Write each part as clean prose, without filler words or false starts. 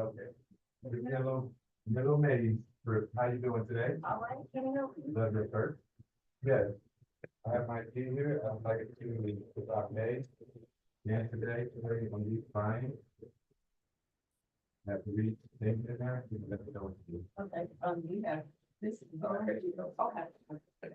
Okay. Give me a little maze for how you doing today? All right, can you help me? Love your first. Yes. I have my tea here. I would like it to be without maze. And today on these fine. Have to read things in there. You let me know what to do. Okay, you have this. Okay. Okay.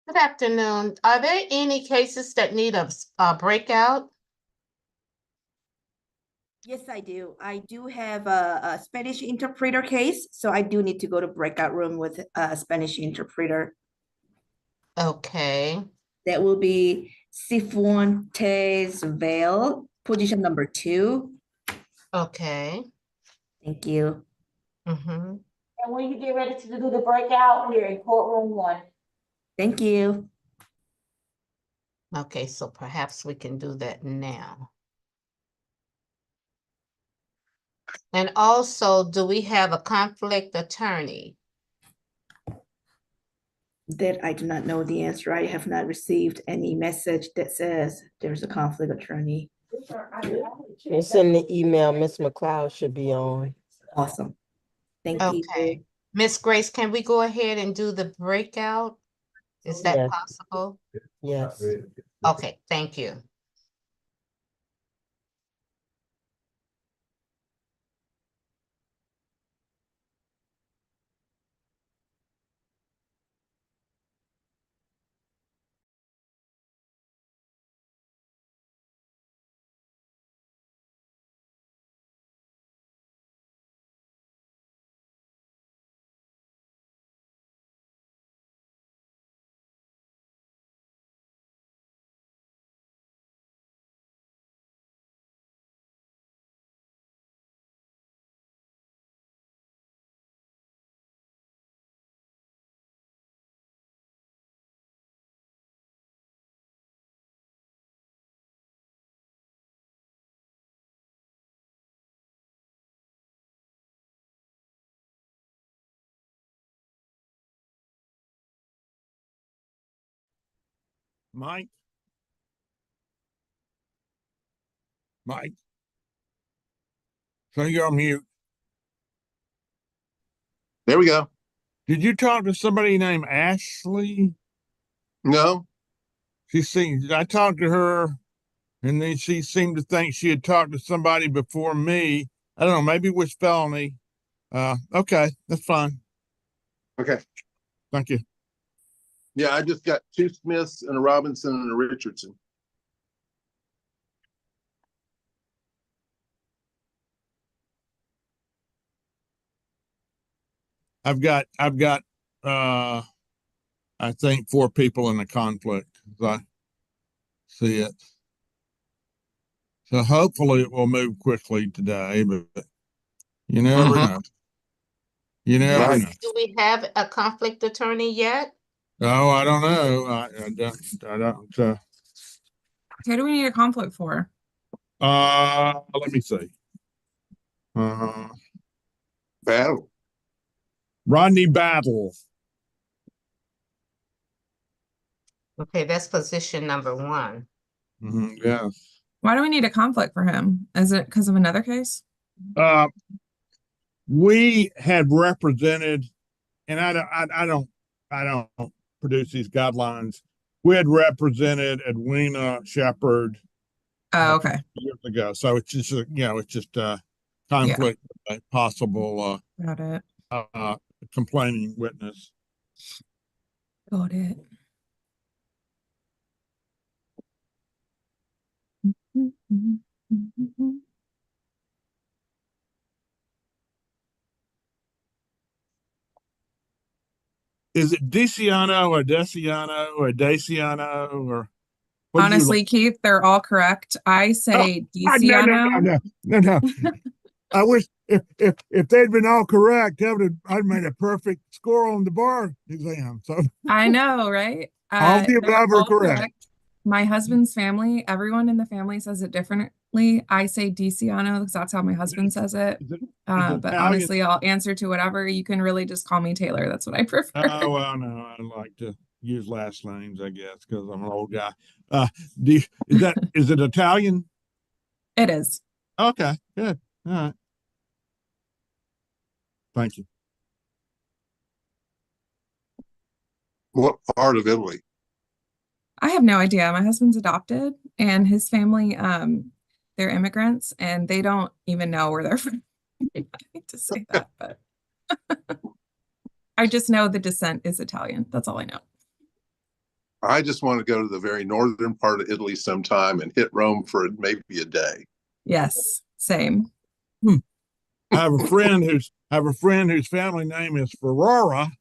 Good afternoon. Are there any cases that need a breakout? Yes, I do. I do have a Spanish interpreter case, so I do need to go to breakout room with a Spanish interpreter. Okay, That will be Cifuentes Vale, position number 2. okay. Thank you. Mm-hmm. And when you get ready to do the breakout, we're in courtroom 1. Thank you. Okay, so perhaps we can do that now. And also, do we have a conflict attorney? That I do not know the answer. I have not received any message that says there's a conflict attorney. It's in the email Miss McLeod should be on. Awesome. Thank you. Okay. Miss Grace, can we go ahead and do the breakout? Is that Yes. possible? Yes. Okay, thank you. Mike? Mike? So you're on mute. There we go. Did you talk to somebody named Ashley? No, I talked to her and then she seemed to think she had talked to somebody before me. I don't know, maybe it was felony. Okay, that's fine. okay. Thank you. Yeah, I just got 2 Smiths and a Robinson and a Richardson. I've got I think 4 people in the conflict as I see it. So hopefully it will move quickly today, but you never know. You never Right. know. Do we have a conflict attorney yet? Oh, I don't know. I don't Who do we need a conflict for? let me see. Battle. Rodney Battle. Okay, that's position number 1. Yes. Why do we need a conflict for him? Is it because of another case? We had represented, and I don't produce these guidelines. We had represented Edwina Shepherd Oh, okay. years ago, so it's just it's just conflict, with a possible Got it. complaining witness. Got it. Is it Deciano or Deciano or Daciano or what do you Honestly, Keith, they're all correct. I say DeCiano. no. I wish if they'd been all correct, I'd made a perfect score on the bar exam. So I know, right? all the They're above are all correct. My husband's family, everyone in the family says it differently. I say DeCiano because that's how my husband says it. Is it But Italian? honestly, I'll answer to whatever. You can really just call me Taylor. That's what I prefer. Oh well, no, I like to use last names, I guess, because I'm an old guy. Is it Italian? It is. Okay, good. All right. Thank you. What part of Italy? I have no idea. My husband's adopted and his family, they're immigrants and they don't even know where they're from. I hate to say that, but I just know the descent is Italian. That's all I know. I just want to go to the very northern part of Italy sometime and hit Rome for maybe a day. Yes, same. I have a friend whose family name is Ferrara.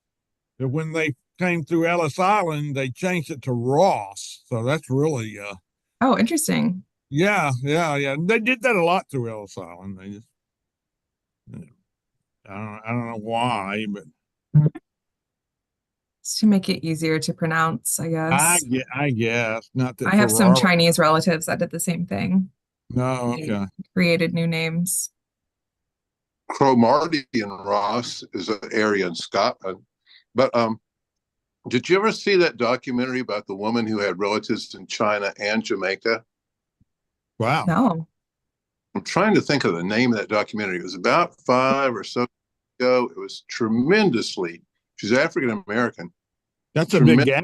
That when they came through Ellis Island, they changed it to Ross. So that's really Oh, interesting. yeah. They did that a lot through Ellis Island. They just I don't know why, but It's to make it easier to pronounce, I guess. I guess not that I have some Ferrara. Chinese relatives that did the same thing. No, They okay. created new names. Cromarty and Ross is an area in Scotland. But did you ever see that documentary about the woman who had relatives in China and Jamaica? Wow. No. I'm trying to think of the name of that documentary. It was about 5 or so ago. It was tremendously, she's African American. That's a big gap.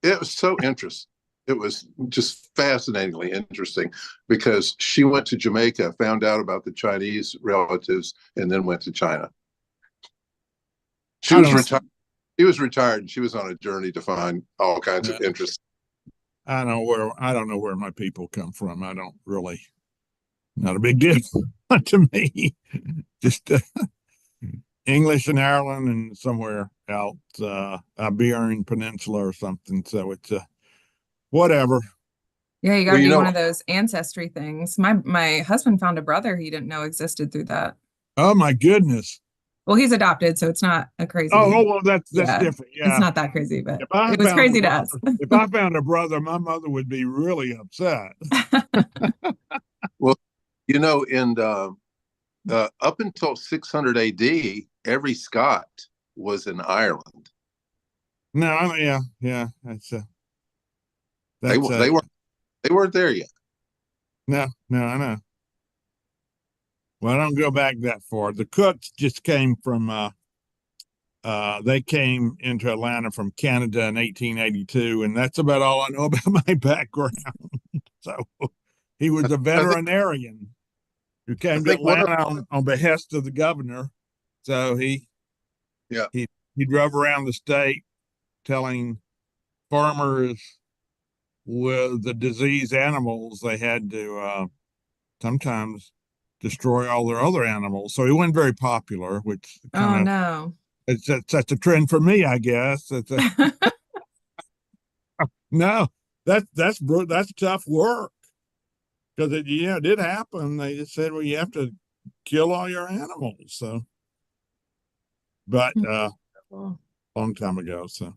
It was so interesting. It was just fascinatingly interesting because she went to Jamaica, found out about the Chinese relatives, and then went to China. She was retired. She was retired and she was on a journey to find all kinds of interest. I don't know where my people come from. I don't really, not a big deal to me. Just English in Ireland and somewhere out Iberian Peninsula or something. So it's whatever. Yeah, you Well, gotta you do know- one of those ancestry things. My husband found a brother he didn't know existed through that. Oh my goodness. Well, he's adopted, so it's not a crazy. Oh well, that's Yeah, different. It's Yeah. not that crazy, but If I it was found a crazy to brother- us. If I found a brother, my mother would be really upset. You know, in up until 600 AD, every Scot was in Ireland. No, yeah. That's They weren't there yet. no, I know. Well, I don't go back that far. The Cooks just came from they came into Atlanta from Canada in 1882, and that's about all I know about my background. So he was a veterinarian who came to Atlanta on behest of the governor. So he drove around the state telling farmers with the diseased animals they had to sometimes destroy all their other animals. So he wasn't very popular, which kind of no. that's a trend for me, I guess. No, that's tough work because it did happen. They just said, well, you have to kill all your animals. So, but long time ago. So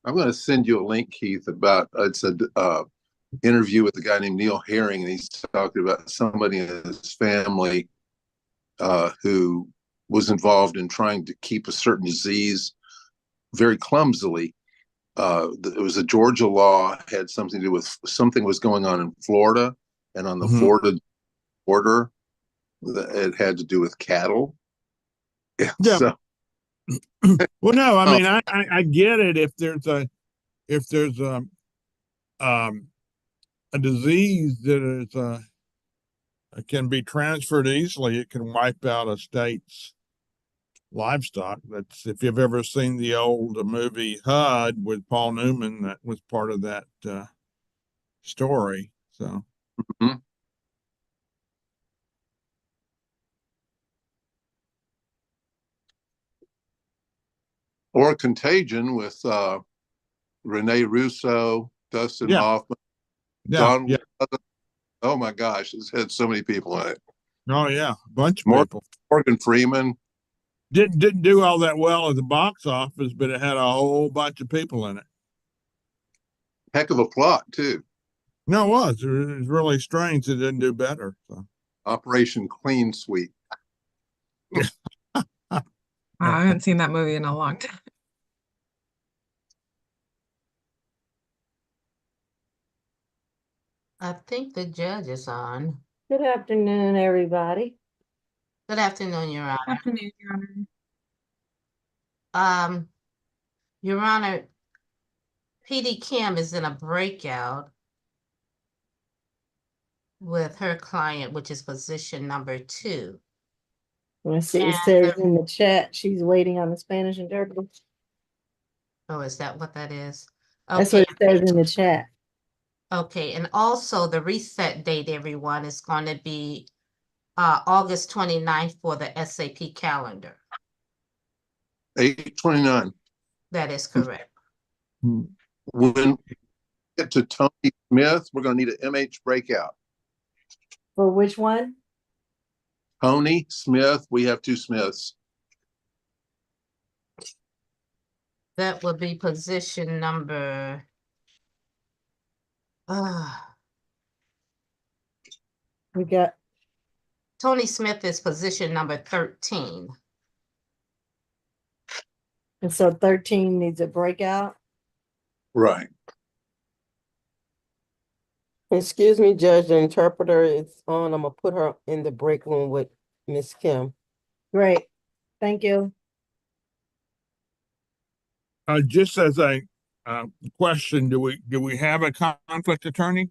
I'm going to send you a link, Keith, about it's a interview with a guy named Neil Herring, and he's talking about somebody in his family who was involved in trying to keep a certain disease very clumsily. It was a Georgia law, had something to do with something was going on in Florida, and on the Florida border, it had to do with cattle. Yeah. So, well, no, I mean, I get it. If there's a disease that is can be transferred easily, it can wipe out a state's livestock. That's if you've ever seen the old movie HUD with Paul Newman, that was part of that story. So. Mm-hmm. Or Contagion with Rene Russo, Dustin Hoffman, Don. Oh my gosh, it's had so many people in it. Oh yeah, a bunch of people. Morgan Freeman didn't do all that well at the box office, but it had a whole bunch of people in it. Heck of a plot too. No, it was. It was really strange it didn't do better. So. Operation Clean Sweep. I haven't seen that movie in a long time. I think the judge is on. Good afternoon, everybody. Good afternoon, Your Honor. Afternoon, Your Honor. Your Honor, PD Kim is in a breakout with her client, which is position number 2. Let's see, it says in the chat, she's waiting on the Spanish interpreter. Oh, is that what that is? That's what it says in the chat. Okay, and also the reset date, everyone, is going to be August 29th for the SAP calendar. 8/29. That is correct. When we get to Tony Smith, we're going to need an MH breakout. For which one? Tony Smith, we have 2 Smiths. That would be position number. We got, Tony Smith is position number 13. and so 13 needs a breakout. Right. Excuse me, Judge, the interpreter is on. I'm gonna put her in the break room with Miss Kim. Great, thank you. Just as a question, do we have a conflict attorney?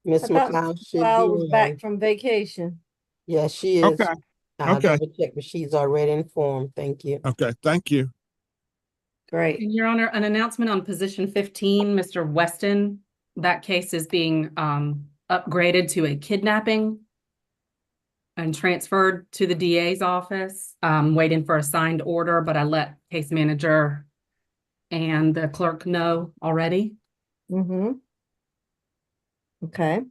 Miss I thought McLeod should Cloud be was on. back from vacation. Yeah, she is. Okay, I'll okay. double check, but she's already informed. Thank you. okay, thank you. Great. And Your Honor, an announcement on position 15, Mr. Weston, that case is being upgraded to a kidnapping and transferred to the DA's office. Waiting for a signed order, but I let case manager and the clerk know already. Mm-hmm. Okay.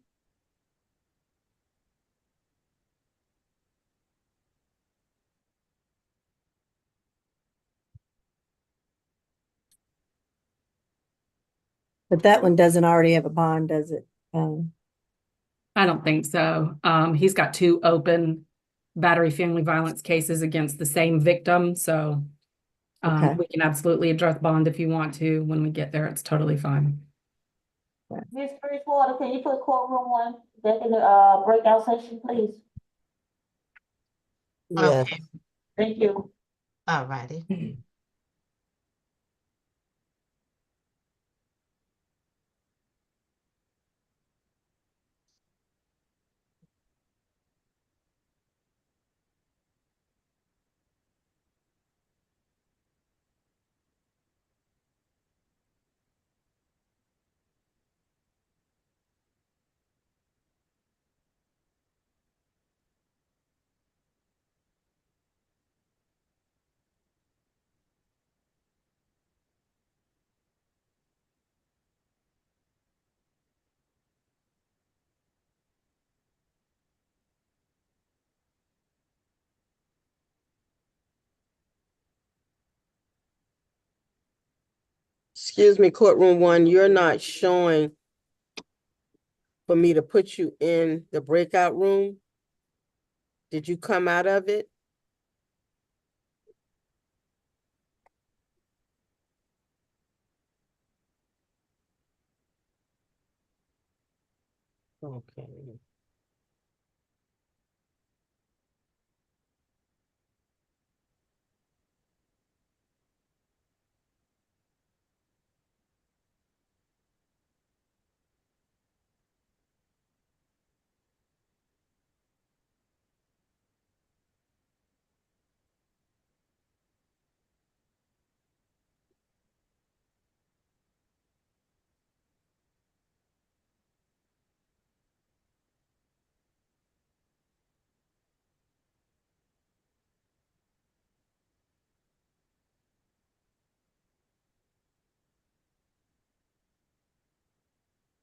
But that one doesn't already have a bond, does it? I don't think so. He's got 2 open battery family violence cases against the same victim, so Okay. we can absolutely address bond if you want to. When we get there, it's totally fine. Ms. Bridgewater, can you put courtroom 1 back in the breakout session, please? Yes. Okay, Thank you. all righty. Excuse me, courtroom 1, you're not showing for me to put you in the breakout room. Did you come out of it? Okay.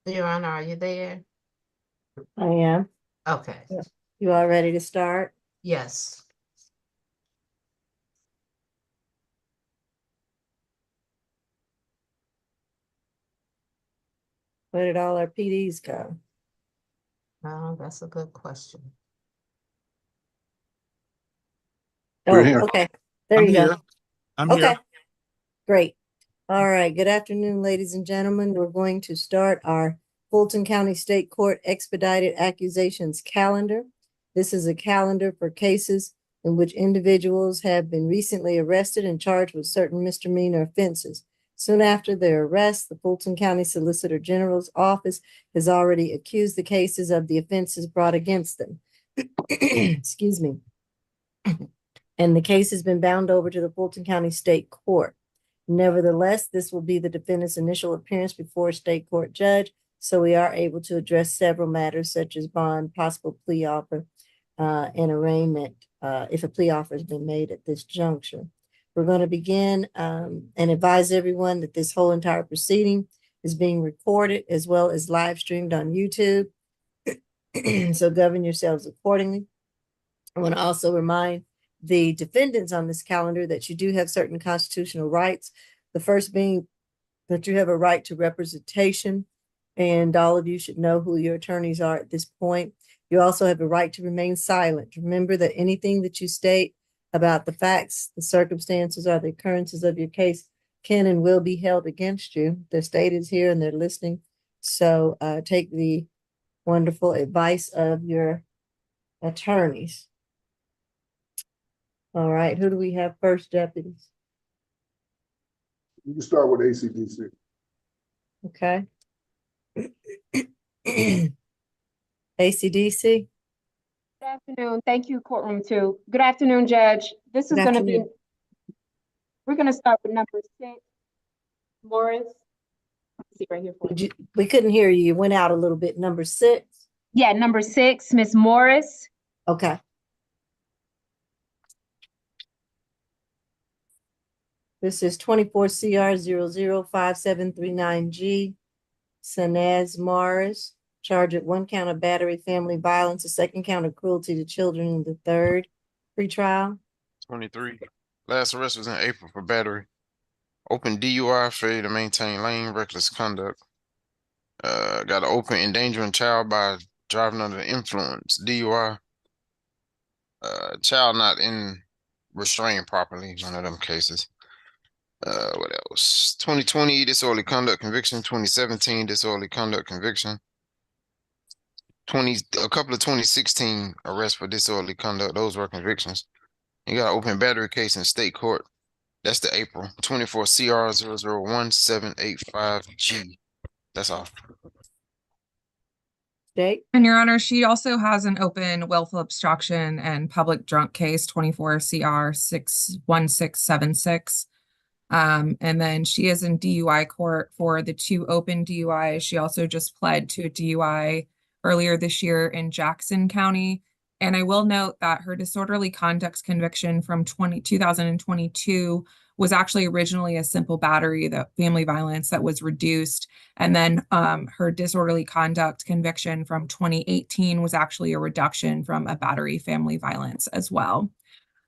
Your Honor, are you there? I am. Okay, You all ready to start? yes. Where did all our PDs go? Well, that's a good question. We're Oh, here. okay. There I'm you go. here. I'm Okay, here. great. All right, good afternoon, ladies and gentlemen. We're going to start our Fulton County State Court Expedited Accusations calendar. This is a calendar for cases in which individuals have been recently arrested and charged with certain misdemeanor offenses. Soon after their arrest, the Fulton County Solicitor General's office has already accused the cases of the offenses brought against them. Excuse me. And the case has been bound over to the Fulton County State Court. Nevertheless, this will be the defendant's initial appearance before a state court judge, so we are able to address several matters such as bond, possible plea offer, and arraignment, if a plea offer has been made at this juncture. We're going to begin and advise everyone that this whole entire proceeding is being recorded as well as live streamed on YouTube. So govern yourselves accordingly. I want to also remind the defendants on this calendar that you do have certain constitutional rights. The first being that you have a right to representation And all of you should know who your attorneys are at this point. You also have a right to remain silent. Remember that anything that you state about the facts, the circumstances, or the occurrences of your case can and will be held against you. The state is here and they're listening. So take the wonderful advice of your attorneys. All right, who do we have first, deputies? You can start with ACDC. Okay. ACDC. Good afternoon. Thank you, courtroom two. Good afternoon, Judge. This is Good going to be, afternoon. we're going to start with number 6, Morris. Let's see right here for you. We couldn't hear you. You went out a little bit. Number 6. Yeah, number 6, Miss Morris. Okay. This is 24 CR 005739G. Sanaz Morris, charged with 1 count of battery, family violence, a 2nd count of cruelty to children, and the 3rd pretrial. 23. Last arrest was in April for battery. Open DUI, failure to maintain lane, reckless conduct. Got an open endangering child by driving under the influence, DUI. Child not in restrained properly, one of them cases. What else? 2020 disorderly conduct conviction, 2017 disorderly conduct conviction. A couple of 2016 arrests for disorderly conduct, those were convictions. You got an open battery case in state court. That's the April 24 CR 001785G. That's all. Jake? And Your Honor, she also has an open willful obstruction and public drunk case, 24 CR 61676. And then she is in DUI court for the 2 open DUIs. She also just pled to a DUI earlier this year in Jackson County. And I will note that her disorderly conduct conviction from 2022 was actually originally a simple battery, the family violence that was reduced. And then her disorderly conduct conviction from 2018 was actually a reduction from a battery family violence as well.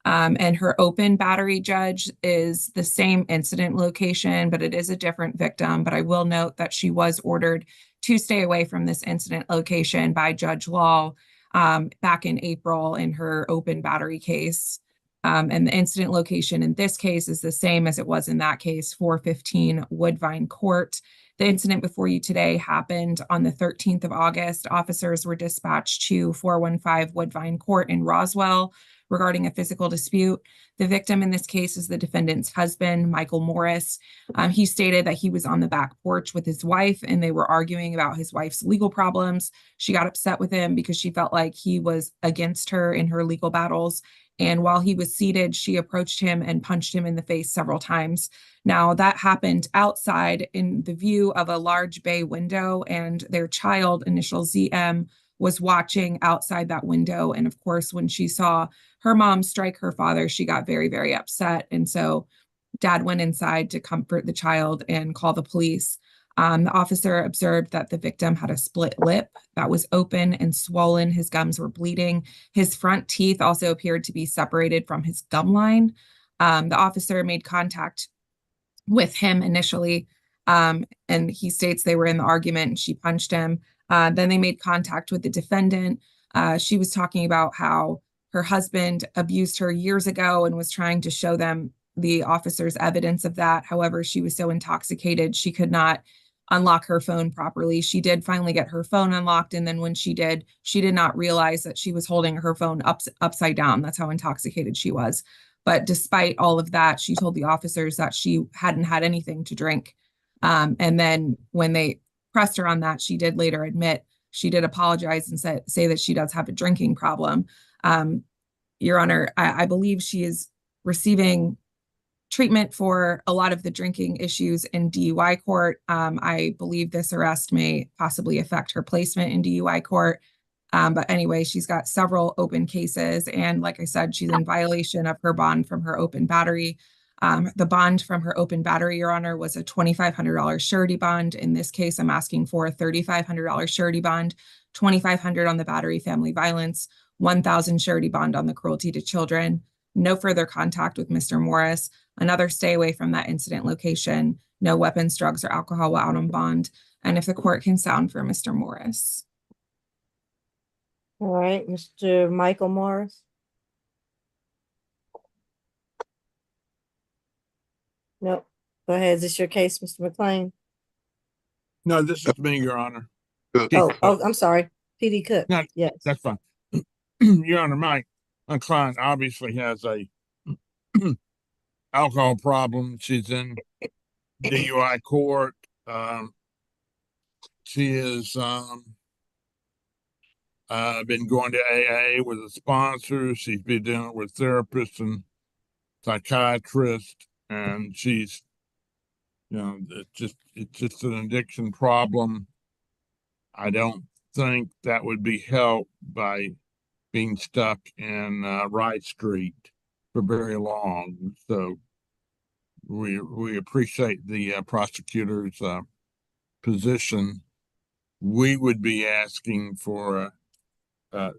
And her open battery, Judge, is the same incident location, but it is a different victim. But I will note that she was ordered to stay away from this incident location by Judge Law back in April in her open battery case. And the incident location in this case is the same as it was in that case, 415 Woodvine Court. The incident before you today happened on the 13th of August. Officers were dispatched to 415 Woodvine Court in Roswell regarding a physical dispute. The victim in this case is the defendant's husband, Michael Morris. He stated that he was on the back porch with his wife and they were arguing about his wife's legal problems. She got upset with him because she felt like he was against her in her legal battles. And while he was seated, she approached him and punched him in the face several times. Now, that happened outside in the view of a large bay window, and their child, initial ZM, was watching outside that window. And of course, when she saw her mom strike her father, she got very, very upset. And so Dad went inside to comfort the child and call the police. The officer observed that the victim had a split lip that was open and swollen. His gums were bleeding. His front teeth also appeared to be separated from his gum line. The officer made contact with him initially, and he states they were in the argument and she punched him. Then they made contact with the defendant. She was talking about how her husband abused her years ago and was trying to show them the officer's evidence of that. However, she was so intoxicated, she could not unlock her phone properly. She did finally get her phone unlocked. And then when she did not realize that she was holding her phone upside down. That's how intoxicated she was. But despite all of that, she told the officers that she hadn't had anything to drink. And then when they pressed her on that, she did later admit, she did apologize and say that she does have a drinking problem. Your Honor, I believe she is receiving treatment for a lot of the drinking issues in DUI court. I believe this arrest may possibly affect her placement in DUI court. But anyway, she's got several open cases. And like I said, she's in violation of her bond from her open battery. The bond from her open battery, Your Honor, was a $2,500 surety bond. In this case, I'm asking for a $3,500 surety bond, $2,500 on the battery family violence, $1,000 surety bond on the cruelty to children, no further contact with Mr. Morris, another stay away from that incident location, no weapons, drugs, or alcohol while out on bond, and if the court can sound for Mr. Morris. All right, Mr. Michael Morris. Nope. Go ahead. Is this your case, Mr. McLean? No, this is me, Your Honor. Oh, I'm sorry. PD Cook. No, Yes. that's fine. Your Honor, my client obviously has a alcohol problem. She's in DUI court. She is been going to AA with a sponsor. She's been dealing with therapists and psychiatrists, and she's, it's just an addiction problem. I don't think that would be helped by being stuck in Wright Street for very long. So we appreciate the prosecutor's position. We would be asking for a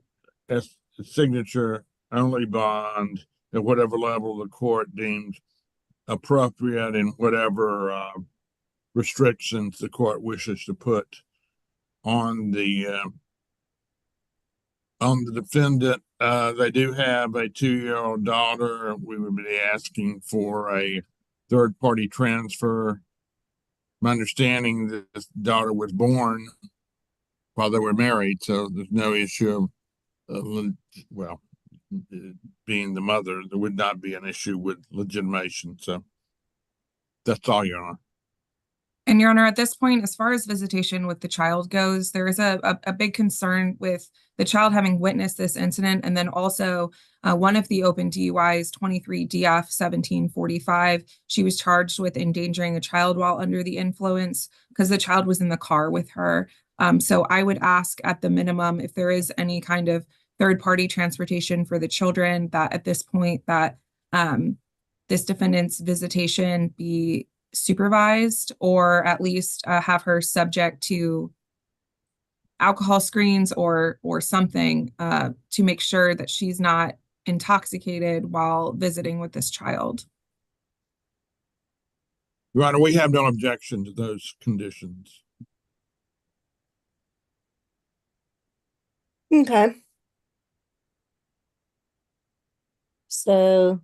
signature only bond at whatever level the court deems appropriate and whatever restrictions the court wishes to put on the defendant. They do have a 2-year-old daughter. We would be asking for a third-party transfer. My understanding that this daughter was born while they were married, so there's no issue of, being the mother. There would not be an issue with legitimation. So that's all, Your Honor. And Your Honor, at this point, as far as visitation with the child goes, there is a big concern with the child having witnessed this incident. And then also one of the open DUIs, 23 DF 1745, she was charged with endangering a child while under the influence because the child was in the car with her. So I would ask at the minimum, if there is any kind of third-party transportation for the children, that at this point that this defendant's visitation be supervised, or at least have her subject to alcohol screens or something to make sure that she's not intoxicated while visiting with this child. Your Honor, we have no objection to those conditions. Okay. So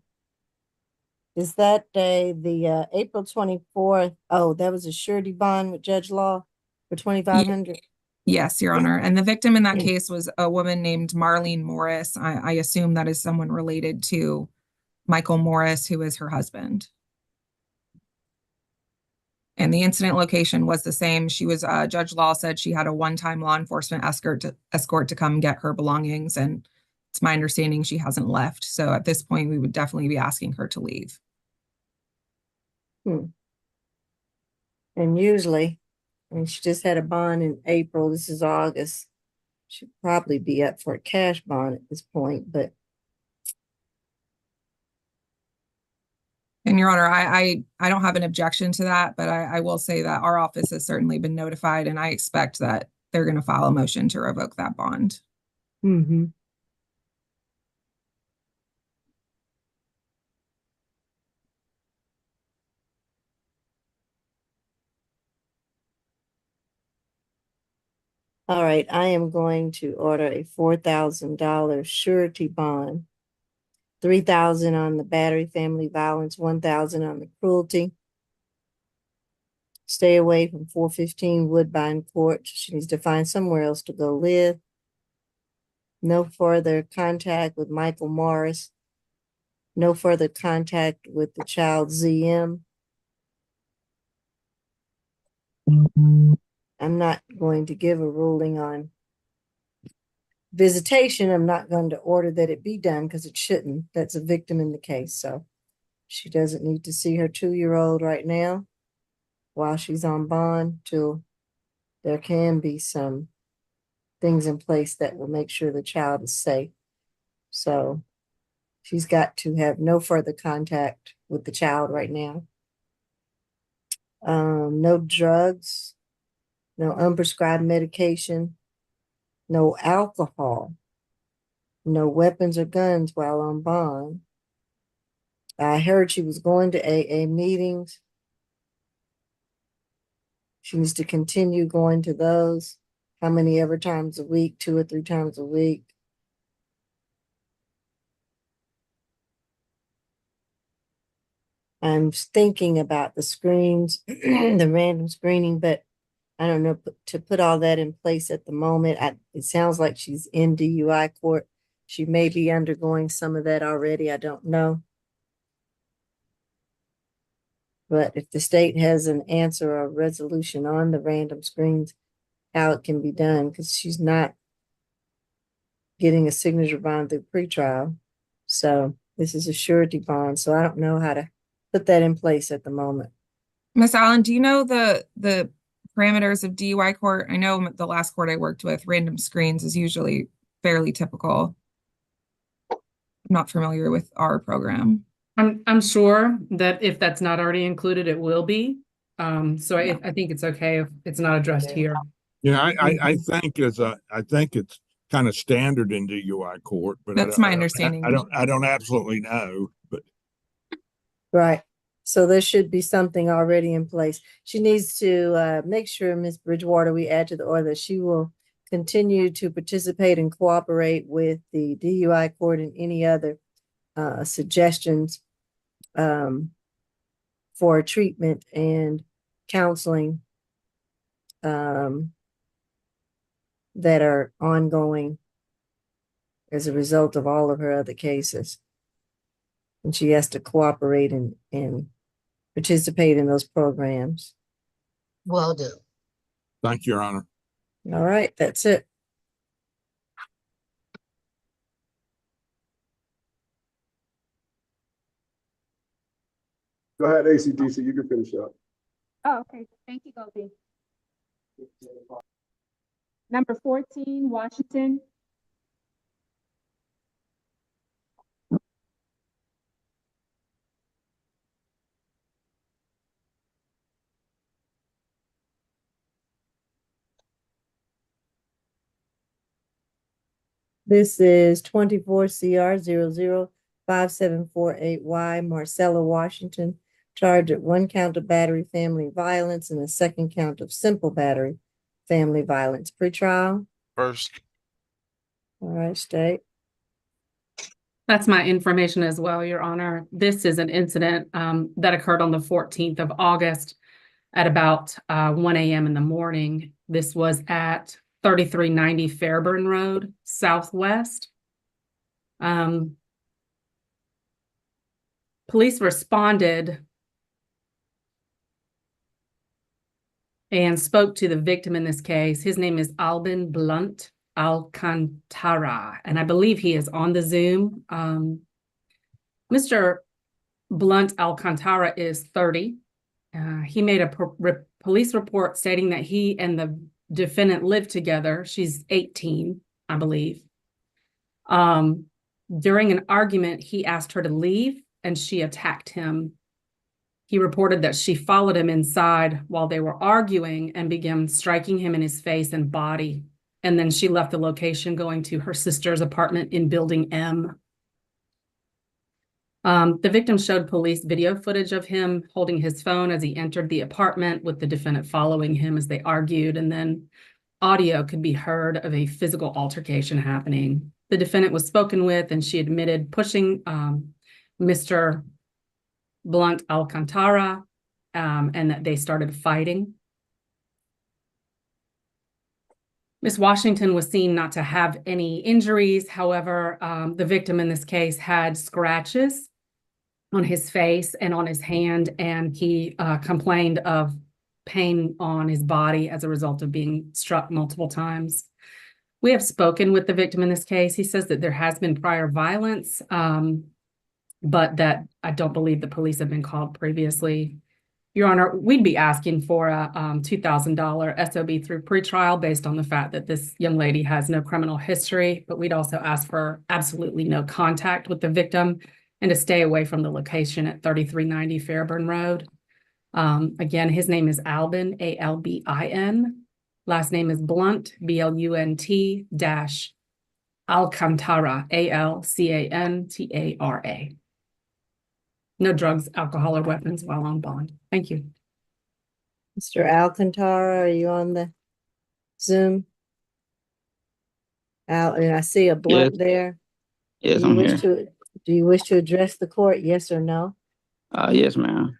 is that day the April 24th? Oh, that was a surety bond with Judge Law for 2,500. Yes, Your Honor. And the victim in that case was a woman named Marlene Morris. I assume that is someone related to Michael Morris, who is her husband. And the incident location was the same. She was, Judge Law said she had a one-time law enforcement escort to come get her belongings. And it's my understanding she hasn't left. So at this point, we would definitely be asking her to leave. And usually, I mean, she just had a bond in April. This is August. She'd probably be up for a cash bond at this point, but. And Your Honor, I don't have an objection to that, but I will say that our office has certainly been notified, and I expect that they're going to file a motion to revoke that bond. Mm-hmm. All right, I am going to order a $4,000 surety bond, $3,000 on the battery, family violence, $1,000 on the cruelty. Stay away from 415 Woodbine Court. She needs to find somewhere else to go live. No further contact with Michael Morris. No further contact with the child ZM. I'm not going to give a ruling on visitation. I'm not going to order that it be done because it shouldn't. That's a victim in the case. So she doesn't need to see her 2-year-old right now while she's on bond till there can be some things in place that will make sure the child is safe. So she's got to have no further contact with the child right now. No drugs, no unprescribed medication, no alcohol, no weapons or guns while on bond, I heard she was going to AA meetings. She needs to continue going to those. How many ever times a week, 2 or 3 times a week. I'm thinking about the screens, the random screening, but I don't know to put all that in place at the moment. It sounds like she's in DUI court. She may be undergoing some of that already. I don't know. But if the state has an answer or resolution on the random screens, how it can be done, because she's not getting a signature bond through pretrial. So this is a surety bond. So I don't know how to put that in place at the moment. Miss Allen, do you know the parameters of DUI court? I know the last court I worked with, random screens is usually fairly typical. I'm not familiar with our program. I'm sure that if that's not already included, it will be. So Yeah. I think it's okay if it's not addressed here. Yeah, I think I think it's kind of standard in DUI court, but That's my understanding. I don't absolutely know, but Right. So there should be something already in place. She needs to make sure, Ms. Bridgewater, we add to the order that she will continue to participate and cooperate with the DUI court and any other suggestions for treatment and counseling that are ongoing as a result of all of her other cases. And she has to cooperate and participate in those programs. Will do. thank you, Your Honor. All right, that's it. Go ahead, ACDC, you can finish up. Oh, okay. Thank you, Gopi. Number 14, Washington. This is 24 CR 005748Y, Marcella, Washington, charged at 1 count of battery family violence and a 2nd count of simple battery family violence. Pretrial. First. All right, state. That's my information as well, Your Honor. This is an incident that occurred on the 14th of August at about 1 a.m. in the morning. This was at 3390 Fairburn Road, Southwest. Police responded and spoke to the victim in this case. His name is Albin Blunt Alcantara, and I believe he is on the Zoom. Mr. Blunt Alcantara is 30. He made a police report stating that he and the defendant lived together. She's 18, I believe. During an argument, he asked her to leave and she attacked him. He reported that she followed him inside while they were arguing and began striking him in his face and body. And then she left the location, going to her sister's apartment in Building M. The victim showed police video footage of him holding his phone as he entered the apartment, with the defendant following him as they argued, and then audio could be heard of a physical altercation happening. The defendant was spoken with, and she admitted pushing Mr. Blunt Alcantara, and that they started fighting. Ms. Washington was seen not to have any injuries. However, the victim in this case had scratches on his face and on his hand, and he complained of pain on his body as a result of being struck multiple times. We have spoken with the victim in this case. He says that there has been prior violence, but that I don't believe the police have been called previously. Your Honor, we'd be asking for a $2,000 SOB through pretrial based on the fact that this young lady has no criminal history, but we'd also ask for absolutely no contact with the victim and to stay away from the location at 3390 Fairburn Road. Again, his name is Albin, A-L-B-I-N. Last name is Blunt, B-L-U-N-T - Alcantara, A-L-C-A-N-T-A-R-A. No drugs, alcohol, or weapons while on bond. Thank you. Mr. Alcantara, are you on the Zoom? Al, and I see a blunt there. Yes, Do you I'm wish here. do you wish to address the court, yes or no? Yes, ma'am.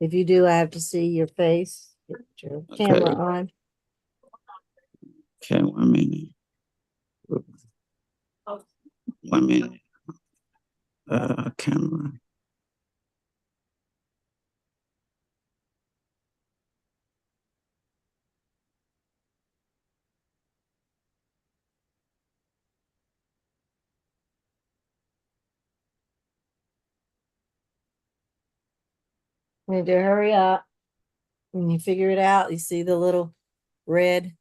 If you do, I have to see your face, get your camera Okay. on. Okay, 1 minute. 1 minute. Camera. Need to hurry up. When you figure it out, you see the little red.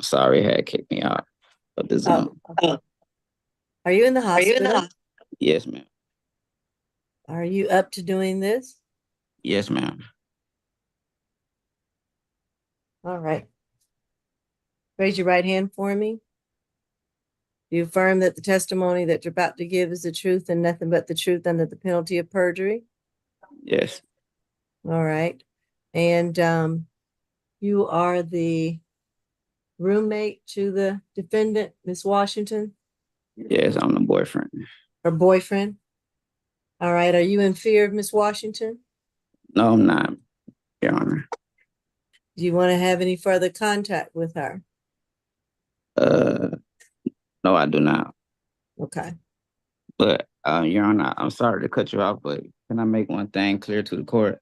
Sorry, it had kicked me out of the Zoom. Are you in the hospital? Yes, ma'am. Are you up to doing this? Yes, ma'am. All right. Raise your right hand for me. Do you affirm that the testimony that you're about to give is the truth and nothing but the truth under the penalty of perjury? Yes. All right. And you are the roommate to the defendant, Miss Washington, Yes, I'm the boyfriend. her boyfriend? All right. Are you in fear of Miss Washington? No, I'm not, Your Honor. Do you want to have any further contact with her? No, I do not. Okay. But, Your Honor, I'm sorry to cut you off, but can I make one thing clear to the court?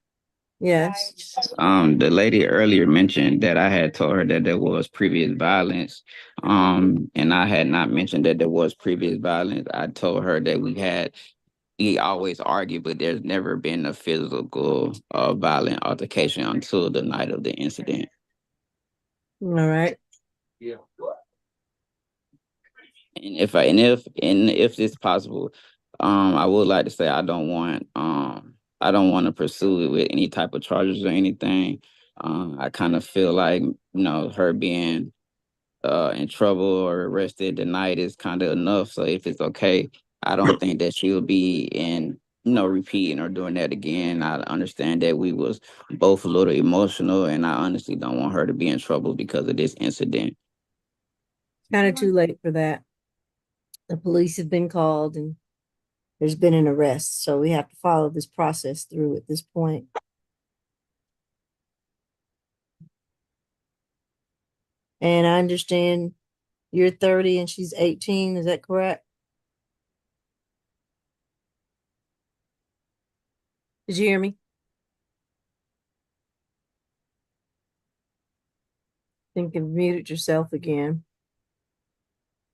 Yes. The lady earlier mentioned that I had told her that there was previous violence. And I had not mentioned that there was previous violence. I told her that we always argue, but there's never been a physical violent altercation until the night of the incident. All right. And if it's possible, I would like to say I don't want to pursue it with any type of charges or anything. I kind of feel like, her being in trouble or arrested tonight is kind of enough. So if it's okay, I don't think that she will be in, repeating or doing that again. I understand that we was both a little emotional, and I honestly don't want her to be in trouble because of this incident. Kind of too late for that. The police have been called and there's been an arrest. So we have to follow this process through at this point. And I understand you're 30 and she's 18. Is that correct? Did you hear me? I think you've muted yourself again.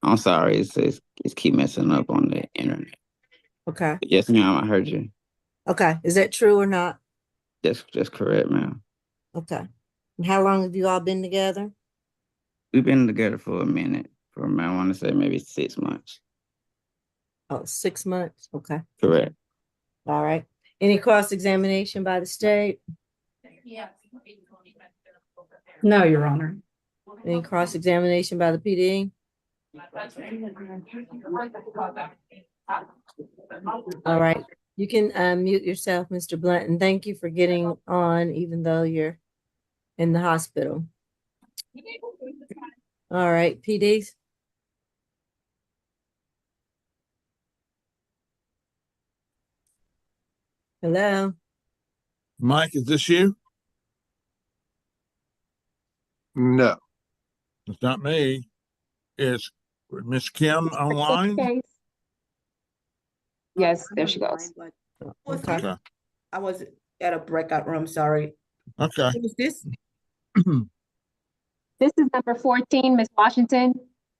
I'm sorry, it's keep messing up on the internet. Okay. But yes, ma'am, I heard you. Okay. Is that true or not? That's correct, ma'am. Okay. And how long have you all been together? We've been together for a minute. I want to say maybe 6 months. Oh, 6 months. Okay. Correct. All right. Any cross-examination by the state? No, Your Honor. Any cross-examination by the PD? All right. You can mute yourself, Mr. Blunt, and thank you for getting on even though you're in the hospital. All right, PDs. Hello. Mike, is this you? No. It's not me. Is Miss Kim online? Yes, there she goes. Okay. I was at a breakout room, sorry. Okay. Who is this? This is number 14, Ms. Washington.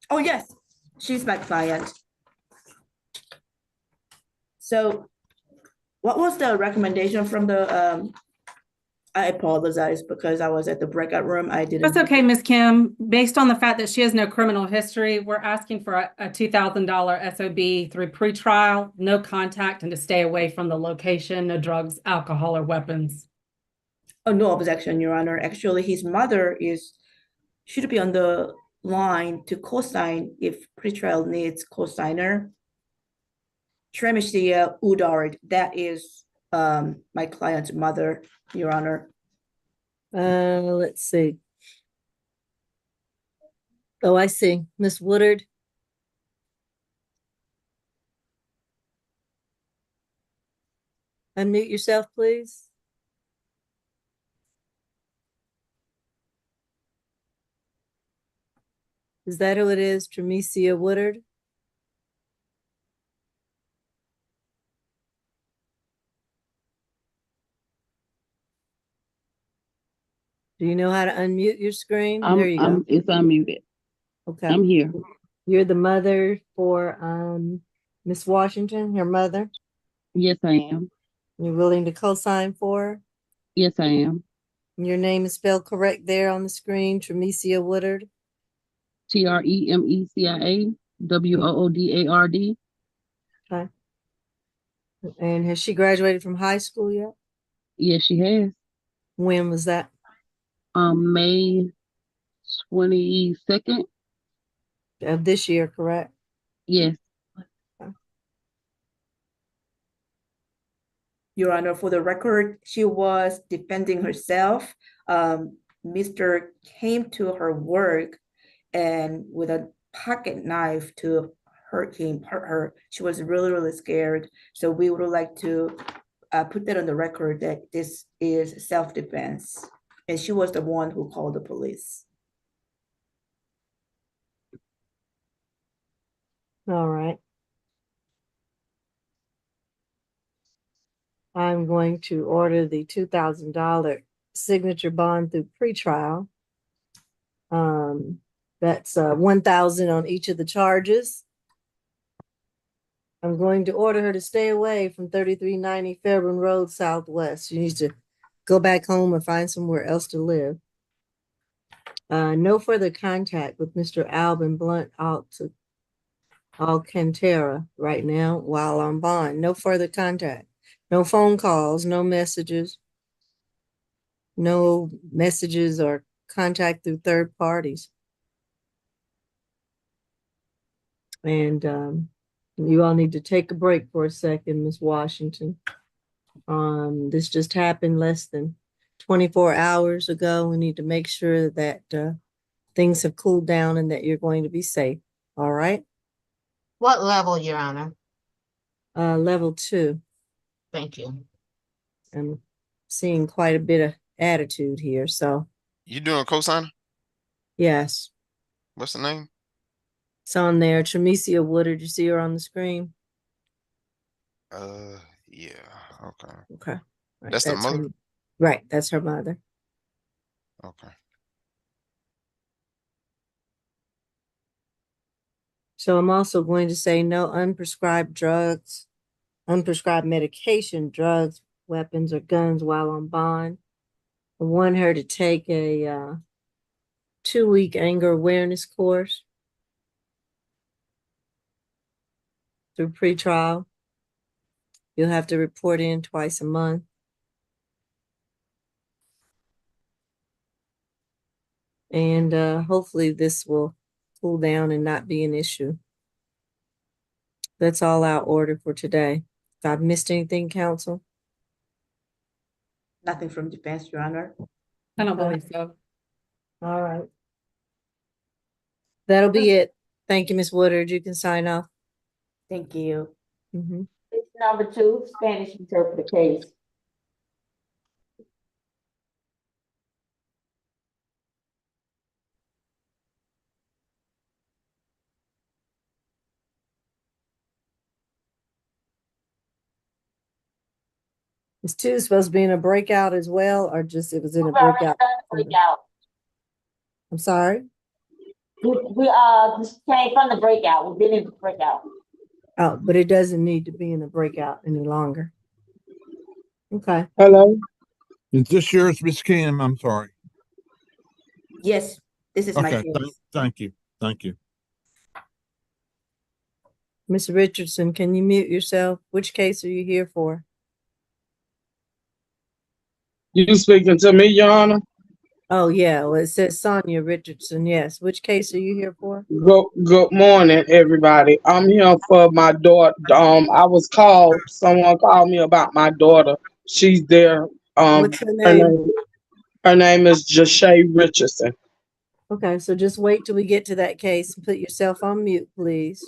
Oh, yes, she's my client. So what was the recommendation from the, I apologize because I was at the breakout room. I didn't. That's okay, Ms. Kim. Based on the fact that she has no criminal history, we're asking for a $2,000 SOB through pretrial, no contact, and to stay away from the location, no drugs, alcohol, or weapons. Oh, no objection, Your Honor. Actually, his mother should be on the line to cosign if pretrial needs cosigner. Tremisia Udard, that is my client's mother, Your Honor. Let's see. Oh, I see. Miss Woodard. Unmute yourself, please. Is that who it is? Tremisia Woodard? Do you know how to unmute your screen? There you go. It's unmuted. Okay. I'm here. You're the mother for Miss Washington, your mother? Yes, I am. You're willing to co-sign for her? Yes, I am. Your name is spelled correct there on the screen, Tremisia Woodard? Tremisia Woodard. Okay. And has she graduated from high school yet? Yes, she has. When was that? May 22nd. Of this year, correct? Yes. Your Honor, for the record, she was defending herself. Mr. came to her work and with a pocket knife to hurt her. She was really, really scared. So we would like to put that on the record that this is self-defense. And she was the one who called the police. All right. I'm going to order the $2,000 signature bond through pretrial. That's $1,000 on each of the charges. I'm going to order her to stay away from 3390 Fairburn Road Southwest. She needs to go back home or find somewhere else to live. No further contact with Mr. Alvin Blunt Alcantara right now while on bond. No further contact. No phone calls, no messages. No messages or contact through third parties. And you all need to take a break for a second, Ms. Washington. This just happened less than 24 hours ago. We need to make sure that things have cooled down and that you're going to be safe. All right? What level, Your Honor? Level 2. Thank you. I'm seeing quite a bit of attitude here, so You doing cosigner? yes. What's the name? It's on there. Tremisia Woodard. You see her on the screen? Yeah. Okay. Okay. Right, That's the mother? her, right. That's her mother. Okay. So I'm also going to say no unprescribed drugs, unprescribed medication, drugs, weapons, or guns while on bond. I want her to take a 2-week anger awareness course through pretrial. You'll have to report in twice a month. And hopefully this will cool down and not be an issue. That's all our order for today. If I've missed anything, counsel? Nothing from defense, Your Honor. I don't Okay. believe so. All right. That'll be it. Thank you, Ms. Woodard. You can sign off. Thank you. Mm-hmm. Case number 2, Spanish interpreter case. Is 2 supposed to be in a breakout as well, or just it was in a We've already breakout? done the breakout. I'm sorry? We just came from the breakout. We've been in the breakout. Oh, but it doesn't need to be in a breakout any longer. Okay. Hello? Is this yours, Miss Kim? I'm sorry. Yes, this is my Okay, case. thank you. Thank you. Ms. Richardson, can you mute yourself? Which case are you here for? You speaking to me, Your Honor? Oh, yeah, well, it says Sonia Richardson, yes. Which case are you here for? Good morning, everybody. I'm here for my daughter. I was called, someone called me about my daughter. She's there. What's her name? Her name is Jashay Richardson. Okay, so just wait till we get to that case. Put yourself on mute, please.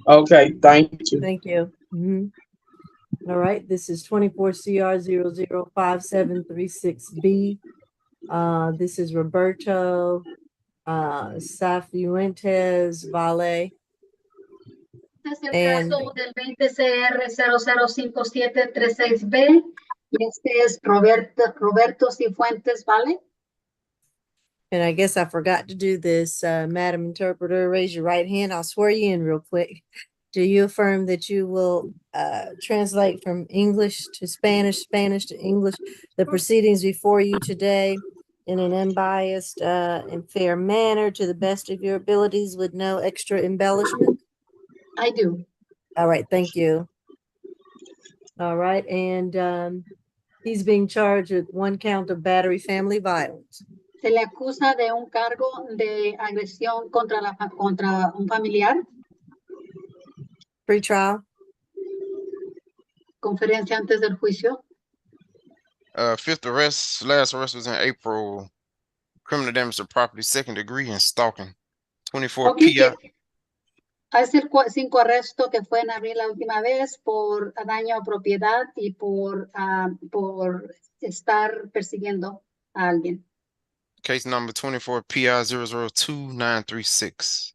Okay, thank you. Thank you. All right, this is 24 CR 005736B. This is Roberto Safuentes Vale. Es el And caso del 20CR005736B y este es Roberto Cifuentes, ¿vale? And I guess I forgot to do this, Madam Interpreter, raise your right hand. I'll swear you in real quick. Do you affirm that you will translate from English to Spanish, Spanish to English, the proceedings before you today in an unbiased and fair manner to the best of your abilities with no extra embellishment? I do. All right, thank you. All right, and he's being charged with 1 count of battery family violence. Se le acusa de un cargo de agresión contra un familiar. Pre-trial. Conferencia antes del juicio. Fifth arrest, last arrest was in April. Criminal damage to property, 2nd degree, and stalking. 24 Okay, PI. Hace 5 arrestos que fue en abril la última vez por daño a propiedad y por estar persiguiendo a alguien. Case number 24 PI 002936.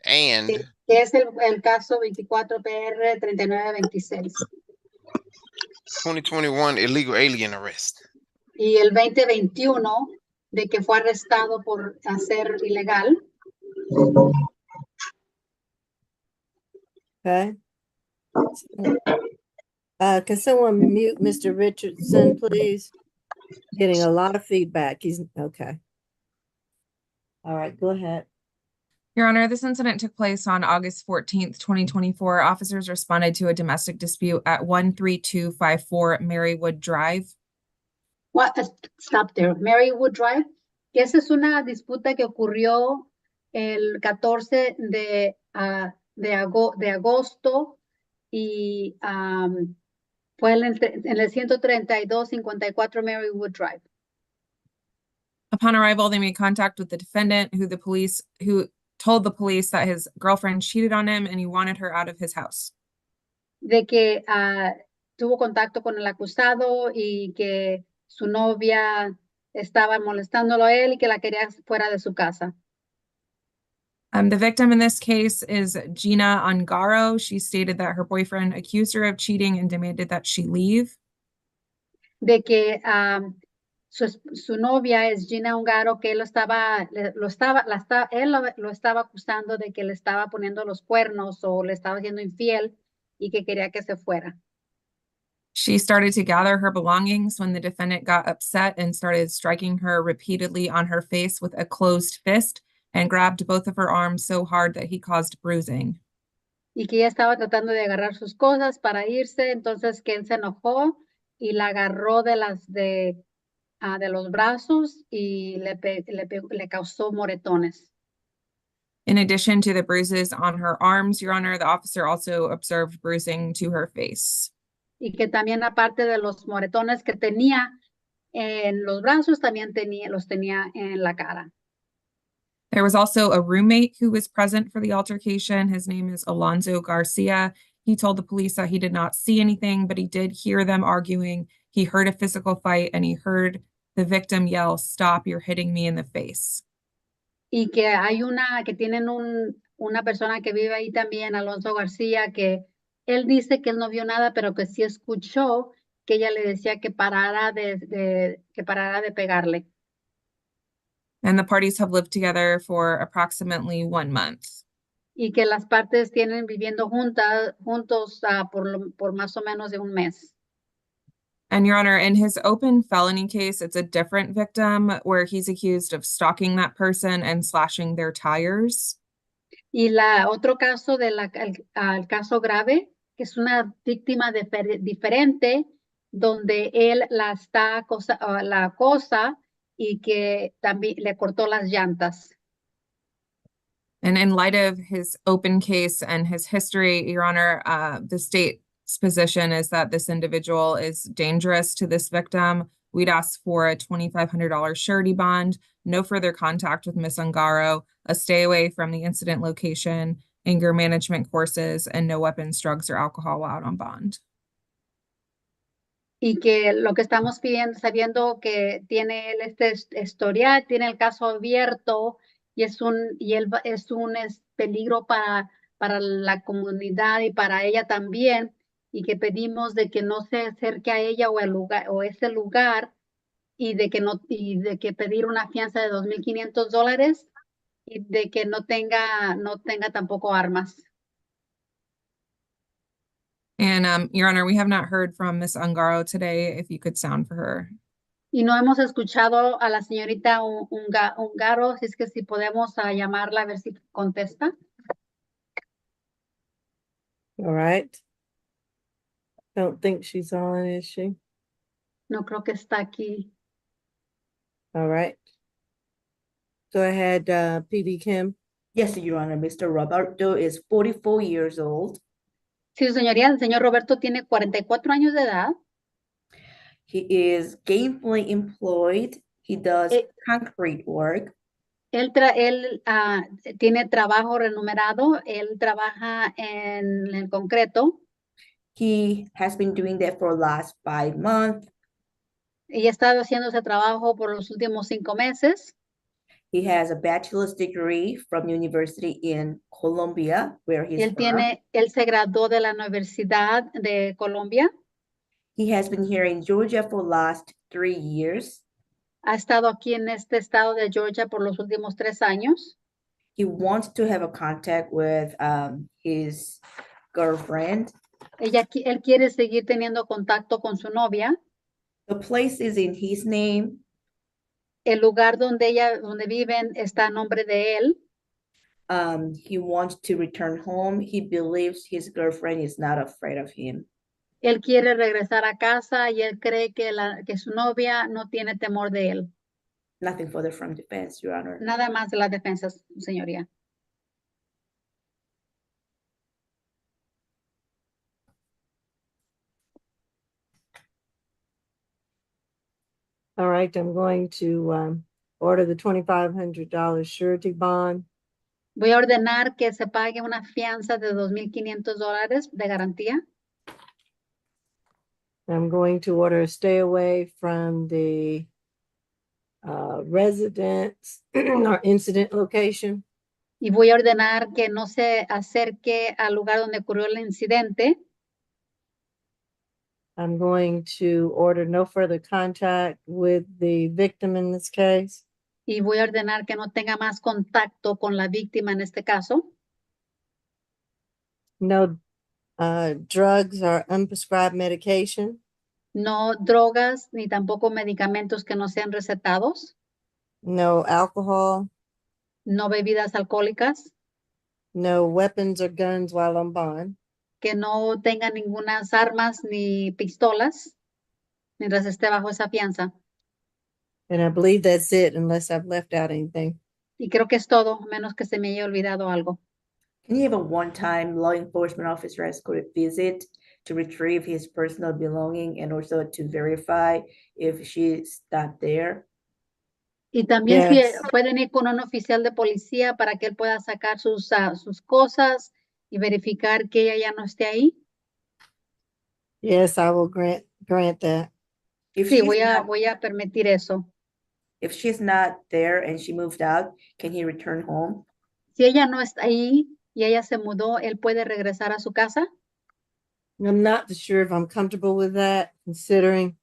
And Que es el caso 24 PR 3926. 2021 illegal alien arrest. Y el 2021 de que fue arrestado por hacer ilegal. Okay. Can someone mute Mr. Richardson, please? Getting a lot of feedback. He's okay. All right, go ahead. Your Honor, this incident took place on August 14th, 2024. Officers responded to a domestic dispute at 13254 Marywood Drive. What? Stop there. Marywood Drive. Que esa es una disputa que ocurrió el 14 de agosto y fue en el 132-54 Marywood Drive. Upon arrival, they made contact with the defendant, who told the police that his girlfriend cheated on him and he wanted her out of his house. De que tuvo contacto con el acusado y que su novia estaba molestándolo a él y que la quería fuera de su casa. The victim in this case is Gina Ungaro. She stated that her boyfriend accused her of cheating and demanded that she leave. De que su novia es Gina Ungaro, que él lo estaba acusando de que le estaba poniendo los cuernos o le estaba siendo infiel y que quería que se fuera. She started to gather her belongings when the defendant got upset and started striking her repeatedly on her face with a closed fist and grabbed both of her arms so hard that he caused bruising. Y que ella estaba tratando de agarrar sus cosas para irse, entonces que él se enojó y la agarró de los brazos y le causó moretones. In addition to the bruises on her arms, Your Honor, the officer also observed bruising to her face. Y que también aparte de los moretones que tenía en los brazos, también los tenía en la cara. There was also a roommate who was present for the altercation. His name is Alonso Garcia. He told the police that he did not see anything, but he did hear them arguing. He heard a physical fight and he heard the victim yell, "Stop, you're hitting me in the face." Y que hay que tienen una persona que vive ahí también, Alonso García, que él dice que él no vio nada, pero que sí escuchó que ella le decía que parara de pegarle. And the parties have lived together for approximately 1 month. Y que las partes tienen viviendo juntos por más o menos de un mes. And Your Honor, in his open felony case, it's a different victim where he's accused of stalking that person and slashing their tires. Y otro caso el caso grave, que es una víctima diferente, donde él la acosa y que también le cortó las llantas. And in light of his open case and his history, Your Honor, the state's position is that this individual is dangerous to this victim. We'd ask for a $2,500 surety bond, no further contact with Ms. Ungaro, a stay away from the incident location, anger management courses, and no weapons, drugs, or alcohol while out on bond. Y que lo que estamos pidiendo, sabiendo que tiene él este historial, tiene el caso abierto y es un peligro para la comunidad y para ella también, y que pedimos de que no se acerque a ella o el lugar o ese lugar, y de que pedir una fianza de $2,500 y de que no tenga tampoco armas. And Your Honor, we have not heard from Ms. Ungaro today. If you could sound for her. Y no hemos escuchado a la señorita Ungaro, así es que si podemos llamarla a ver si contesta. All right. Don't think she's on, is she? No creo que está aquí. All right. Go ahead, PD Kim. Yes, Your Honor. Mr. Roberto is 44 years old. Sí, señoría, el señor Roberto tiene 44 años de edad. He is gainfully employed. He does concrete work. Él tiene trabajo remunerado. Él trabaja en el concreto. He has been doing that for the last 5 months. Y ha estado haciendo ese trabajo por los últimos 5 meses. He has a bachelor's degree from university in Colombia, where he's Él se graduó de la Universidad de Colombia. He has been here in Georgia for the last 3 years. Ha estado aquí en este estado de Georgia por los últimos 3 años. He wants to have a contact with his girlfriend. Él quiere seguir teniendo contacto con su novia. The place is in his name. El lugar donde viven está a nombre de él. He wants to return home. He believes his girlfriend is not afraid of him. Él quiere regresar a casa y él cree que su novia no tiene temor de él. Nothing further from defense, Your Honor. Nada más de las defensas, señoría. All right, I'm going to order the $2,500 surety bond. Voy a ordenar que se pague una fianza de $2,500 de garantía. I'm going to order a stay away from the residence or incident location. Y voy a ordenar que no se acerque al lugar donde ocurrió el incidente. I'm going to order no further contact with the victim in this case. Y voy a ordenar que no tenga más contacto con la víctima en este caso. No drugs or unprescribed medication. No drogas ni tampoco medicamentos que no sean recetados. No alcohol. No bebidas alcohólicas. No weapons or guns while on bond. Que no tenga ninguna armas ni pistolas mientras esté bajo esa fianza. And I believe that's it, unless I've left out anything. Y creo que es todo, menos que se me haya olvidado algo. Can you have a one-time law enforcement officer escort visit to retrieve his personal belonging and also to verify if she's not there? Y también si pueden ir con un oficial de policía para que él pueda sacar sus cosas y verificar que ella ya no esté ahí. Yes, I will grant that. Sí, voy a permitir eso. If she's not there and she moved out, can he return home? Si ella no está ahí y ella se mudó, él puede regresar a su casa. I'm not sure if I'm comfortable with that, considering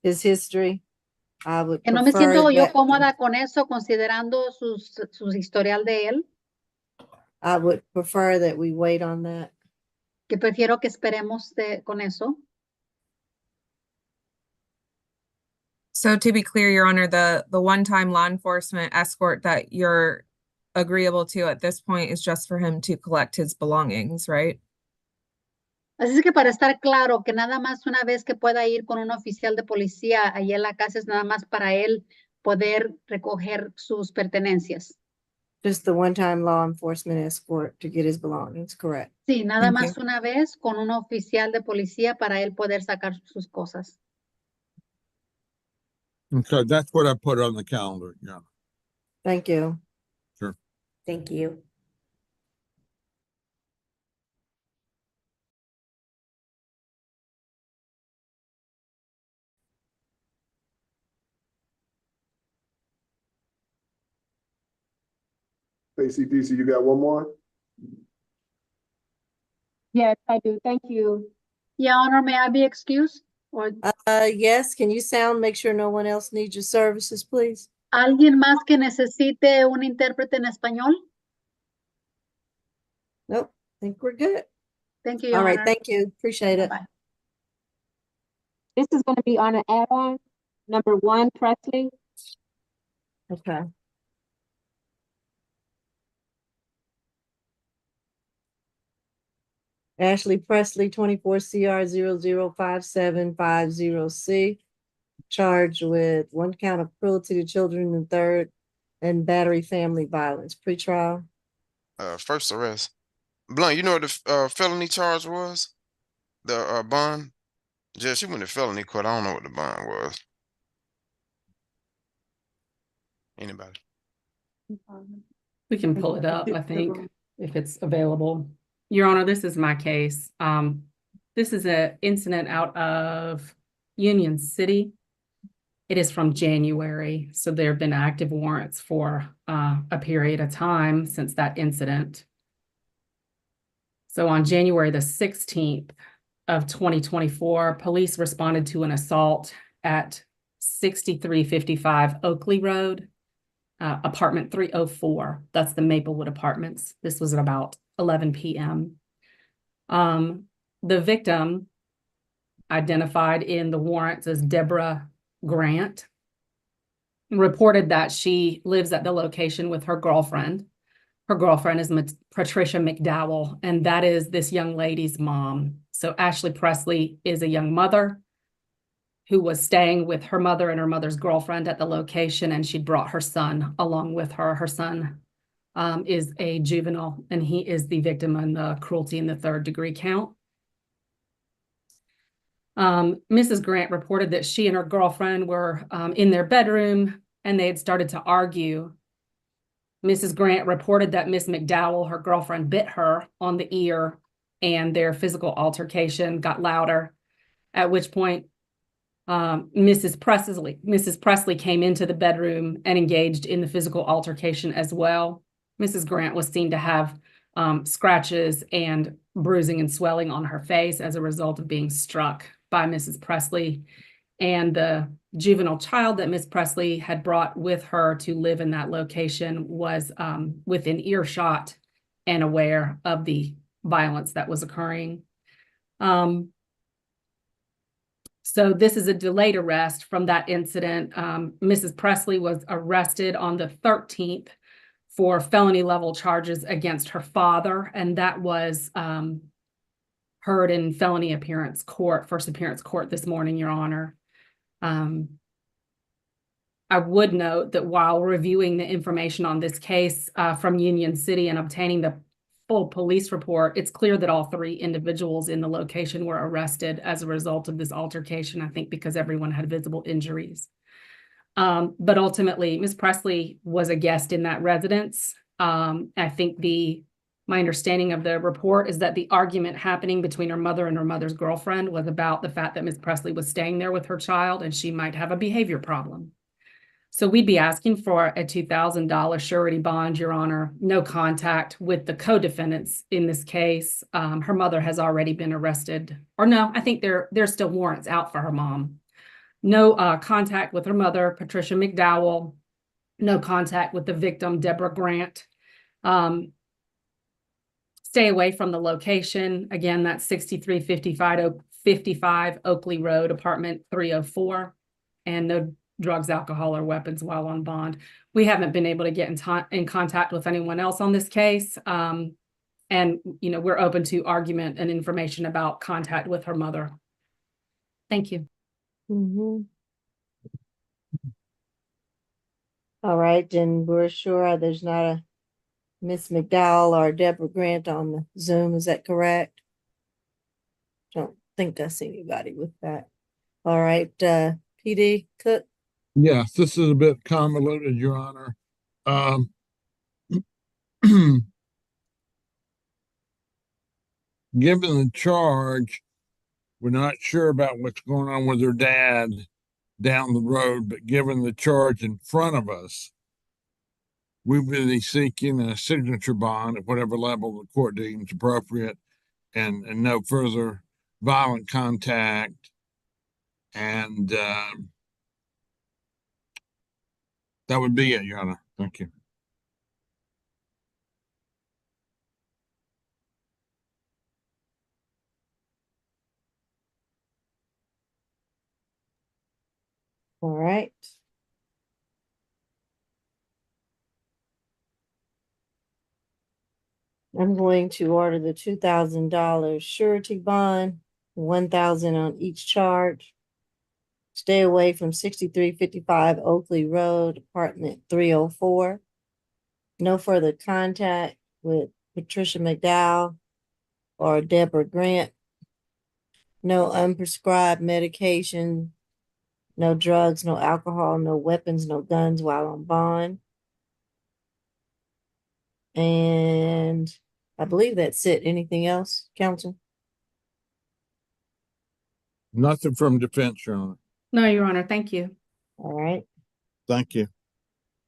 his history. I would Que no me prefer siento yo that- cómoda con eso, considerando su historial de él. I would prefer that we wait on that. Que prefiero que esperemos con eso. So to be clear, Your Honor, the one-time law enforcement escort that you're agreeable to at this point is just for him to collect his belongings, right? Así es que para estar claro, que nada más una vez que pueda ir con un oficial de policía allí en la casa es nada más para él poder recoger sus pertenencias. Just the one-time law enforcement escort to get his belongings, correct? Sí, nada Thank más una vez con un oficial de policía para él poder sacar sus cosas. Okay, that's what I put on the calendar. Yeah, Thank you. sure. Thank you. ACDC, you got one more? Yes, I do. Thank you. Your Honor, may I be excused? Or Yes, can you sound, make sure no one else needs your services, please? alguien más que necesite un intérprete en español? Nope, think we're good. Thank you, Your All right, Honor. thank you, appreciate it. Bye-bye. This is going to be on an add-on. Number 1, Presley. Okay. Ashley Presley, 24 CR 005750C, charged with 1 count of cruelty to children and 3rd and battery family violence. Pretrial. First arrest. Blunt, you know what the felony charge was? The bond? Judge, she went to felony court. I don't know what the bond was. Anybody? We can pull it up, I think, if it's available. Your Honor, this is my case. This is an incident out of Union City. It is from January, so there have been active warrants for a period of time since that incident. So on January the 16th of 2024, police responded to an assault at 6355 Oakley Road, apartment 304. That's the Maplewood Apartments. This was at about 11 p.m. The victim, identified in the warrants as Deborah Grant, reported that she lives at the location with her girlfriend. Her girlfriend is Patricia McDowell, and that is this young lady's mom. So Ashley Presley is a young mother who was staying with her mother and her mother's girlfriend at the location, and she brought her son along with her. Her son is a juvenile, and he is the victim in the cruelty in the 3rd degree count. Mrs. Grant reported that she and her girlfriend were in their bedroom, and they had started to argue. Mrs. Grant reported that Miss McDowell, her girlfriend, bit her on the ear, and their physical altercation got louder, at which point Mrs. Presley came into the bedroom and engaged in the physical altercation as well. Mrs. Grant was seen to have scratches and bruising and swelling on her face as a result of being struck by Mrs. Presley. And the juvenile child that Miss Presley had brought with her to live in that location was within earshot and aware of the violence that was occurring. So this is a delayed arrest from that incident. Mrs. Presley was arrested on the 13th for felony level charges against her father, and that was heard in felony appearance court, first appearance court this morning, Your Honor. I would note that while reviewing the information on this case from Union City and obtaining the full police report, it's clear that all 3 individuals in the location were arrested as a result of this altercation, I think because everyone had visible injuries. But ultimately, Ms. Presley was a guest in that residence. I think my understanding of the report is that the argument happening between her mother and her mother's girlfriend was about the fact that Ms. Presley was staying there with her child and she might have a behavior problem. So we'd be asking for a $2,000 surety bond, Your Honor, no contact with the co-defendants in this case. Her mother has already been arrested, or no, I think there's still warrants out for her mom. No contact with her mother, Patricia McDowell, no contact with the victim, Deborah Grant. Stay away from the location. Again, that's 6355 Oakley Road, apartment 304, and no drugs, alcohol, or weapons while on bond. We haven't been able to get in contact with anyone else on this case. And, you know, we're open to argument and information about contact with her mother. Thank you. Mhm. All right, and we're sure there's not a Miss McDowell or Deborah Grant on the Zoom, is that correct? Don't think I see anybody with that. All right, PD Cook, Yes, this is a bit convoluted, Your Honor. Given the charge, we're not sure about what's going on with her dad down the road, but given the charge in front of us, we will be seeking a signature bond at whatever level the court deems appropriate, and no further violent contact. And that would be it, Your Honor. Thank you. all right. I'm going to order the $2,000 surety bond, 1,000 on each charge. Stay away from 6355 Oakley Road, apartment 304. No further contact with Patricia McDowell or Deborah Grant. No unprescribed medication, no drugs, no alcohol, no weapons, no guns while on bond. And I believe that's it. Anything else, counsel? Nothing from defense, Your Honor. No, Your Honor, thank you. All right. Thank you.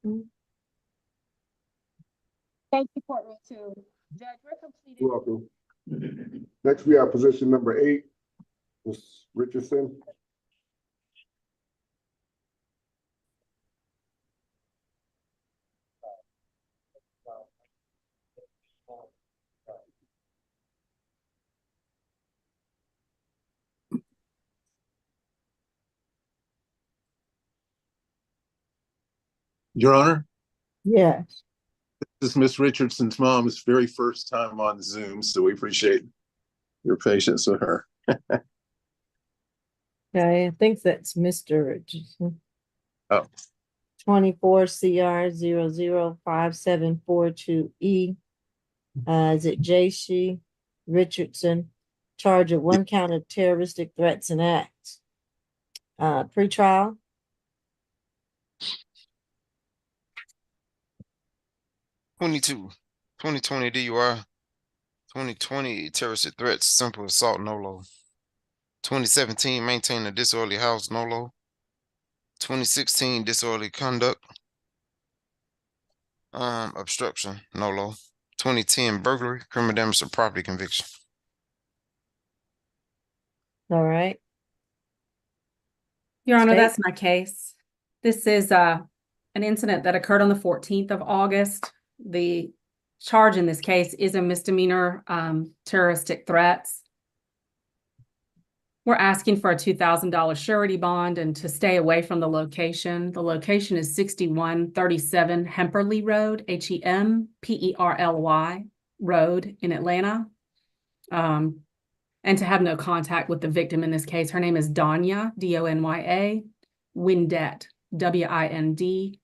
Thank you, courtroom two. Judge, we're completed. You're welcome. Next, we have position number 8, Ms. Richardson. Your Honor, Yes. this is Miss Richardson's mom's very first time on Zoom, so we appreciate your patience with her. Okay, I think that's Mr. Richardson. Oh. 24 CR 005742E. Is it J.C. Richardson? Charge of 1 count of terroristic threats and acts. Pretrial. 2020 DUI, 2020 terrorist threats, simple assault, NOLO. 2017 maintain a disorderly house, NOLO. 2016 disorderly conduct, obstruction, NOLO. 2010 burglary, criminal damage to property conviction. All right. Your Honor, State. that's my case. This is an incident that occurred on the 14th of August. The charge in this case is a misdemeanor terroristic threats. We're asking for a $2,000 surety bond and to stay away from the location. The location is 6137 Hemperley Road, Hemperly Road in Atlanta. And to have no contact with the victim in this case. Her name is Donya, D-O-N-Y-A, Windet, W-I-N-D-E-T-T.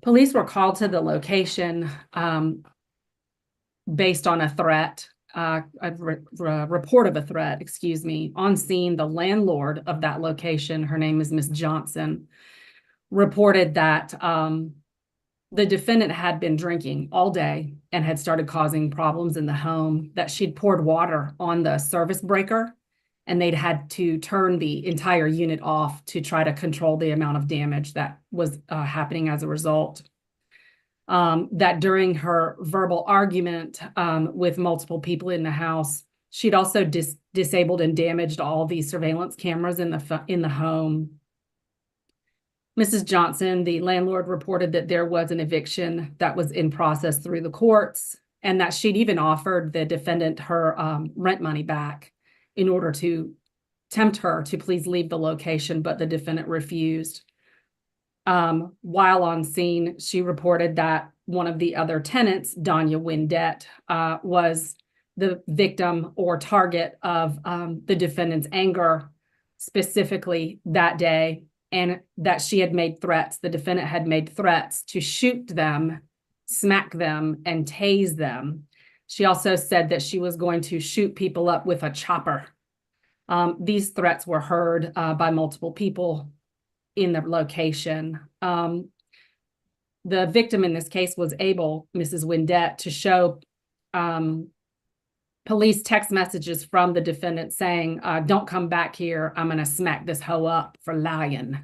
Police were called to the location based on a threat, a report of a threat, excuse me. On scene, the landlord of that location, her name is Miss Johnson, reported that the defendant had been drinking all day and had started causing problems in the home, that she'd poured water on the service breaker and they'd had to turn the entire unit off to try to control the amount of damage that was happening as a result. That during her verbal argument with multiple people in the house, she'd also disabled and damaged all the surveillance cameras in the home. Mrs. Johnson, the landlord, reported that there was an eviction that was in process through the courts and that she'd even offered the defendant her rent money back in order to tempt her to please leave the location, but the defendant refused. While on scene, she reported that one of the other tenants, Danya Windette, was the victim or target of the defendant's anger specifically that day, and that she had made threats. The defendant had made threats to shoot them, smack them, and tase them. She also said that she was going to shoot people up with a chopper. These threats were heard by multiple people in the location. The victim in this case was able, Mrs. Windette, to show police text messages from the defendant saying, don't come back here. I'm going to smack this hoe up for lying.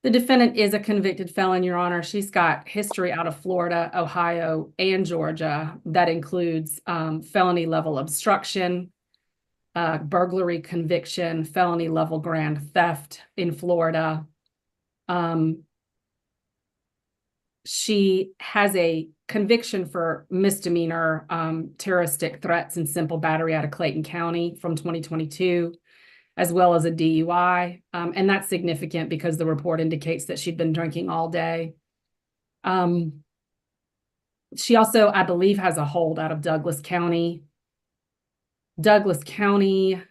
The defendant is a convicted felon, Your Honor. She's got history out of Florida, Ohio, and Georgia. That includes felony level obstruction, burglary conviction, felony level grand theft in Florida. She has a conviction for misdemeanor terroristic threats and simple battery out of Clayton County from 2022, as well as a DUI. And that's significant because the report indicates that she'd been drinking all day. She also, I believe, has a hold out of Douglas County. Douglas County,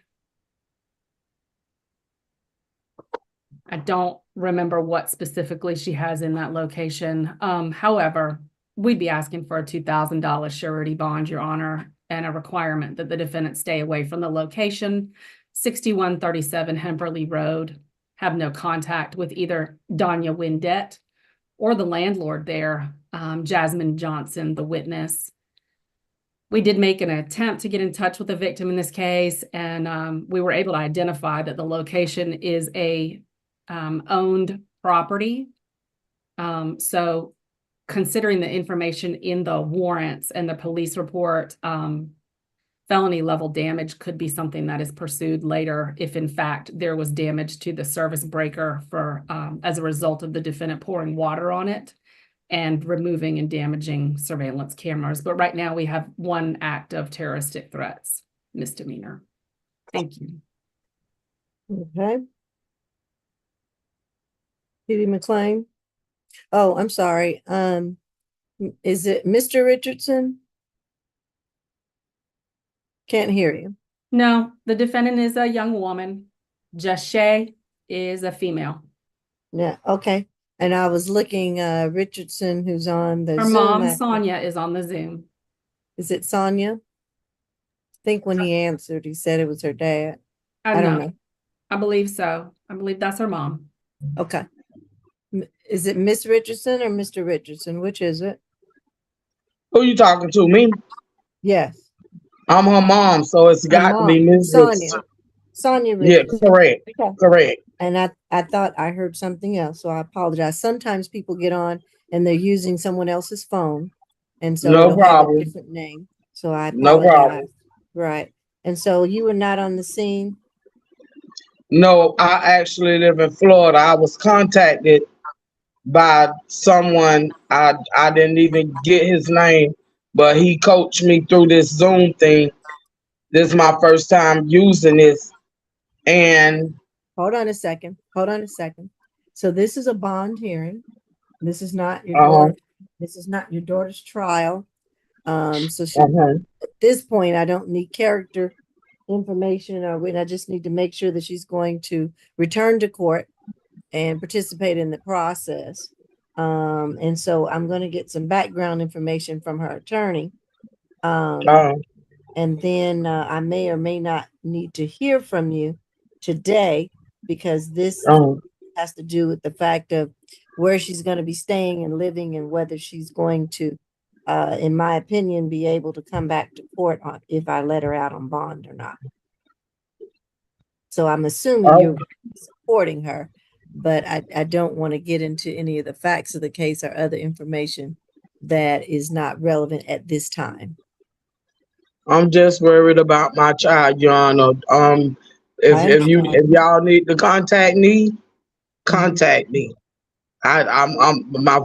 I don't remember what specifically she has in that location. However, we'd be asking for a $2,000 surety bond, Your Honor, and a requirement that the defendant stay away from the location, 6137 Hemperley Road, have no contact with either Danya Windette or the landlord there, Jasmine Johnson, the witness. We did make an attempt to get in touch with the victim in this case, and we were able to identify that the location is a owned property. So considering the information in the warrants and the police report, felony level damage could be something that is pursued later if in fact there was damage to the service breaker for as a result of the defendant pouring water on it and removing and damaging surveillance cameras. But right now we have one act of terroristic threats, misdemeanor. Thank you. Okay. Judy McLean. Oh, I'm sorry. Is it Mr. Richardson? Can't hear you. No, the defendant is a young woman. Jashay is a female. Yeah, okay. And I was looking, Richardson, who's on the Her Zoom. mom, Sonia, is on the Zoom. Is it Sonia? I think when he answered, he said it was her dad. I don't know. I believe so. I believe that's her mom. Okay. Is it Miss Richardson or Mr. Richardson? Which is it? Who you talking to? Me? Yes. I'm her mom, so it's got to be Miss Sonia. Sonia Richardson. Yeah, correct. Okay. Correct. And I thought I heard something else, so I apologize. Sometimes people get on and they're using someone else's phone, and so No it'll have a problem. different name. So I No apologize. problem. Right. And so you were not on the scene? No, I actually live in Florida. I was contacted by someone. I didn't even get his name, but he coached me through this Zoom thing. This is my first time using this. And Hold on a second. Hold on a second. So this is a bond hearing. This is not your daughter. This is not your daughter's trial. So she, at this point, I don't need character information, I just need to make sure that she's going to return to court and participate in the process. And so I'm going to get some background information from her attorney. And then I may or may not need to hear from you today, because this has to do with the fact of where she's going to be staying and living, and whether she's going to, in my opinion, be able to come back to court on if I let her out on bond or not. So I'm assuming you're supporting her, but I don't want to get into any of the facts of the case or other information that is not relevant at this time. I'm just worried about my child, Your Honor. If y'all need to contact me, contact me. I'm a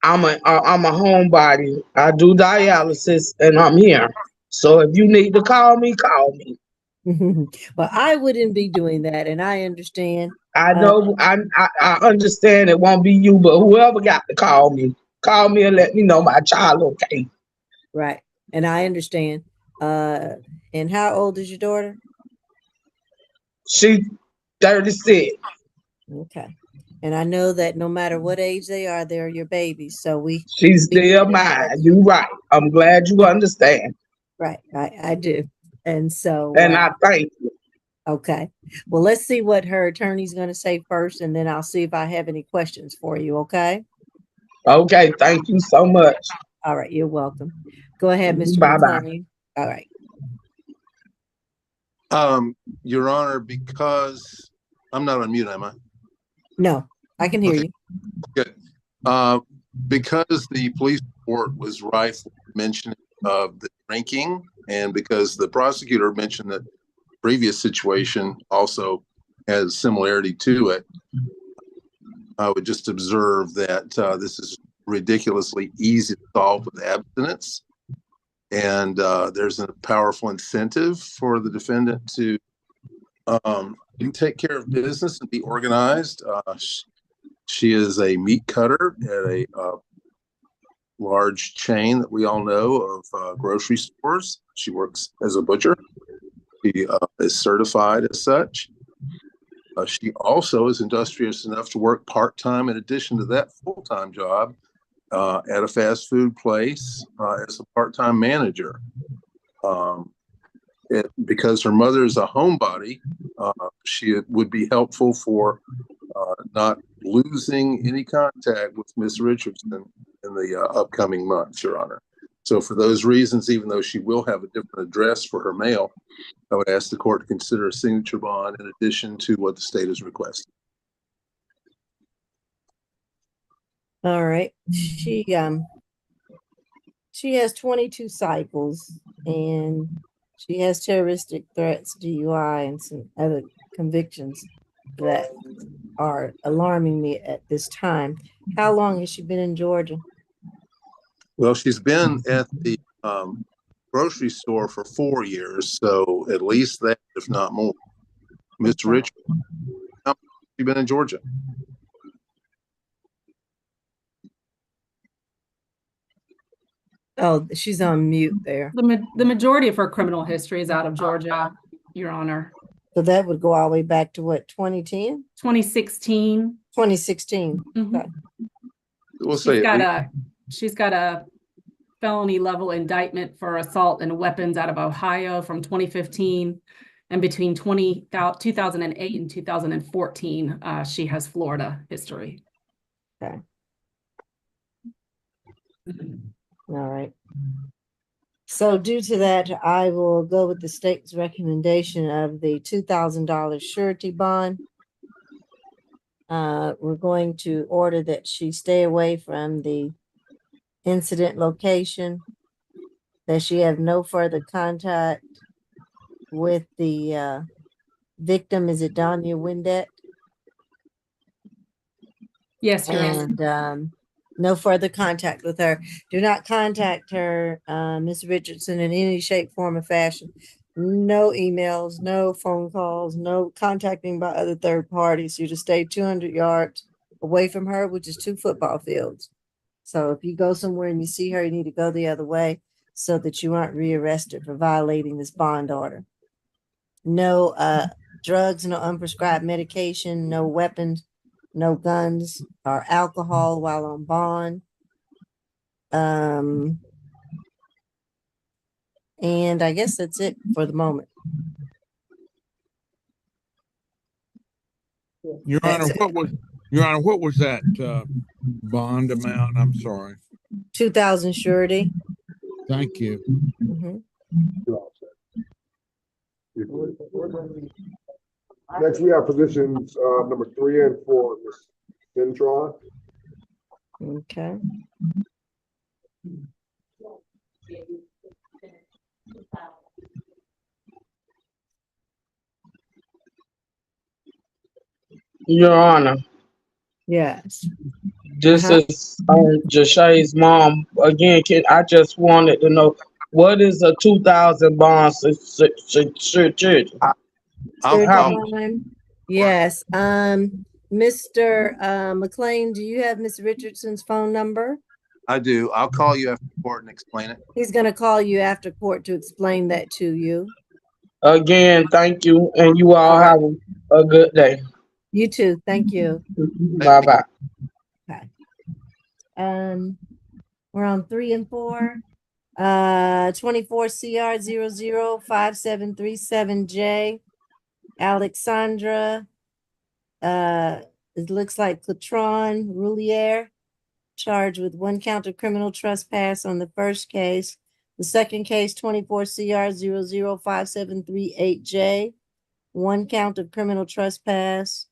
homebody. I do dialysis and I'm here. So if you need to call me, call me. But I wouldn't be doing that, and I understand. I know, I understand it won't be you, but whoever got to call me and let me know my child okay. Right, and I understand. And how old is your daughter? She's 36. Okay. And I know that no matter what age they are, they're your babies. So She's still mine. You right. I'm glad you understand. Right, I do. And so And I thank you. okay. Well, let's see what her attorney's going to say first, and then I'll see if I have any questions for you. Okay. Okay. Thank you so much. All right. You're welcome. Go ahead, Mr. Bye-bye. McClain. All right. Your Honor, because I'm not on mute, am I? No, I can hear Okay. you. Good. Because the police report was rife with mention of the drinking, and because the prosecutor mentioned that previous situation also has similarity to it, I would just observe that this is ridiculously easy to solve with abstinence. And there's a powerful incentive for the defendant to take care of business and be organized. She is a meat cutter at a large chain that we all know of grocery stores. She works as a butcher. She is certified as such. She also is industrious enough to work part-time in addition to that full-time job at a fast food place as a part-time manager. Because her mother is a homebody, she would be helpful for not losing any contact with Miss Richardson in the upcoming months, Your Honor. So for those reasons, even though she will have a different address for her mail, I would ask the court to consider a signature bond in addition to what the state has requested. All right. She has 22 cycles, and she has terroristic threats, DUI, and some other convictions that are alarming me at this time. How long has she been in Georgia? Well, she's been at the grocery store for 4 years, so at least that, if not more. Mr. Richard, how long have you been in Georgia? Oh, she's on mute there. The majority of her criminal history is out of Georgia, Your Honor. So that would go all the way back to what, 2010? 2016. 2016. Okay. We'll say she's got a felony level indictment for assault and weapons out of Ohio from 2015. And between 2008 and 2014, she has Florida history. Okay. All right. So due to that, I will go with the state's recommendation of the $2,000 surety bond. We're going to order that she stay away from the incident location, that she have no further contact with the victim. Is it Danya Windet? Yes, Your Honor. And no further contact with her. Do not contact her, Ms. Richardson, in any shape, form, or fashion. No emails, no phone calls, no contacting by other third parties. You just stay 200 yards away from her, which is 2 football fields. So if you go somewhere and you see her, you need to go the other way so that you aren't rearrested for violating this bond order. No drugs, no unprescribed medication, no weapons, no guns or alcohol while on bond. And I guess that's it for the moment. Your Honor, what was that bond amount? I'm sorry. 2,000 surety. Thank you. Next, we have positions number 3 and 4, Ms. Cintron. Okay. Your Honor. Yes. This is Jashay's mom. Again, I just wanted to know, what is a 2,000 bond certificate? Third How- time. Yes, Mr. McLean, do you have Miss Richardson's phone number? I do. I'll call you after court and explain it. He's gonna call you after court to explain that to you. Again, thank you, and you all have a good day. You too, thank you. Bye-bye. Okay. We're on 3 and 4. 24 CR 005737J. Alexandra. It looks like Clatron Roulier, charged with 1 count of criminal trespass on the first case. The second case, 24 CR 005738J, 1 count of criminal trespass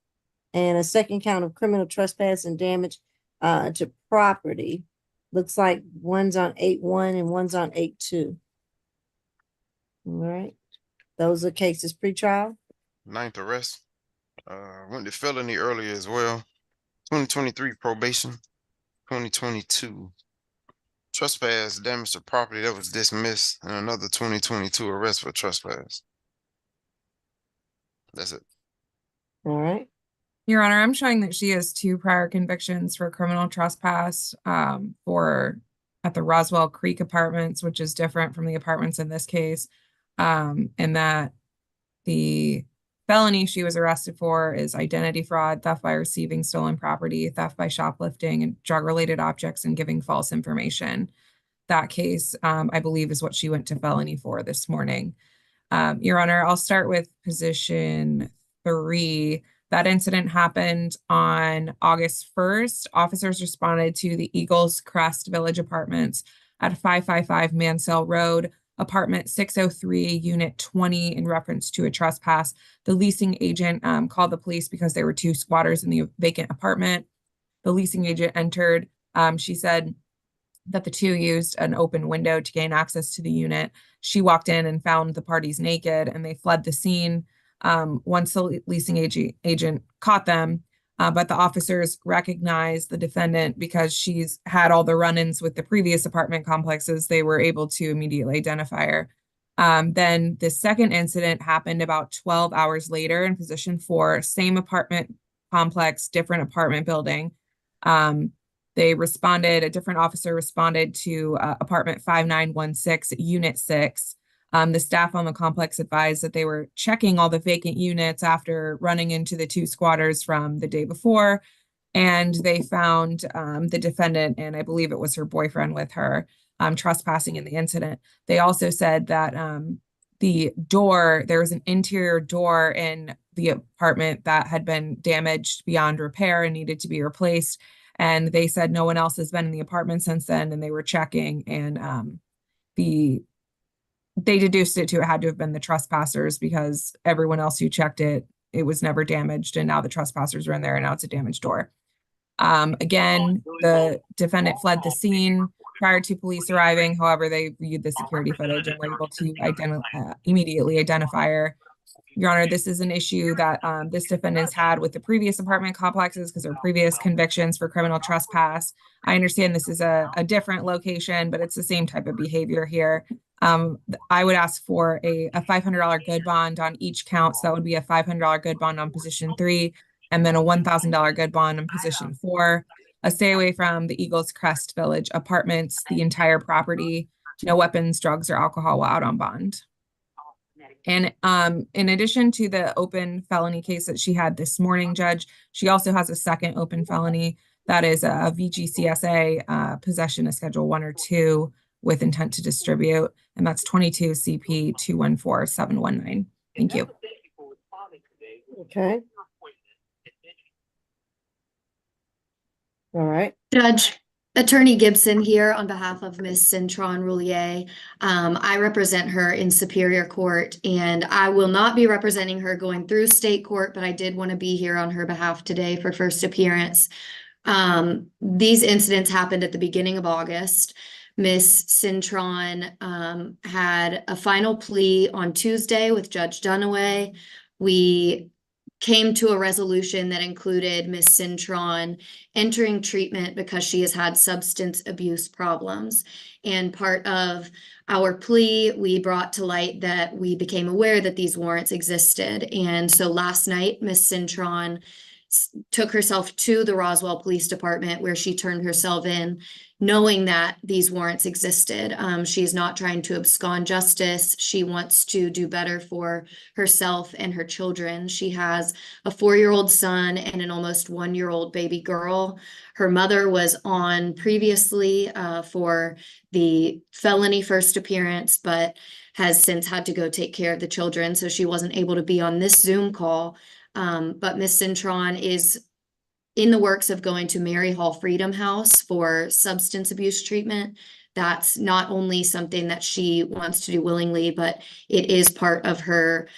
and a second count of criminal trespass and damage to property. Looks like one's on 8-1 and one's on 8-2. All right. Those are cases pre-trial. 9th arrest. Went to felony earlier as well. 2023 probation. 2022 trespass, damage to property that was dismissed, and another 2022 arrest for trespass. That's it. All right. Your Honor, I'm showing that she has 2 prior convictions for criminal trespass for at the Roswell Creek Apartments, which is different from the apartments in this case, and that the felony she was arrested for is identity fraud, theft by receiving stolen property, theft by shoplifting, and drug-related objects and giving false information. That case, I believe, is what she went to felony for this morning. Your Honor, I'll start with position 3. That incident happened on August 1st. Officers responded to the Eagles Crest Village Apartments at 555 Mansell Road, apartment 603, unit 20, in reference to a trespass. The leasing agent called the police because there were 2 squatters in the vacant apartment. The leasing agent entered. She said that the 2 used an open window to gain access to the unit. She walked in and found the parties naked, and they fled the scene. Once the leasing agent caught them, but the officers recognized the defendant because she's had all the run-ins with the previous apartment complexes. They were able to immediately identify her. Then the second incident happened about 12 hours later in position 4, same apartment complex, different apartment building. A different officer responded to apartment 5916, unit 6. The staff on the complex advised that they were checking all the vacant units after running into the 2 squatters from the day before, and they found the defendant, and I believe it was her boyfriend with her, trespassing in the incident. They also said that there was an interior door in the apartment that had been damaged beyond repair and needed to be replaced. And they said no one else has been in the apartment since then, and they were checking, and they deduced it had to have been the trespassers because everyone else who checked it was never damaged, and now the trespassers are in there, and now it's a damaged door. Again, the defendant fled the scene prior to police arriving. However, they viewed the security footage and were able to immediately identify her. Your Honor, this is an issue that this defendant's had with the previous apartment complexes because there are previous convictions for criminal trespass. I understand this is a different location, but it's the same type of behavior here. I would ask for a $500 good bond on each count. So that would be a $500 good bond on position 3, and then a $1,000 good bond on position 4. A stay away from the Eagles Crest Village Apartments, the entire property. No weapons, drugs, or alcohol while out on bond. And in addition to the open felony case that she had this morning, Judge, she also has a second open felony that is a VGCSA possession of Schedule 1 or 2 with intent to distribute, and that's 22 CP 214719. Thank you. Okay. All right. Judge, Attorney Gibson here on behalf of Ms. Cintron Roulier. I represent her in Superior Court, and I will not be representing her going through state court, but I did want to be here on her behalf today for first appearance. These incidents happened at the beginning of August. Ms. Cintron had a final plea on Tuesday with Judge Dunaway. We came to a resolution that included Ms. Cintron entering treatment because she has had substance abuse problems. And part of our plea, we brought to light that we became aware that these warrants existed. And so last night, Ms. Cintron took herself to the Roswell Police Department where she turned herself in, knowing that these warrants existed. She's not trying to abscond justice. She wants to do better for herself and her children. She has a 4-year-old son and an almost 1-year-old baby girl. Her mother was on previously for the felony first appearance, but has since had to go take care of the children, so she wasn't able to be on this Zoom call. But Ms. Cintron is in the works of going to Mary Hall Freedom House for substance abuse treatment. That's not only something that she wants to do willingly, but it is part of her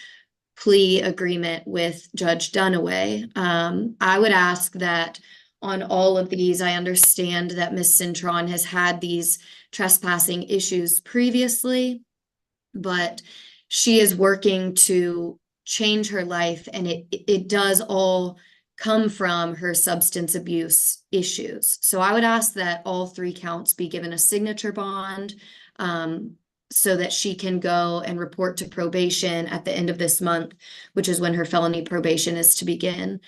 plea agreement with Judge Dunaway. I would ask that on all of these, I understand that Ms. Cintron has had these trespassing issues previously, but she is working to change her life, and it does all come from her substance abuse issues. So I would ask that all 3 counts be given a signature bond, so that she can go and report to probation at the end of this month, which is when her felony probation is to begin.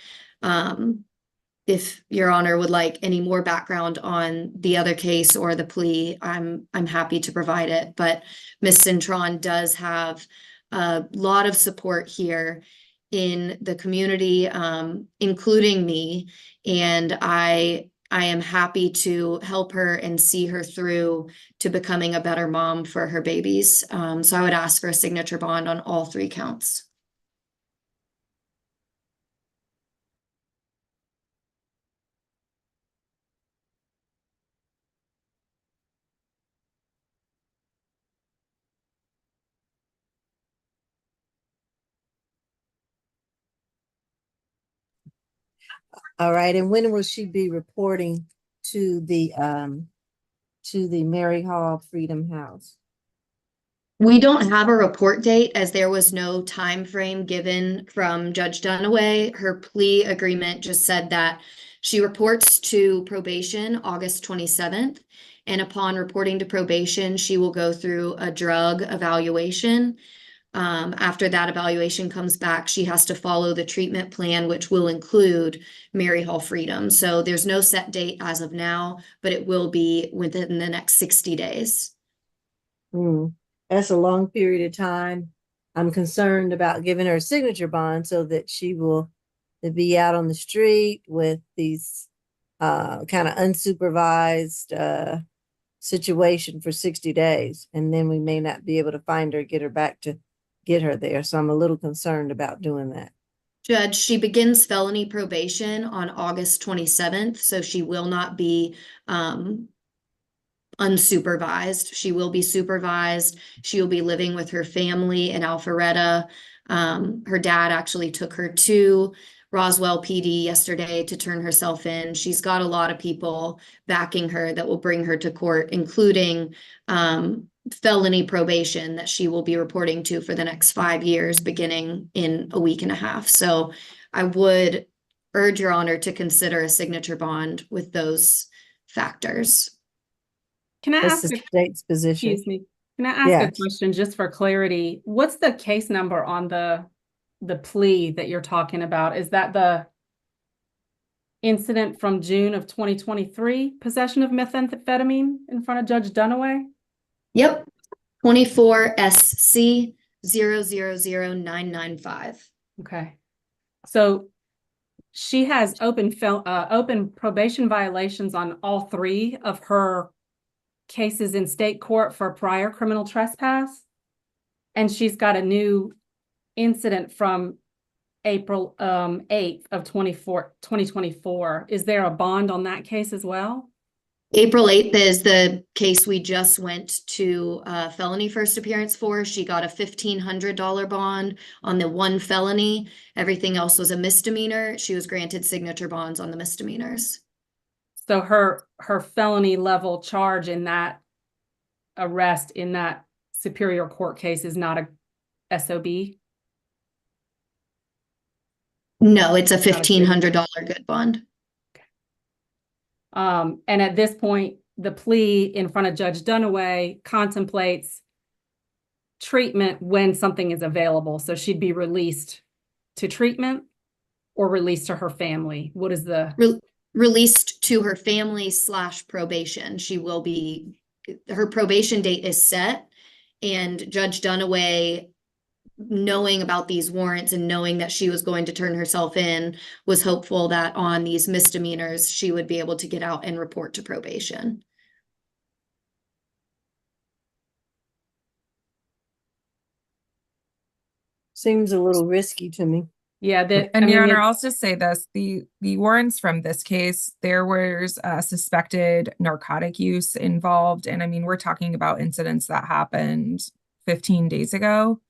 If Your Honor would like any more background on the other case or the plea, I'm happy to provide it. But Ms. Cintron does have a lot of support here in the community, including me, and I am happy to help her and see her through to becoming a better mom for her babies. So I would ask for a signature bond on all 3 counts. All right, and when will she be reporting to the Mary Hall Freedom House? We don't have a report date as there was no time frame given from Judge Dunaway. Her plea agreement just said that she reports to probation August 27th, and upon reporting to probation, she will go through a drug evaluation. After that evaluation comes back, she has to follow the treatment plan, which will include Mary Hall Freedom. So there's no set date as of now, but it will be within the next 60 days. That's a long period of time. I'm concerned about giving her a signature bond so that she will be out on the street with these kind of unsupervised situation for 60 days. And then we may not be able to find her, get her back to get her there. So I'm a little concerned about doing that. Judge, she begins felony probation on August 27th, so she will not be unsupervised. She will be supervised. She will be living with her family in Alpharetta. Her dad actually took her to Roswell PD yesterday to turn herself in. She's got a lot of people backing her that will bring her to court, including felony probation that she will be reporting to for the next 5 years, beginning in a week and a half. So I would urge Your Honor to consider a signature bond with those factors. Can I That's ask the state's position. excuse me, can I ask a Yes. question just for clarity? What's the case number on the plea that you're talking about? Is that the incident from June of 2023, possession of methamphetamine in front of Judge Dunaway? Yep, 24 SC 000995. Okay. So she has open probation violations on all 3 of her cases in state court for prior criminal trespass. And she's got a new incident from April 8th of 2024. Is there a bond on that case as well? April 8th is the case we just went to felony first appearance for. She got a $1,500 bond on the 1 felony. Everything else was a misdemeanor. She was granted signature bonds on the misdemeanors. So her felony level charge in that arrest in that Superior Court case is not a SOB? No, it's a Not a big- $1,500 good bond. And at this point, the plea in front of Judge Dunaway contemplates treatment when something is available. So she'd be released to treatment or released to her family. What is the? Released to her family / probation. She will be, her probation date is set, and Judge Dunaway, knowing about these warrants and knowing that she was going to turn herself in, was hopeful that on these misdemeanors, she would be able to get out and report to probation. Seems a little risky to me. Yeah, And Your Honor, I'll just say this, the warrants from this case, there was suspected narcotic use involved. And I mean, we're talking about incidents that happened 15 days ago.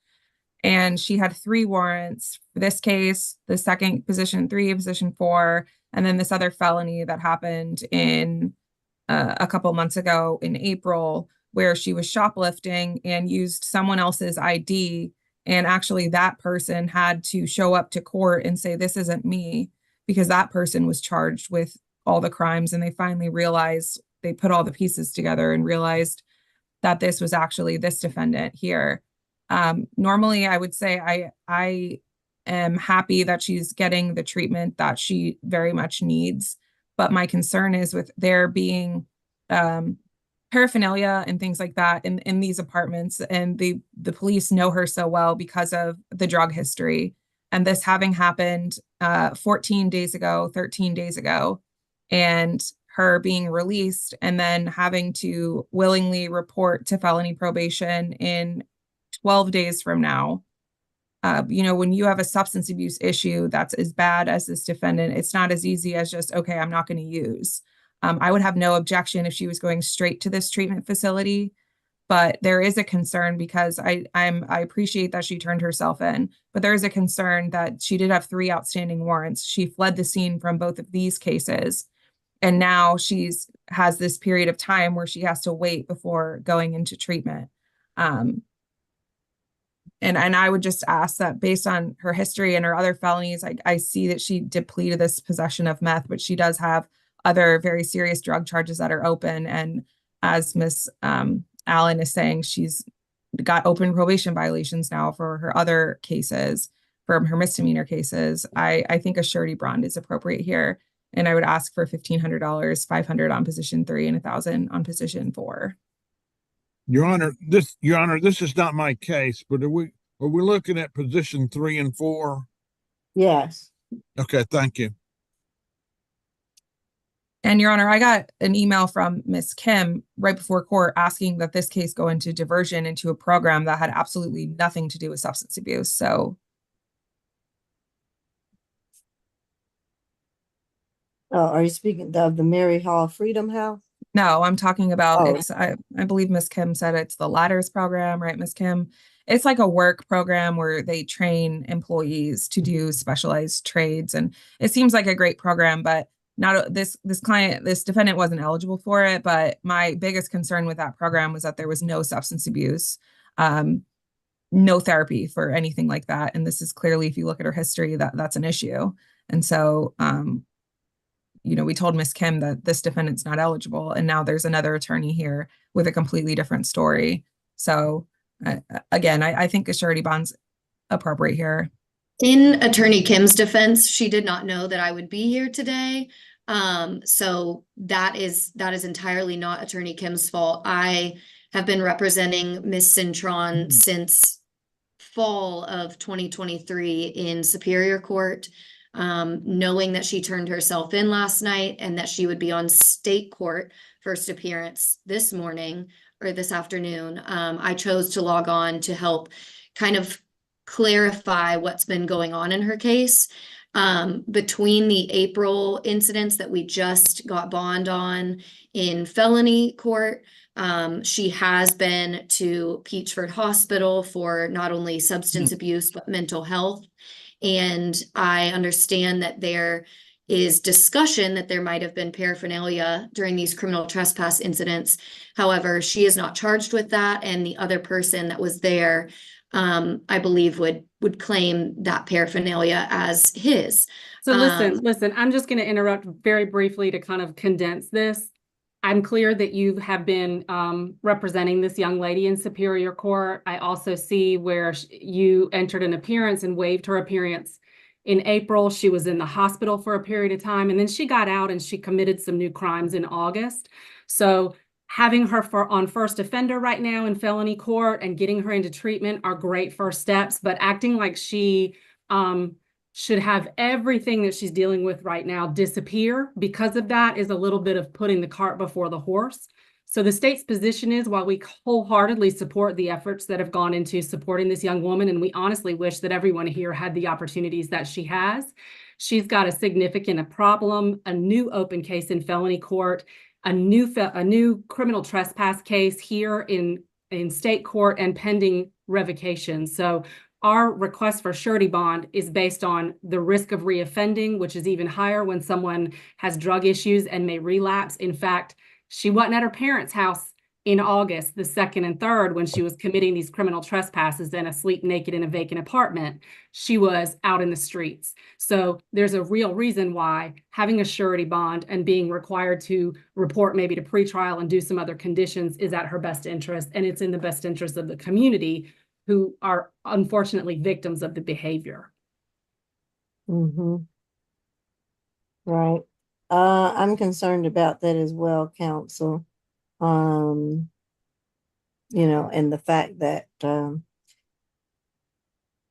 And she had 3 warrants for this case, the second position 3, position 4, and then this other felony that happened in a couple months ago in April, where she was shoplifting and used someone else's ID. And actually that person had to show up to court and say, this isn't me, because that person was charged with all the crimes. And they finally realized, they put all the pieces together and realized that this was actually this defendant here. Normally I would say I am happy that she's getting the treatment that she very much needs. But my concern is with there being paraphernalia and things like that in these apartments, and the police know her so well because of the drug history, and this having happened 14 days ago, 13 days ago, and her being released and then having to willingly report to felony probation in 12 days from now. When you have a substance abuse issue that's as bad as this defendant, it's not as easy as just, okay, I'm not going to use. I would have no objection if she was going straight to this treatment facility, but there is a concern because I appreciate that she turned herself in, but there is a concern that she did have 3 outstanding warrants. She fled the scene from both of these cases, and now has this period of time where she has to wait before going into treatment. And I would just ask that based on her history and her other felonies, I see that she did plea to this possession of meth, but she does have other very serious drug charges that are open. And as Ms. Allen is saying, she's got open probation violations now for her other cases, from her misdemeanor cases. I think a surety bond is appropriate here. And I would ask for $1,500, $500 on position 3 and $1,000 on position 4. Your Honor, this is not my case, but are we looking at position 3 and 4? Yes. Okay, thank you. And Your Honor, I got an email from Ms. Kim right before court asking that this case go into diversion into a program that had absolutely nothing to do with substance abuse. So. Oh, are you speaking of the Mary Hall Freedom House? No, I'm talking about I believe Ms. Kim said it's the Ladders program, right, Ms. Kim? It's like a work program where they train employees to do specialized trades. And it seems like a great program, but this defendant wasn't eligible for it. But my biggest concern with that program was that there was no substance abuse, no therapy for anything like that. And this is clearly, if you look at her history, that's an issue. And so, we told Ms. Kim that this defendant's not eligible, and now there's another attorney here with a completely different story. So again, I think a surety bond's appropriate here. In Attorney Kim's defense, she did not know that I would be here today. So that is entirely not Attorney Kim's fault. I have been representing Ms. Cintron since fall of 2023 in Superior Court. Knowing that she turned herself in last night and that she would be on state court first appearance this morning or this afternoon, I chose to log on to help kind of clarify what's been going on in her case. Between the April incidents that we just got bond on in felony court, she has been to Peachford Hospital for not only substance abuse, but mental health. And I understand that there is discussion that there might have been paraphernalia during these criminal trespass incidents. However, she is not charged with that. And the other person that was there I believe would claim that paraphernalia as his. So listen, I'm just going to interrupt very briefly to kind of condense this. I'm clear that you have been representing this young lady in Superior Court. I also see where you entered an appearance and waived her appearance in April. She was in the hospital for a period of time, and then she got out and she committed some new crimes in August. So having her on first offender right now in felony court and getting her into treatment are great first steps, but acting like she should have everything that she's dealing with right now disappear because of that is a little bit of putting the cart before the horse. So the state's position is, while we wholeheartedly support the efforts that have gone into supporting this young woman, and we honestly wish that everyone here had the opportunities that she has, she's got a significant problem, a new open case in felony court, a new criminal trespass case here in state court, and pending revocation. So our request for surety bond is based on the risk of reoffending, which is even higher when someone has drug issues and may relapse. In fact, she wasn't at her parents' house in August, the 2nd and 3rd, when she was committing these criminal trespasses and asleep naked in a vacant apartment. She was out in the streets. So there's a real reason why having a surety bond and being required to report maybe to pretrial and do some other conditions is at her best interest. And it's in the best interest of the community, who are unfortunately victims of the behavior. Mm-hmm. Right. I'm concerned about that as well, counsel. You know, and the fact that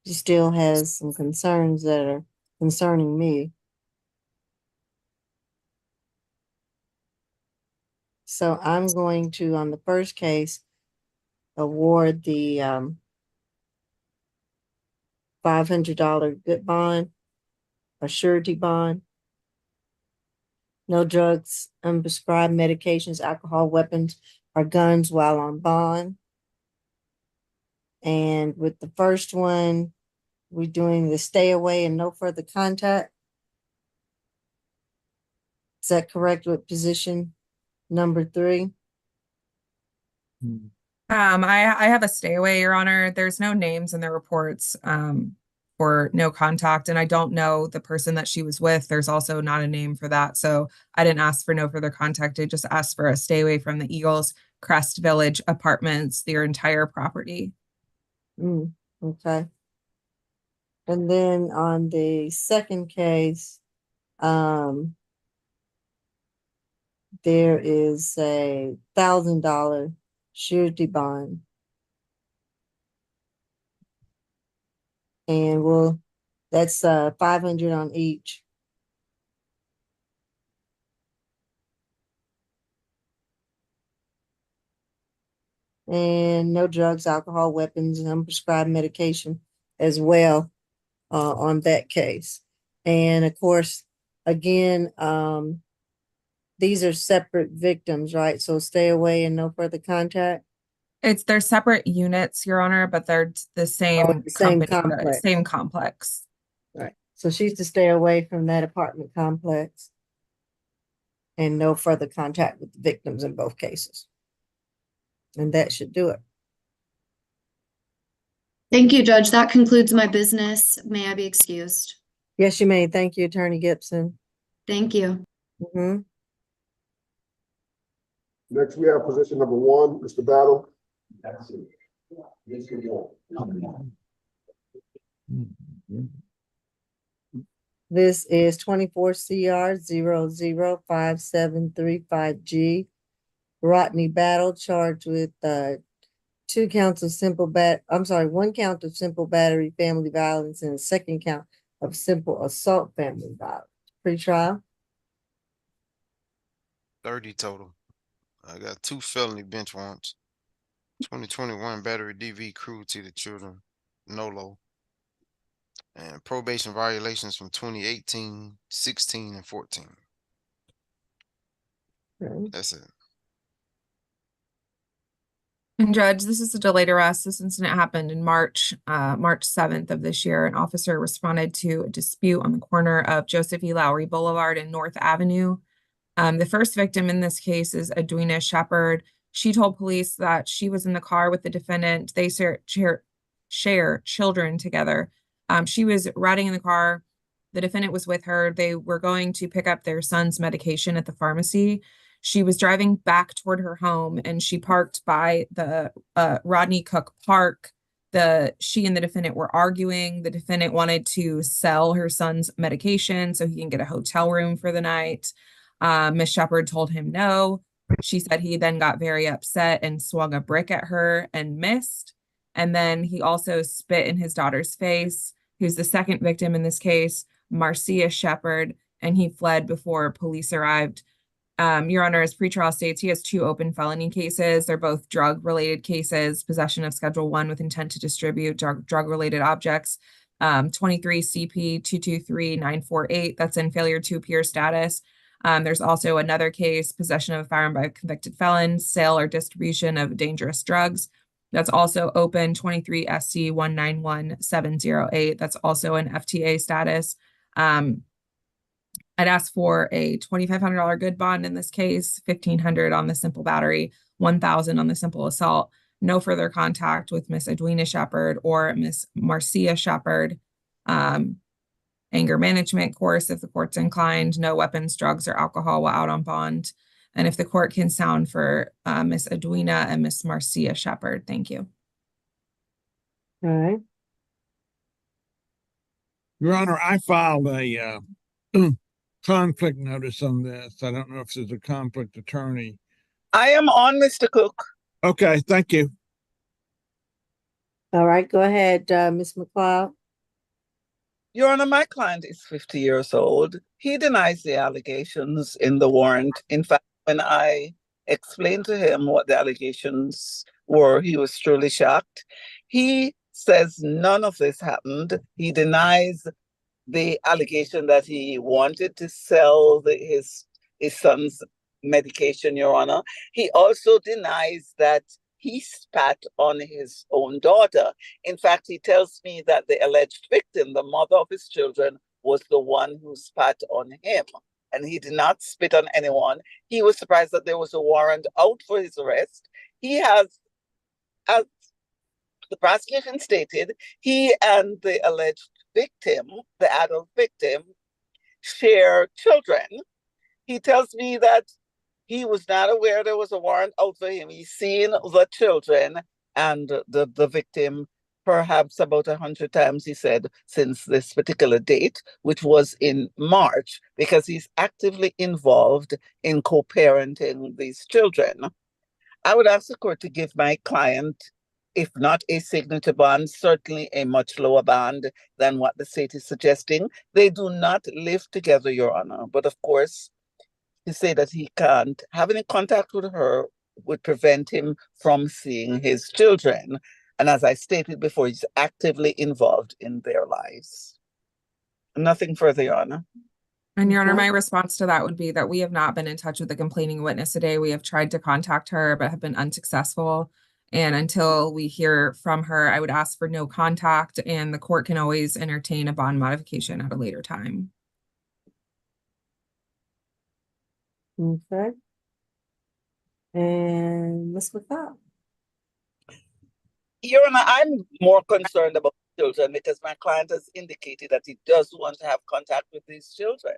she still has some concerns that are concerning me. So I'm going to, on the first case, award the $500 good bond, a surety bond. No drugs, unprescribed medications, alcohol, weapons, or guns while on bond. And with the first one, we're doing the stay away and no further contact. Is that correct with position number 3? I have a stay away, Your Honor. There's no names in the reports for no contact, and I don't know the person that she was with. There's also not a name for that, so I didn't ask for no further contact. I just asked for a stay away from the Eagles Crest Village apartments, their entire property. Okay. And then on the second case, there is a $1,000 surety bond. And that's 500 on each. And no drugs, alcohol, weapons, and unprescribed medication as well on that case. And of course, again, these are separate victims, right? So stay away and no further contact. They're separate units, Your Honor, but they're the same the same company, complex. same complex. Right. So she's to stay away from that apartment complex and no further contact with the victims in both cases. And that should do it. Thank you, Judge. That concludes my business. May I be excused? Yes, you may. Thank you, Attorney Gibson. Thank you. Next, we have position number 1, Mr. Battle. This is 24 CR 005735G. Rodney Battle charged with 1 count of simple battery, family violence, and a 2nd count of simple assault, family violence. Pre-trial. 30 total. I got 2 felony bench warrants. 2021 battery DV cruelty to children, NOLO. And probation violations from 2018, 16, and 14. Okay. That's it. And Judge, this is a delayed arrest. This incident happened in March 7th of this year. An officer responded to a dispute on the corner of Joseph E. Lowry Boulevard and North Avenue. The first victim in this case is Edwina Shepard. She told police that she was in the car with the defendant. They share children together. She was riding in the car. The defendant was with her. They were going to pick up their son's medication at the pharmacy. She was driving back toward her home and she parked by the Rodney Cook Park. She and the defendant were arguing. The defendant wanted to sell her son's medication so he can get a hotel room for the night. Miss Shepard told him no. She said he then got very upset and swung a brick at her and missed. And then he also spit in his daughter's face, who's the second victim in this case, Marcia Shepard, and he fled before police arrived. Your Honor, as pretrial states, he has 2 open felony cases. They're both drug-related cases, possession of Schedule I with intent to distribute drug-related objects, 23 CP 223948, that's in failure to appear status. There's also another case, possession of a firearm by a convicted felon, sale or distribution of dangerous drugs. That's also open, 23 SC 191708. That's also an FTA status. I'd ask for a $2,500 good bond in this case, $1,500 on the simple battery, $1,000 on the simple assault. No further contact with Miss Edwina Shepard or Miss Marcia Shepard. Anger management course, if the court's inclined. No weapons, drugs, or alcohol while out on bond. And if the court can sound for Miss Edwina and Miss Marcia Shepard. Thank you. All right. Your Honor, I filed a conflict notice on this. I don't know if there's a conflict attorney. I am on, Mr. Cook. Okay, thank you. All right, go ahead, Ms. McLeod. Your Honor, my client is 50 years old. He denies the allegations in the warrant. In fact, when I explained to him what the allegations were, he was truly shocked. He says none of this happened. He denies the allegation that he wanted to sell his son's medication, Your Honor. He also denies that he spat on his own daughter. In fact, he tells me that the alleged victim, the mother of his children, was the one who spat on him. And he did not spit on anyone. He was surprised that there was a warrant out for his arrest. He has, as the prosecution stated, he and the alleged victim, the adult victim, share children. He tells me that he was not aware there was a warrant out for him. He's seen the children and the victim perhaps about 100 times, he said, since this particular date, which was in March, because he's actively involved in co-parenting these children. I would ask the court to give my client, if not a signature bond, certainly a much lower bond than what the state is suggesting. They do not live together, Your Honor, but of course, to say that he can't have any contact with her would prevent him from seeing his children. And as I stated before, he's actively involved in their lives. Nothing further, Your Honor. And Your Honor, my response to that would be that we have not been in touch with the complaining witness today. We have tried to contact her, but have been unsuccessful. And until we hear from her, I would ask for no contact, and the court can always entertain a bond modification at a later time. Okay. And Ms. McLeod. Your Honor, I'm more concerned about children because my client has indicated that he does want to have contact with these children.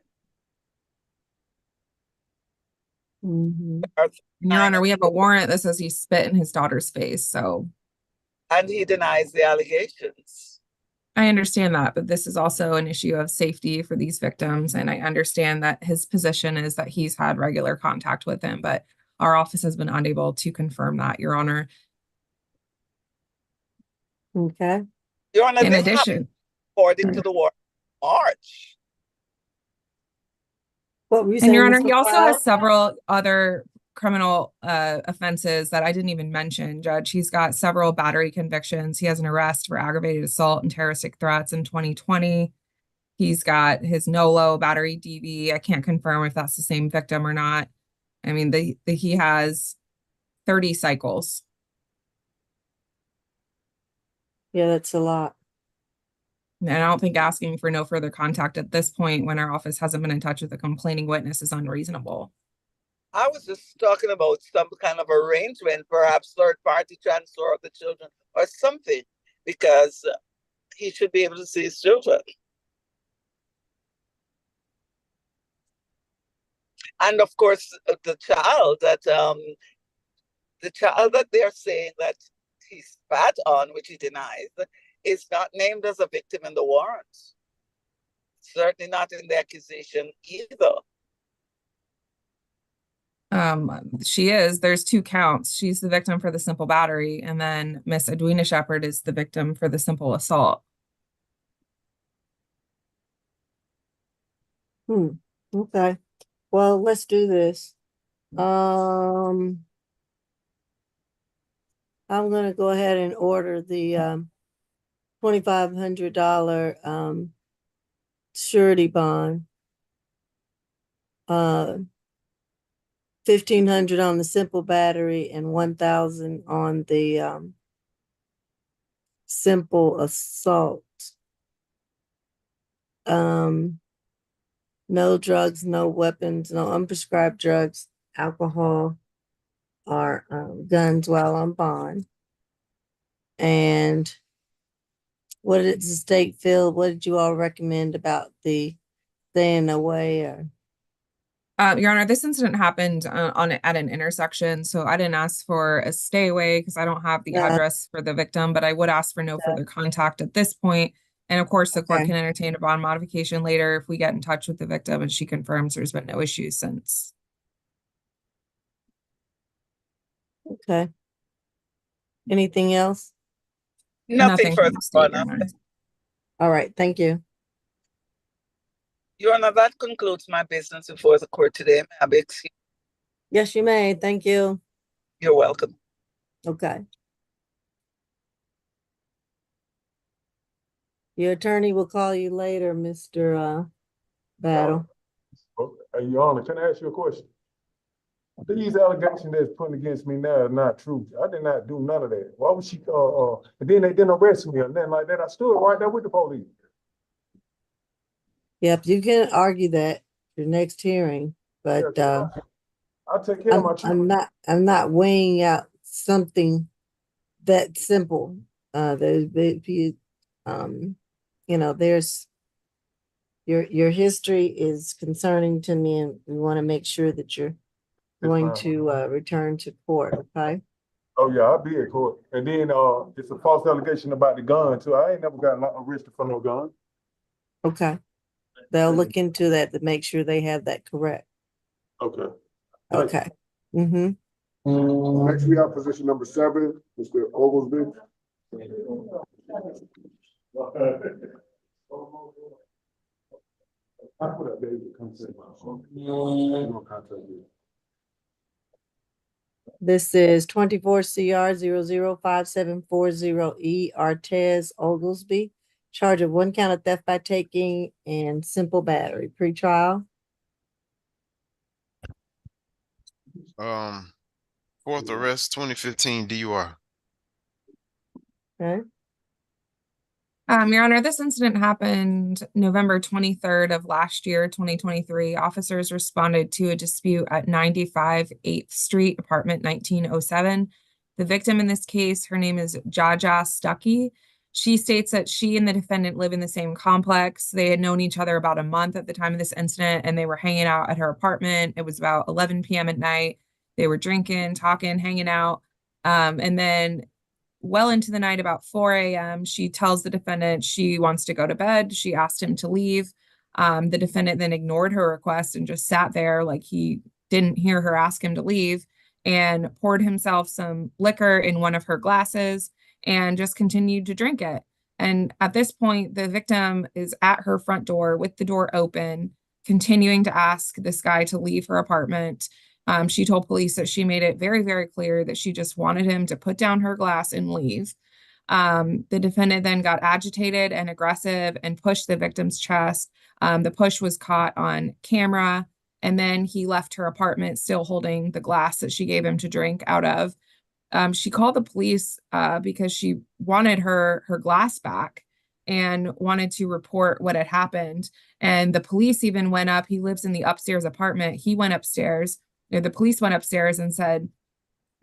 Your Honor, we have a warrant that says he spit in his daughter's face, so. And he denies the allegations. I understand that, but this is also an issue of safety for these victims, and I understand that his position is that he's had regular contact with them, but our office has been unable to confirm that, Your Honor. Okay. Your Honor, in addition, according to the warrant, March. What were you and saying, Your Honor, Ms. he also McLeod? has several other criminal offenses that I didn't even mention, Judge. He's got several battery convictions. He has an arrest for aggravated assault and terroristic threats in 2020. He's got his NOLO battery DV. I can't confirm if that's the same victim or not. I mean, he has 30 cycles. Yeah, that's a lot. And I don't think asking for no further contact at this point when our office hasn't been in touch with the complaining witness is unreasonable. I was just talking about some kind of arrangement, perhaps third-party transfer of the children or something. because he should be able to see his children. And of course, the child that they're saying that he spat on, which he denies, is not named as a victim in the warrant. Certainly not in the accusation either. She is. There's 2 counts. She's the victim for the simple battery, and then Miss Edwina Shepherd is the victim for the simple assault. Okay. Well, let's do this. I'm gonna go ahead and order the $2,500 surety bond. 1,500 on the simple battery and 1,000 on the simple assault. No drugs, no weapons, no unprescribed drugs, alcohol, or guns while on bond. And what did the state feel? What did you all recommend about the staying away? Or Your Honor, this incident happened at an intersection, so I didn't ask for a stay away because I don't have the address for the victim, but I would ask for no further contact at this point. And of course, the court can entertain a bond modification later if we get in touch with the victim and she confirms there's been no issues since. okay. Anything else? Nothing from further, the state, Your Honor. Honor. All right, thank you. Your Honor, that concludes my business before the court today. May I be excused? Yes, you may. Thank you. You're welcome. Okay. Your attorney will call you later, Mr. Battle. Okay. Your Honor, can I ask you a question? These allegations that's putting against me now are not true. I did not do none of that. Why would she, and then they didn't arrest me or nothing like that. I stood right there with the police. Yep, you can argue that your next hearing, but I'll take care of my children. I'm not weighing out something that simple. There's your history is concerning to me, and we want to make sure that you're going to return to court, okay? Oh yeah, I'll be at court. And then it's a false allegation about the gun too. I ain't never got arrested for no gun. Okay. They'll look into that to make sure they have that correct. Okay. Okay. Mm-hmm. Next we have position number 7, Mr. Oglesby. I put up David. This is 24 CR 005740E Artez Oglesby. Charge of 1 count of theft by taking and simple battery. Pre-trial. Fourth arrest, 2015 DUI. Okay. Your Honor, this incident happened November 23rd of last year, 2023. Officers responded to a dispute at 95 8th Street, apartment 1907. The victim in this case, her name is Jaja Stuckey. She states that she and the defendant live in the same complex. They had known each other about a month at the time of this incident, and they were hanging out at her apartment. It was about 11 p.m. at night. They were drinking, talking, hanging out. And then well into the night, about 4 a.m., she tells the defendant she wants to go to bed. She asked him to leave. The defendant then ignored her request and just sat there like he didn't hear her ask him to leave, and poured himself some liquor in one of her glasses and just continued to drink it. And at this point, the victim is at her front door with the door open, continuing to ask this guy to leave her apartment. She told police that she made it very, very clear that she just wanted him to put down her glass and leave. The defendant then got agitated and aggressive and pushed the victim's chest. The push was caught on camera, and then he left her apartment still holding the glass that she gave him to drink out of. She called the police because she wanted her glass back and wanted to report what had happened. And the police even went up. He lives in the upstairs apartment. He went upstairs. The police went upstairs and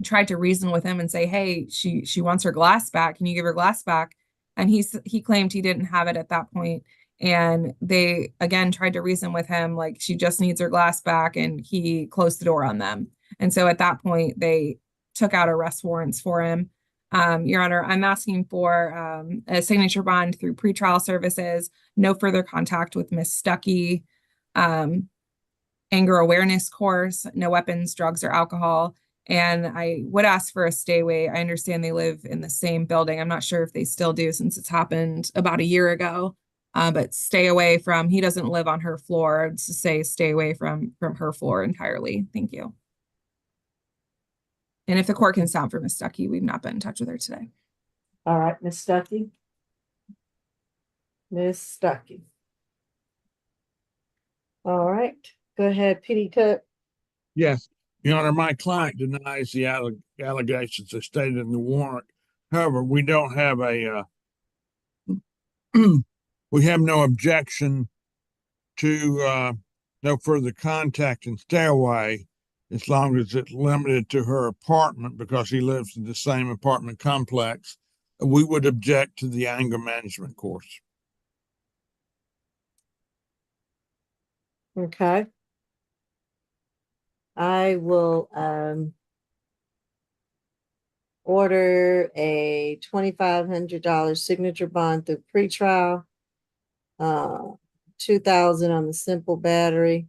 tried to reason with him and say, hey, she wants her glass back. Can you give her glass back? and he claimed he didn't have it at that point. And they again tried to reason with him, like she just needs her glass back, and he closed the door on them. And so at that point, they took out arrest warrants for him. Your Honor, I'm asking for a signature bond through pretrial services, no further contact with Miss Stuckey, anger awareness course, no weapons, drugs, or alcohol. And I would ask for a stay away. I understand they live in the same building. I'm not sure if they still do since it's happened about a year ago. But stay away from, he doesn't live on her floor. I'd just say stay away from her floor entirely. Thank you. And if the court can sound for Miss Stuckey, we've not been in touch with her today. All right, Miss Stuckey. Miss Stuckey. All right, go ahead, Petey Cook. Yes, Your Honor, my client denies the allegations as stated in the warrant. However, we don't have a, we have no objection to no further contact and stay away as long as it's limited to her apartment because he lives in the same apartment complex. We would object to the anger management course. Okay. I will order a $2,500 signature bond through pretrial, $2,000 on the simple battery,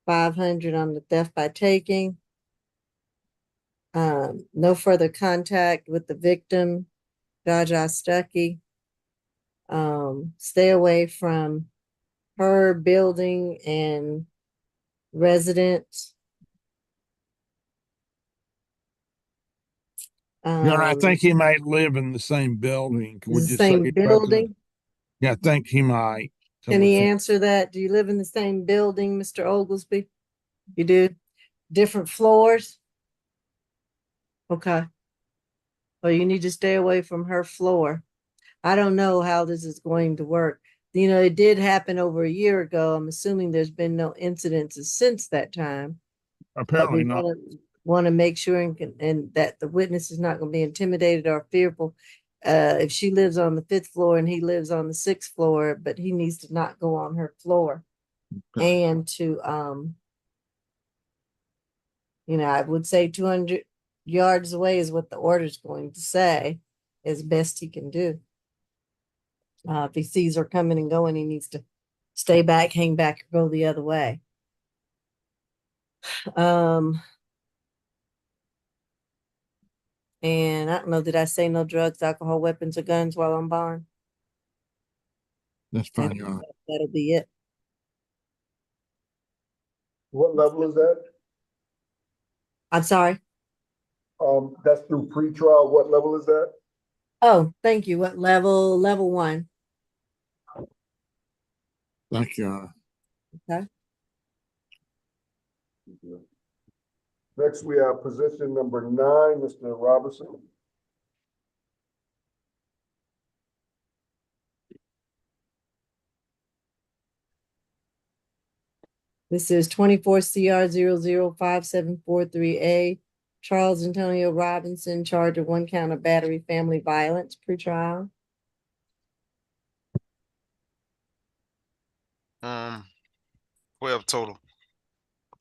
$500 on the theft by taking. No further contact with the victim, Jaja Stuckey. Stay away from her building and residence. Your Honor, I think he might live in the same building. Can we The just same say building? Yeah, I think he might. Can he answer that? Do you live in the same building, Mr. Oglesby? You do? Different floors? Okay. Well, you need to stay away from her floor. I don't know how this is going to work. You know, it did happen over a year ago. I'm assuming there's been no incidences since that time. Apparently not. Want to make sure and that the witness is not going to be intimidated or fearful. If she lives on the 5th floor and he lives on the 6th floor, but he needs to not go on her floor. Okay. And to, you know, I would say 200 yards away is what the order's going to say, as best he can do. If he sees her coming and going, he needs to stay back, hang back, or go the other way. And I don't know, did I say no drugs, alcohol, weapons, or guns while I'm bond? That's fine, Your Honor. That'll be it. What level is that? I'm sorry. That's through pretrial. What level is that? Oh, thank you. What level? Level 1. Thank you, Your Honor. Okay. Next, we have position number 9, Mr. Robertson. This is 24 CR 005743A. Charles Antonio Robinson, charged of 1 count of battery family violence, pretrial. 12 total.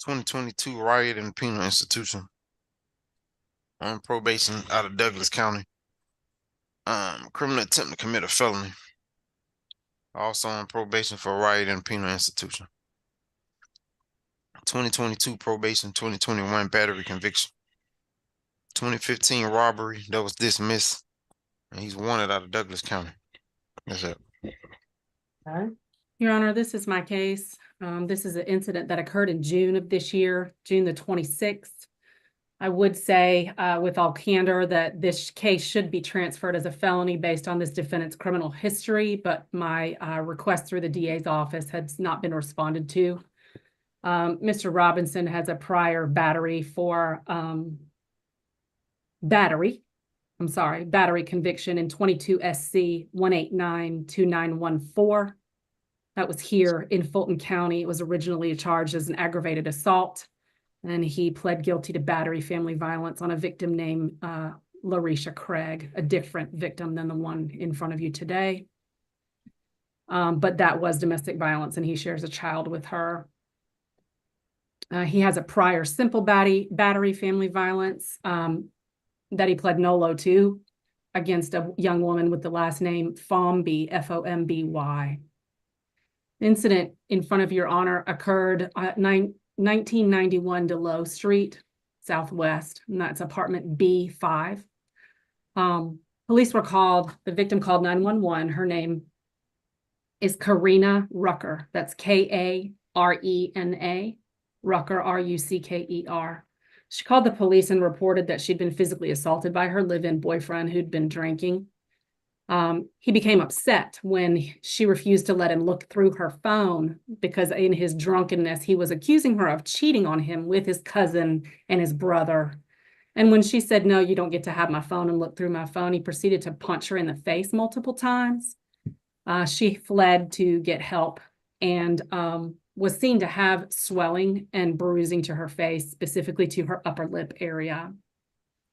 2022 riot in penal institution. On probation out of Douglas County. Criminal attempt to commit a felony. Also on probation for riot in penal institution. 2022 probation, 2021 battery conviction. 2015 robbery that was dismissed. And he's wanted out of Douglas County. That's it. Okay. Your Honor, this is my case. This is an incident that occurred in June of this year, June the 26th. I would say with all candor that this case should be transferred as a felony based on this defendant's criminal history, but my request through the DA's office has not been responded to. Mr. Robinson has a prior battery for battery conviction in 22 SC 1892914. That was here in Fulton County. It was originally charged as an aggravated assault, and he pled guilty to battery family violence on a victim named Larisha Craig, a different victim than the one in front of you today. But that was domestic violence, and he shares a child with her. He has a prior simple battery family violence that he pled nolo to against a young woman with the last name Fomby, Fomby. Incident in front of your honor occurred at 1991 DeLoe Street, Southwest, and that's apartment B5. Police were called, the victim called 911. Her name is Karina Rucker. That's Karena, Rucker, Rucker. She called the police and reported that she'd been physically assaulted by her live-in boyfriend who'd been drinking. He became upset when she refused to let him look through her phone because in his drunkenness, he was accusing her of cheating on him with his cousin and his brother. And when she said, "No, you don't get to have my phone and look through my phone," he proceeded to punch her in the face multiple times. She fled to get help and was seen to have swelling and bruising to her face, specifically to her upper lip area.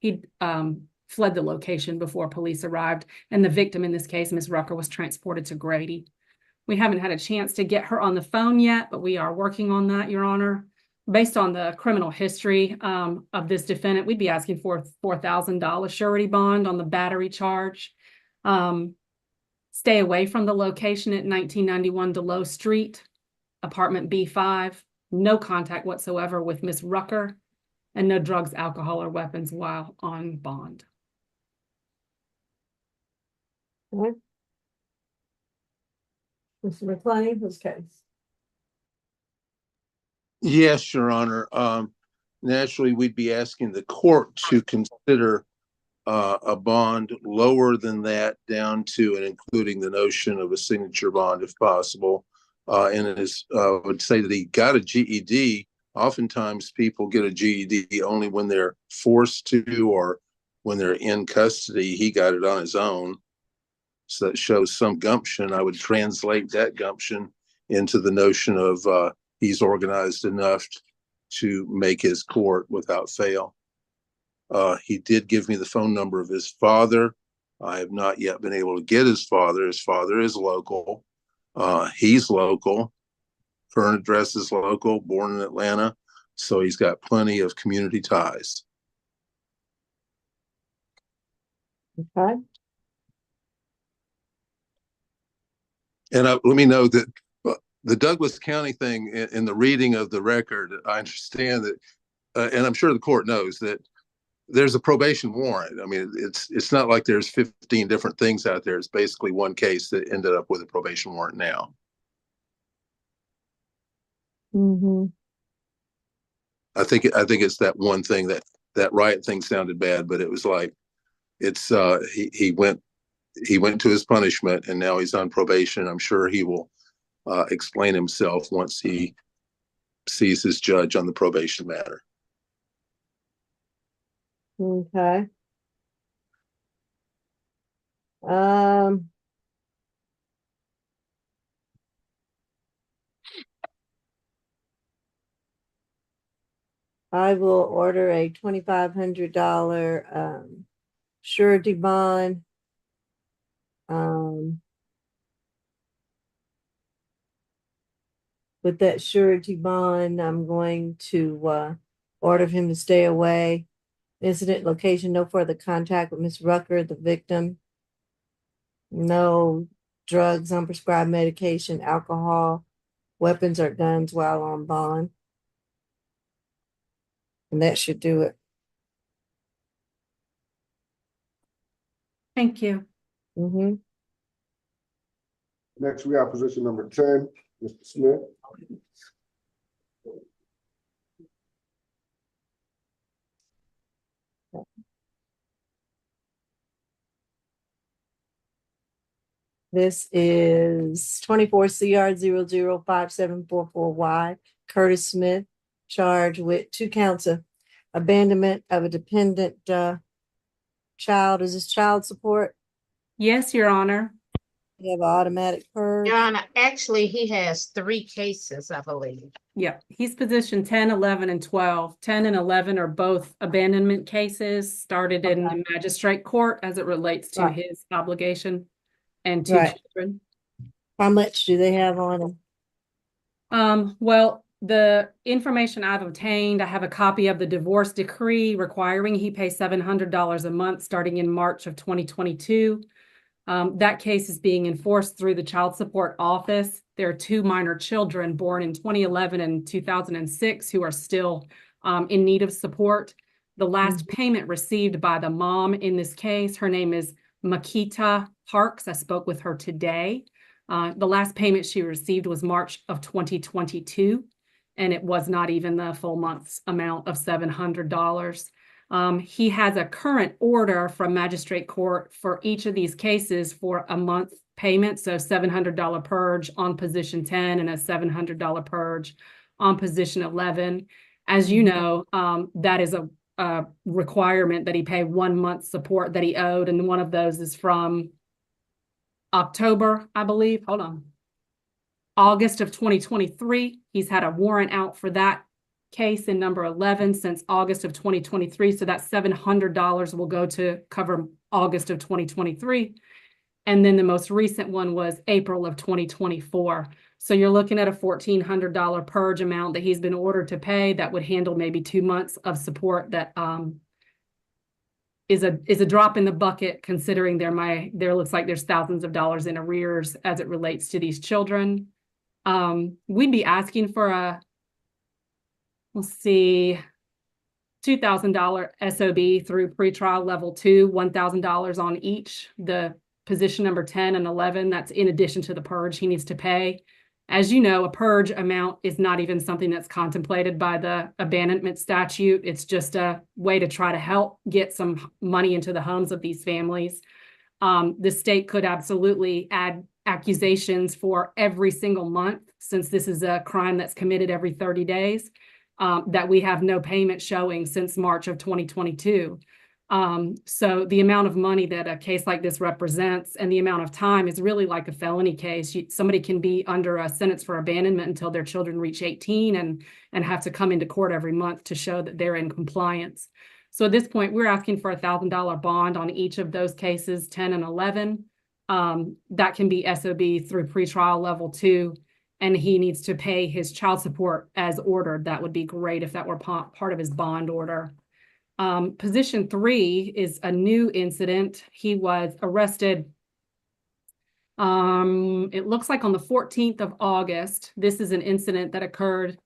He fled the location before police arrived, and the victim in this case, Ms. Rucker, was transported to Grady. We haven't had a chance to get her on the phone yet, but we are working on that, Your Honor. Based on the criminal history of this defendant, we'd be asking for a $4,000 surety bond on the battery charge. Stay away from the location at 1991 DeLoe Street, apartment B5. No contact whatsoever with Ms. Rucker, and no drugs, alcohol, or weapons while on bond. Okay. Mr. McClain, whose case? Yes, Your Honor. Naturally, we'd be asking the court to consider a bond lower than that, down to and including the notion of a signature bond if possible. And it is, would say that he got a GED. Oftentimes people get a GED only when they're forced to or when they're in custody. He got it on his own. So that shows some gumption. I would translate that gumption into the notion of he's organized enough to make his court without fail. He did give me the phone number of his father. I have not yet been able to get his father. His father is local. He's local. Current address is local, born in Atlanta. So he's got plenty of community ties. Okay. And let me know that the Douglas County thing in the reading of the record, I understand that, and I'm sure the court knows that there's a probation warrant. I mean, it's not like there's 15 different things out there. It's basically one case that ended up with a probation warrant now. Mm-hmm. I think it's that one thing that riot thing sounded bad, but it was like it's he went to his punishment and now he's on probation. I'm sure he will explain himself once he sees his judge on the probation matter. Okay. I will order a $2,500 surety bond. With that surety bond, I'm going to order him to stay away. Incident location, no further contact with Ms. Rucker, the victim. No drugs, unprescribed medication, alcohol, weapons or guns while on bond. And that should do it. Thank you. Mm-hmm. Next, we have position number 10, Mr. Smith. This is 24 CR 005744Y, Curtis Smith, charged with 2 counts of abandonment of a dependent child. Is this child support? Yes, Your Honor. You have automatic purge. Your Honor, actually, he has 3 cases, I believe. Yeah, he's position 10, 11, and 12. 10 and 11 are both abandonment cases started in the magistrate court as it relates to Right. his obligation and 2 Right. children. How much do they have on them? Well, the information I've obtained, I have a copy of the divorce decree requiring he pay $700 a month starting in March of 2022. That case is being enforced through the child support office. There are 2 minor children born in 2011 and 2006 who are still in need of support. The last payment received by the mom in this case, her name is Makita Parks. I spoke with her today. The last payment she received was March of 2022, and it was not even the full month's amount of $700. He has a current order from magistrate court for each of these cases for a month payment. So $700 purge on position 10 and a $700 purge on position 11. As you know, that is a requirement that he pay 1 month support that he owed. And one of those is from October, I believe. Hold on. August of 2023. He's had a warrant out for that case in number 11 since August of 2023. So that $700 will go to cover August of 2023. And then the most recent one was April of 2024. So you're looking at a $1,400 purge amount that he's been ordered to pay that would handle maybe 2 months of support that is a drop in the bucket considering there looks like there's thousands of dollars in arrears as it relates to these children. We'd be asking for a, let's see, $2,000 SOB through pretrial level 2, $1,000 on each. The position number 10 and 11, that's in addition to the purge he needs to pay. As you know, a purge amount is not even something that's contemplated by the abandonment statute. It's just a way to try to help get some money into the homes of these families. The state could absolutely add accusations for every single month, since this is a crime that's committed every 30 days, that we have no payment showing since March of 2022. So the amount of money that a case like this represents and the amount of time is really like a felony case. Somebody can be under a sentence for abandonment until their children reach 18 and have to come into court every month to show that they're in compliance. So at this point, we're asking for a $1,000 bond on each of those cases, 10 and 11. That can be SOB through pretrial level 2, and he needs to pay his child support as ordered. That would be great if that were part of his bond order. Position 3 is a new incident. He was arrested, it looks like on the 14th of August. This is an incident that occurred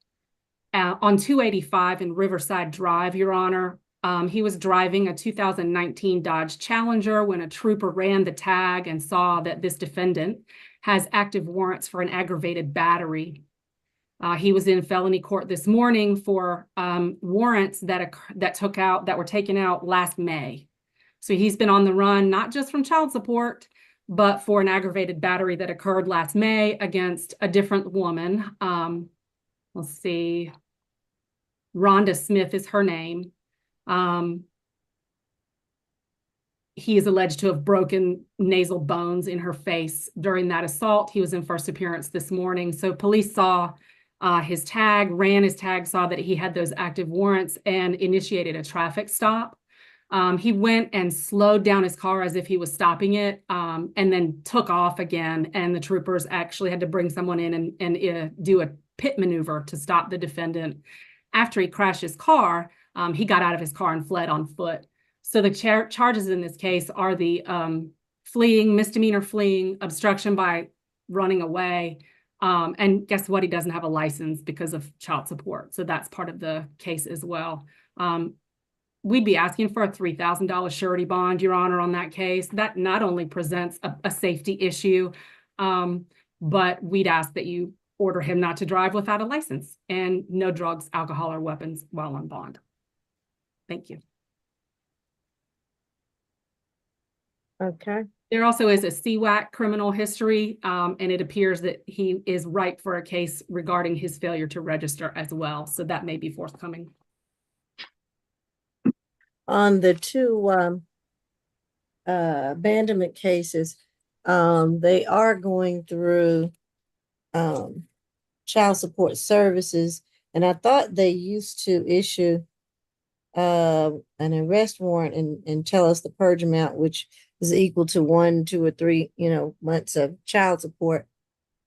on 285 in Riverside Drive, Your Honor. He was driving a 2019 Dodge Challenger when a trooper ran the tag and saw that this defendant has active warrants for an aggravated battery. He was in felony court this morning for warrants that were taken out last May. So he's been on the run, not just from child support, but for an aggravated battery that occurred last May against a different woman. Let's see, Rhonda Smith is her name. He is alleged to have broken nasal bones in her face during that assault. He was in first appearance this morning. So police saw his tag, ran his tag, saw that he had those active warrants and initiated a traffic stop. He went and slowed down his car as if he was stopping it, and then took off again. And the troopers actually had to bring someone in and do a pit maneuver to stop the defendant. After he crashed his car, he got out of his car and fled on foot. So the charges in this case are the misdemeanor fleeing, obstruction by running away, and guess what? He doesn't have a license because of child support. So that's part of the case as well. We'd be asking for a $3,000 surety bond, Your Honor, on that case. That not only presents a safety issue, but we'd ask that you order him not to drive without a license and no drugs, alcohol, or weapons while on bond. Thank you. Okay. There also is a CWAC criminal history, and it appears that he is ripe for a case regarding his failure to register as well. So that may be forthcoming. On the 2 abandonment cases, They are going through child support services, and I thought they used to issue an arrest warrant and tell us the purge amount, which is equal to 1, 2, or 3, months of child support.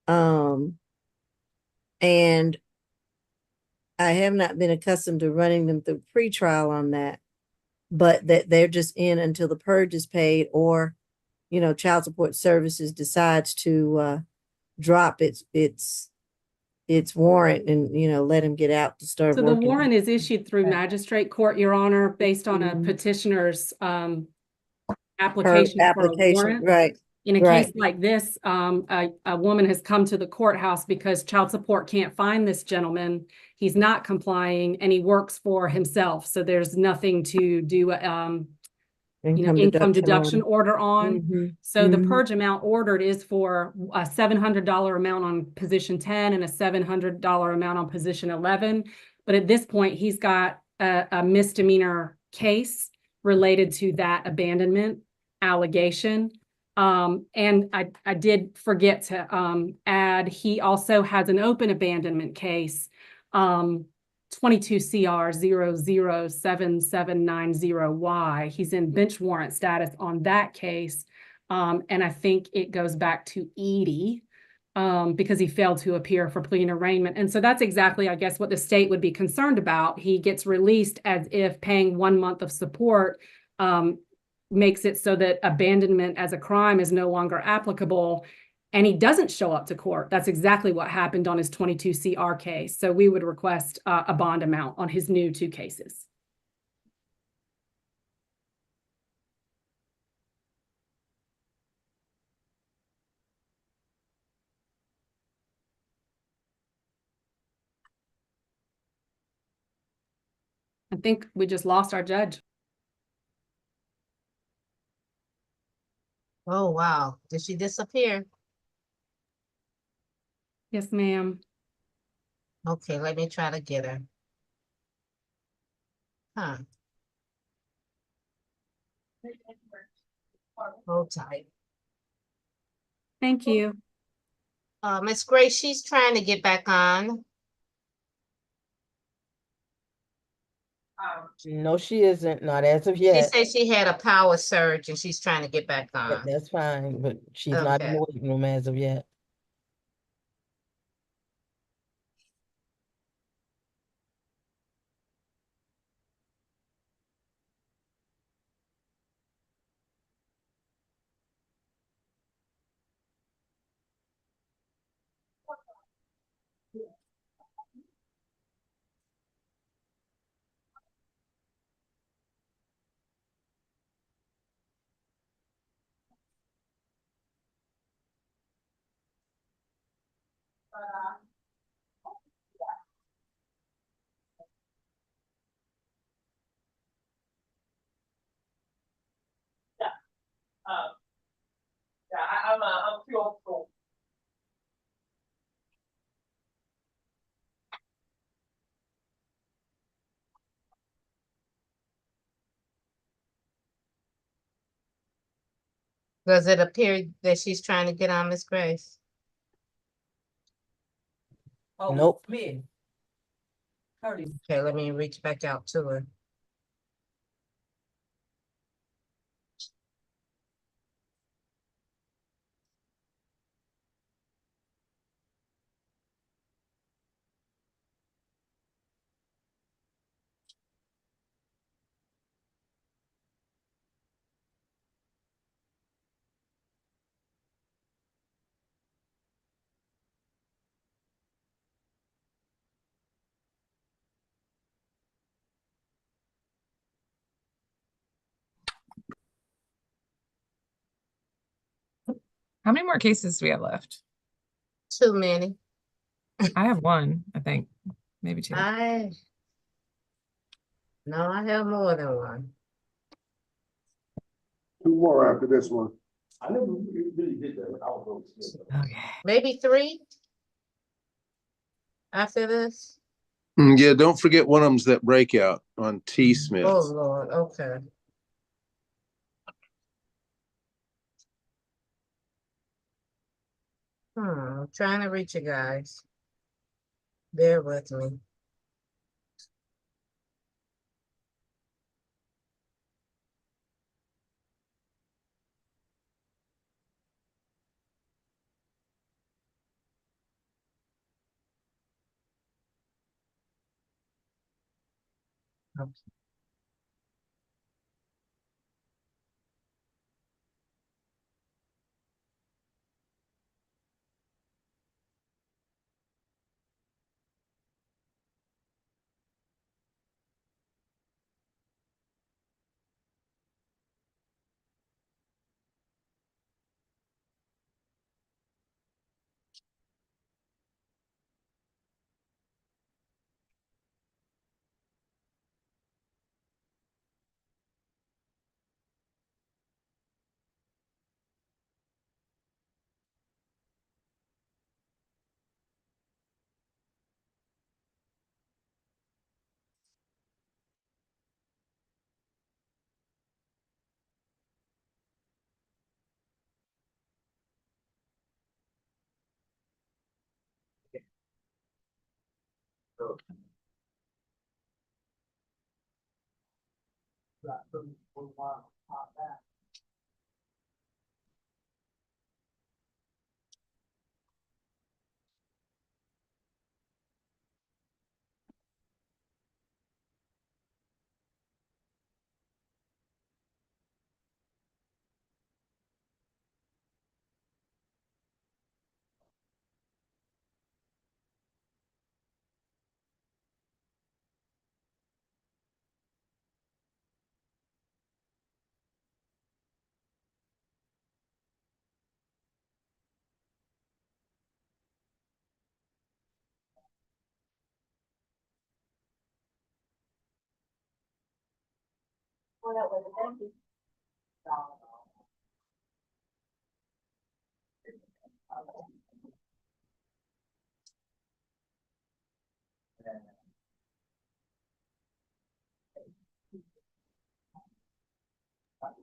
And I have not been accustomed to running them through pretrial on that, but that they're just in until the purge is paid, or, child support services decides to drop its warrant and, let him get out to start So the working. warrant is issued through magistrate court, Your Honor, based on a petitioner's application for a warrant. Right. In a right. case like this, a woman has come to the courthouse because child support can't find this gentleman. He's not complying and he works for himself. So there's nothing to do, income deduction order on. Mhm, So the mhm. purge amount ordered is for a $700 amount on position 10 and a $700 amount on position 11. But at this point, he's got a misdemeanor case related to that abandonment allegation. And I did forget to add, he also has an open abandonment case, 22 CR 007790Y. He's in bench warrant status on that case. And I think it goes back to Edie because he failed to appear for plea and arraignment. And so that's exactly, I guess, what the state would be concerned about. He gets released as if paying 1 month of support makes it so that abandonment as a crime is no longer applicable, and he doesn't show up to court. That's exactly what happened on his 22 CR case. So we would request a bond amount on his new 2 cases. I think we just lost our judge. Oh, wow. Did she disappear? Yes, ma'am. Okay, let me try to get her. Huh. Hold tight. Thank you. Miss Grace, she's trying to get back on. No, she isn't, not as of She yet. said she had a power surge and she's trying to get back on. That's fine, but she's not in Okay. the waiting room as of yet. I'm too old school. Does it appear that she's trying to get on, Miss Grace? Nope. Okay, let me reach back out to her. How many more cases do we have left? Too many. I have 1, I think, maybe 2. No, I have more than one. 2 more after this one. I never really did that. I was Okay. Maybe 3 after this. Yeah, don't forget one of them's that breakout on T. Smith. Oh, Lord, okay. I'm trying to reach you guys. Bear with me.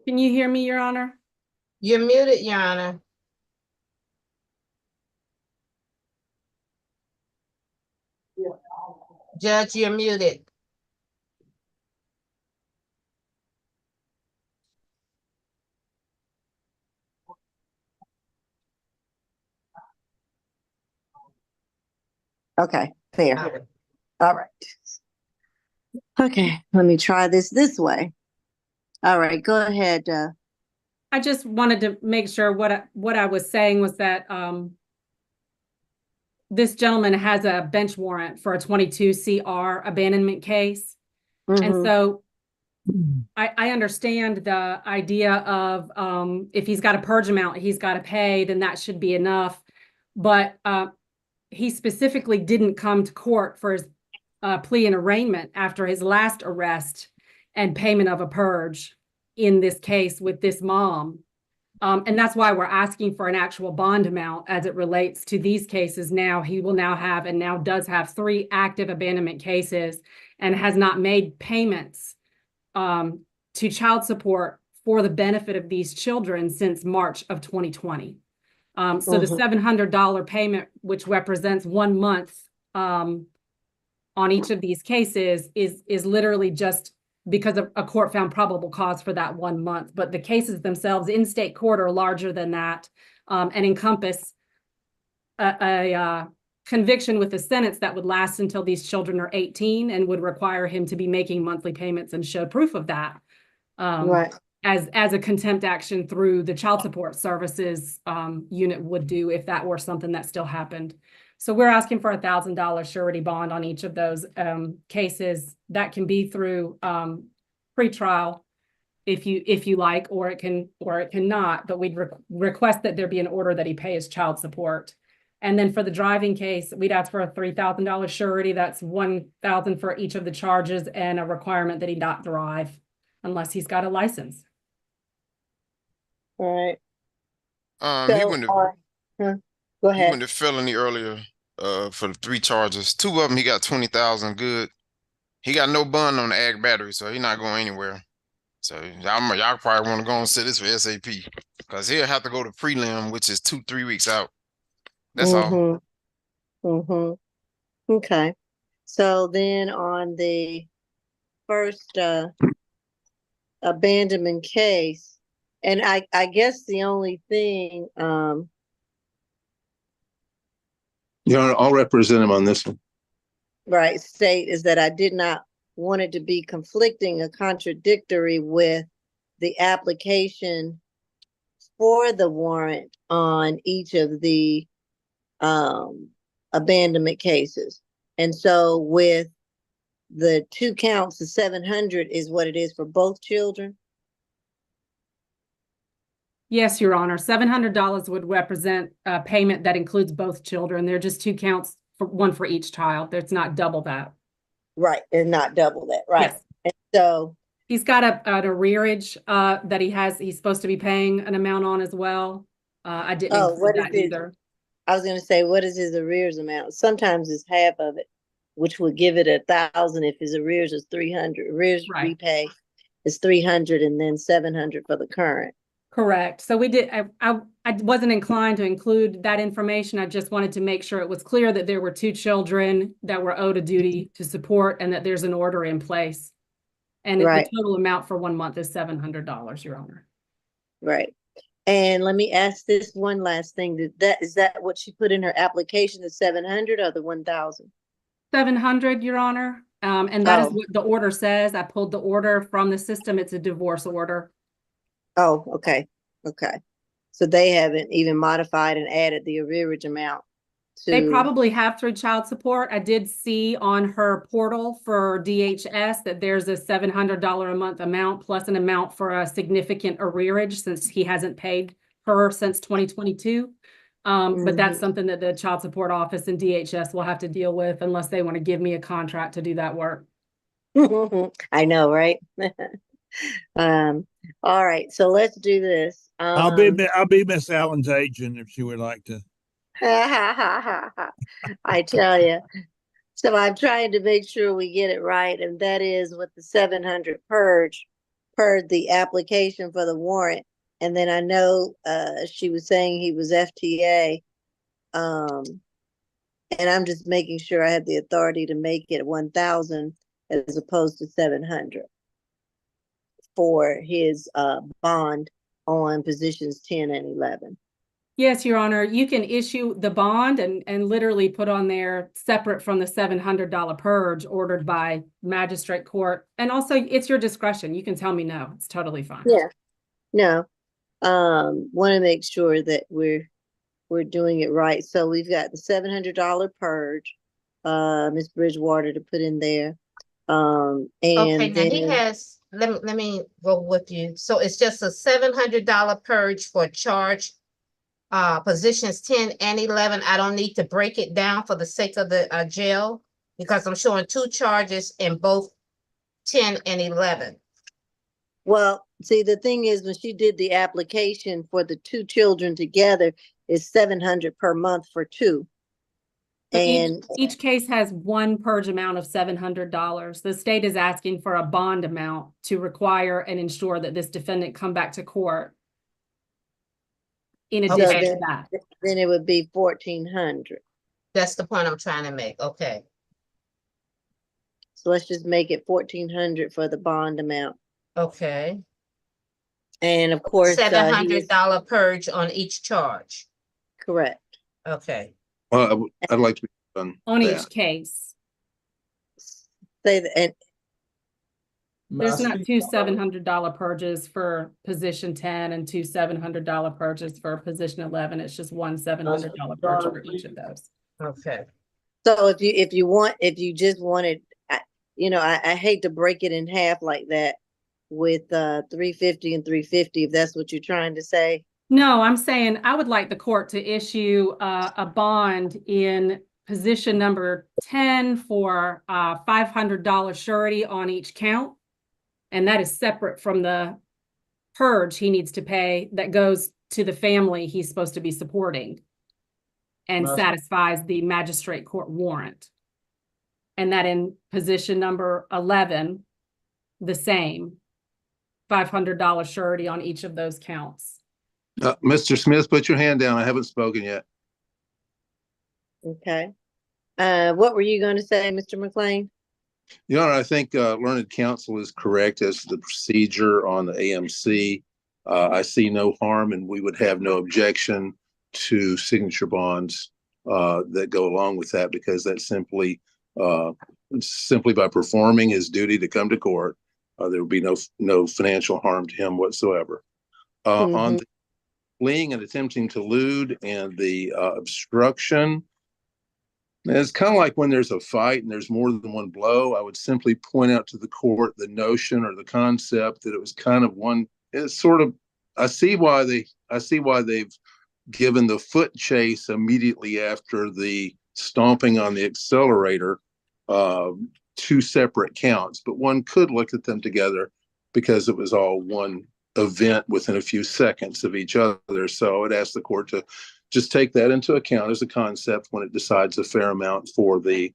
Can you hear me, Your Honor? You're muted, Your Honor. Judge, you're muted. Okay, there. All right. Okay, let me try this way. All right, go ahead. I just wanted to make sure what I was saying was that this gentleman has a bench warrant for a 22 CR abandonment case. And so I understand the idea of if he's got a purge amount he's got to pay, then that should be enough. But he specifically didn't come to court for his plea and arraignment after his last arrest and payment of a purge in this case with this mom. And that's why we're asking for an actual bond amount as it relates to these cases. Now he will now have and now does have 3 active abandonment cases and has not made payments to child support for the benefit of these children since March of 2020. So the $700 payment, which represents 1 month on each of these cases, is literally just because a court found probable cause for that 1 month. But the cases themselves in state court are larger than that and encompass a conviction with a sentence that would last until these children are 18 and would require him to be making monthly payments and show proof of that. As a contempt action through the child support services unit would do if that were something that still happened. So we're asking for $1,000 surety bond on each of those cases. That can be through pretrial if you like, or it cannot, but we'd request that there be an order that he pay his child support. And then for the driving case, we'd ask for a $3,000 surety. That's $1,000 for each of the charges and a requirement that he not drive unless he's got a license. All right. He went to Go he ahead. went to felony earlier for the 3 charges. 2 of them he got 20,000 good. He got no bond on the ag battery, so he's not going anywhere. So y'all probably want to go and set this for SAP because he'll have to go to prelim, which is 2-3 weeks out. That's all. Okay. So then on the first abandonment case, and I guess the only thing, Your Honor, I'll represent him on this one. right, state is that I did not want it to be conflicting or contradictory with the application for the warrant on each of the abandonment cases. And so with the 2 counts, the 700 is what it is for both children. Yes, Your Honor. $700 would represent a payment that includes both children. They're just 2 counts, for one for each child. It's not double that. Right, and not double that, right? Yes. And so he's got an arrearage that he's supposed to be paying an amount on as well. I didn't include that either. I was going to say, what is his arrears amount? Sometimes it's half of it, which would give it 1,000 if his arrears is 300. Arrears repay is 300 and then 700 for the current. Correct. So we did, I wasn't inclined to include that information. I just wanted to make sure it was clear that there were 2 children that were owed a duty to support and that there's an order in place. And the total amount for 1 month is $700, Your Honor. Right. And let me ask this one last thing. Is that what she put in her application, the 700 or the 1,000? 700, Your Honor. And that is what the order says. I pulled the order from the system. It's a divorce order. Oh, okay. Okay. So they haven't even modified and added the arrearage amount to... They probably have through child support. I did see on her portal for DHS that there's a $700 a month amount plus an amount for a significant arrearage since he hasn't paid her since 2022. But that's something that the child support office and DHS will have to deal with unless they want to give me a contract to do that work. I know, right? All right, so let's do this. I'll be Miss Allen's agent if she would like to. I tell you. So I'm trying to make sure we get it right, and that is with the 700 purge per the application for the warrant. And then I know she was saying he was FTA. And I'm just making sure I have the authority to make it 1,000 as opposed to 700 for his bond on positions 10 and 11. Yes, Your Honor, you can issue the bond and literally put on there separate from the $700 purge ordered by magistrate court. And also it's your discretion. You can tell me no, it's totally fine. Yeah, no, want to make sure that we're doing it right. So we've got the $700 purge, Ms. Bridgewater to put in there. And okay, now then he has, let me go with you. So it's just a $700 purge for charge positions 10 and 11. I don't need to break it down for the sake of the jail because I'm showing 2 charges in both 10 and 11. well, see, the thing is, when she did the application for the 2 children together, is 700 per month for 2. So And each case has 1 purge amount of $700. The state is asking for a bond amount to require and ensure that this defendant come back to court. In addition to that, then it would be 1,400. That's the point I'm trying to make. Okay. So let's just make it 1,400 for the bond amount. Okay. And of course, $700 purge on each charge. Correct. Okay. I'd like to be done on that. each case. Say that, and there's not 2 $700 purges for position 10 and 2 $700 purges for position 11. It's just 1 $700 purge for each of those. Okay. So if you just wanted, I hate to break it in half like that with 350 and 350, if that's what you're trying to say. No, I'm saying I would like the court to issue a bond in position number 10 for $500 surety on each count. And that is separate from the purge he needs to pay that goes to the family he's supposed to be supporting and satisfies the magistrate court warrant. And that in position number 11, the same, $500 surety on each of those counts. Mr. Smith, put your hand down. I haven't spoken yet. Okay. What were you going to say, Mr. McLean? Your Honor, I think learned counsel is correct as to the procedure on the AMC. I see no harm, and we would have no objection to signature bonds that go along with that, because that's simply by performing his duty to come to court, there would be no financial harm to him whatsoever. On the fleeing and attempting to elude and the obstruction, it's kind of like when there's a fight and there's more than one blow. I would simply point out to the court the notion or the concept that it was kind of one. It's sort of. I see why they've given the foot chase immediately after the stomping on the accelerator, two separate counts, but one could look at them together because it was all one event within a few seconds of each other. So I would ask the court to just take that into account as a concept when it decides a fair amount for the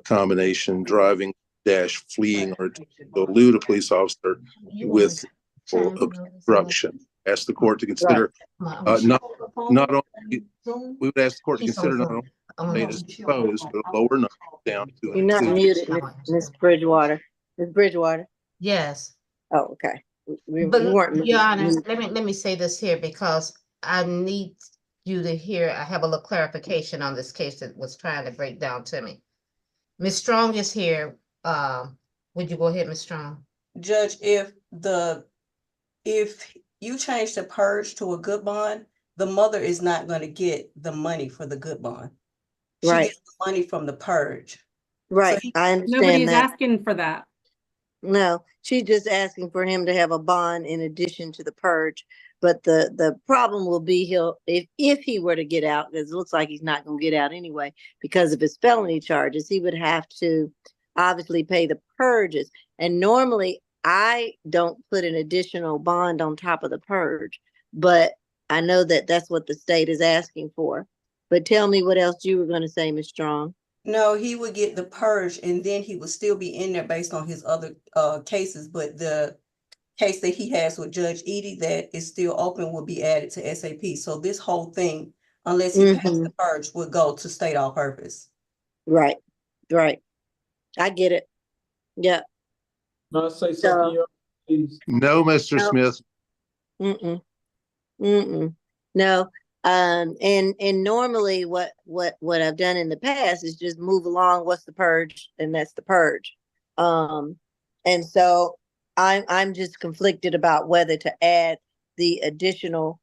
combination driving dash fleeing or to elude a police officer with obstruction. Ask the court to consider not only we would ask the court to consider not only made as proposed, but a lower number down to You're not muted, Miss Bridgewater. Miss Bridgewater. Yes. Oh, okay. We But weren't. Your Honor, let me say this here, because I need you to hear. I have a little clarification on this case that was trying to break down to me. Ms. Strong is here. Would you go ahead, Ms. Strong? Judge, if you change the purge to a good bond, the mother is not going to get the money for the good bond. She Right. gets the money from the purge. Right. So I understand Nobody's that. asking for that. No, she's just asking for him to have a bond in addition to the purge. But the problem will be if he were to get out, because it looks like he's not going to get out anyway because of his felony charges, he would have to obviously pay the purges. And normally I don't put an additional bond on top of the purge, but I know that that's what the state is asking for. But tell me what else you were going to say, Ms. Strong. no, he would get the purge and then he would still be in there based on his other cases, but the case that he has with Judge Edie that is still open will be added to SAP. So this whole thing, unless he passes the purge, would go to state all purpose. Right. Right. I get it. Yeah. Can I say something, Your Honor, please? No, Mr. Smith. No. And normally what I've done in the past is just move along. What's the purge? And that's the purge. And so I'm just conflicted about whether to add the additional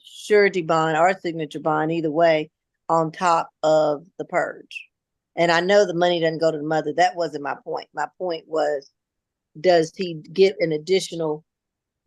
surety bond or signature bond, either way, on top of the purge. And I know the money doesn't go to the mother. That wasn't my point. My point was, does he get an additional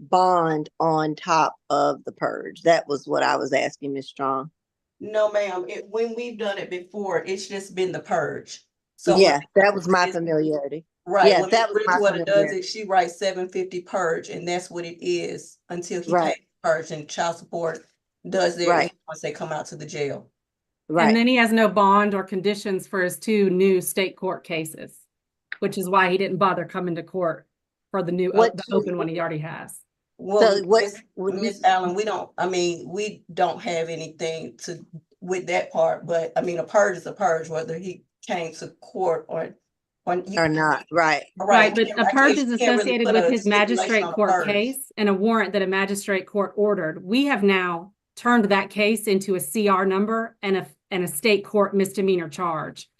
bond on top of the purge? That was what I was asking, Ms. Strong. No, ma'am. When we've done it before, it's just been the purge. So yeah, that was my familiarity. Right. Yeah, when that was my Bridgewater does familiarity. it, she writes 750 purge, and that's what it is until he Right. pays purge, and child support does their Right. once they come out to the jail. And then he has no bond or conditions for his two new state court cases, which is why he didn't bother coming to court for the new the open one he already has. Well, Miss Allen, we don't have anything to with that part, but I mean, a purge is a purge, whether he came to court or not. Right. Right, but a purge is associated with his stipulation magistrate on a court purge. case and a warrant that a magistrate court ordered. We have now turned that case into a CR number and a state court misdemeanor charge.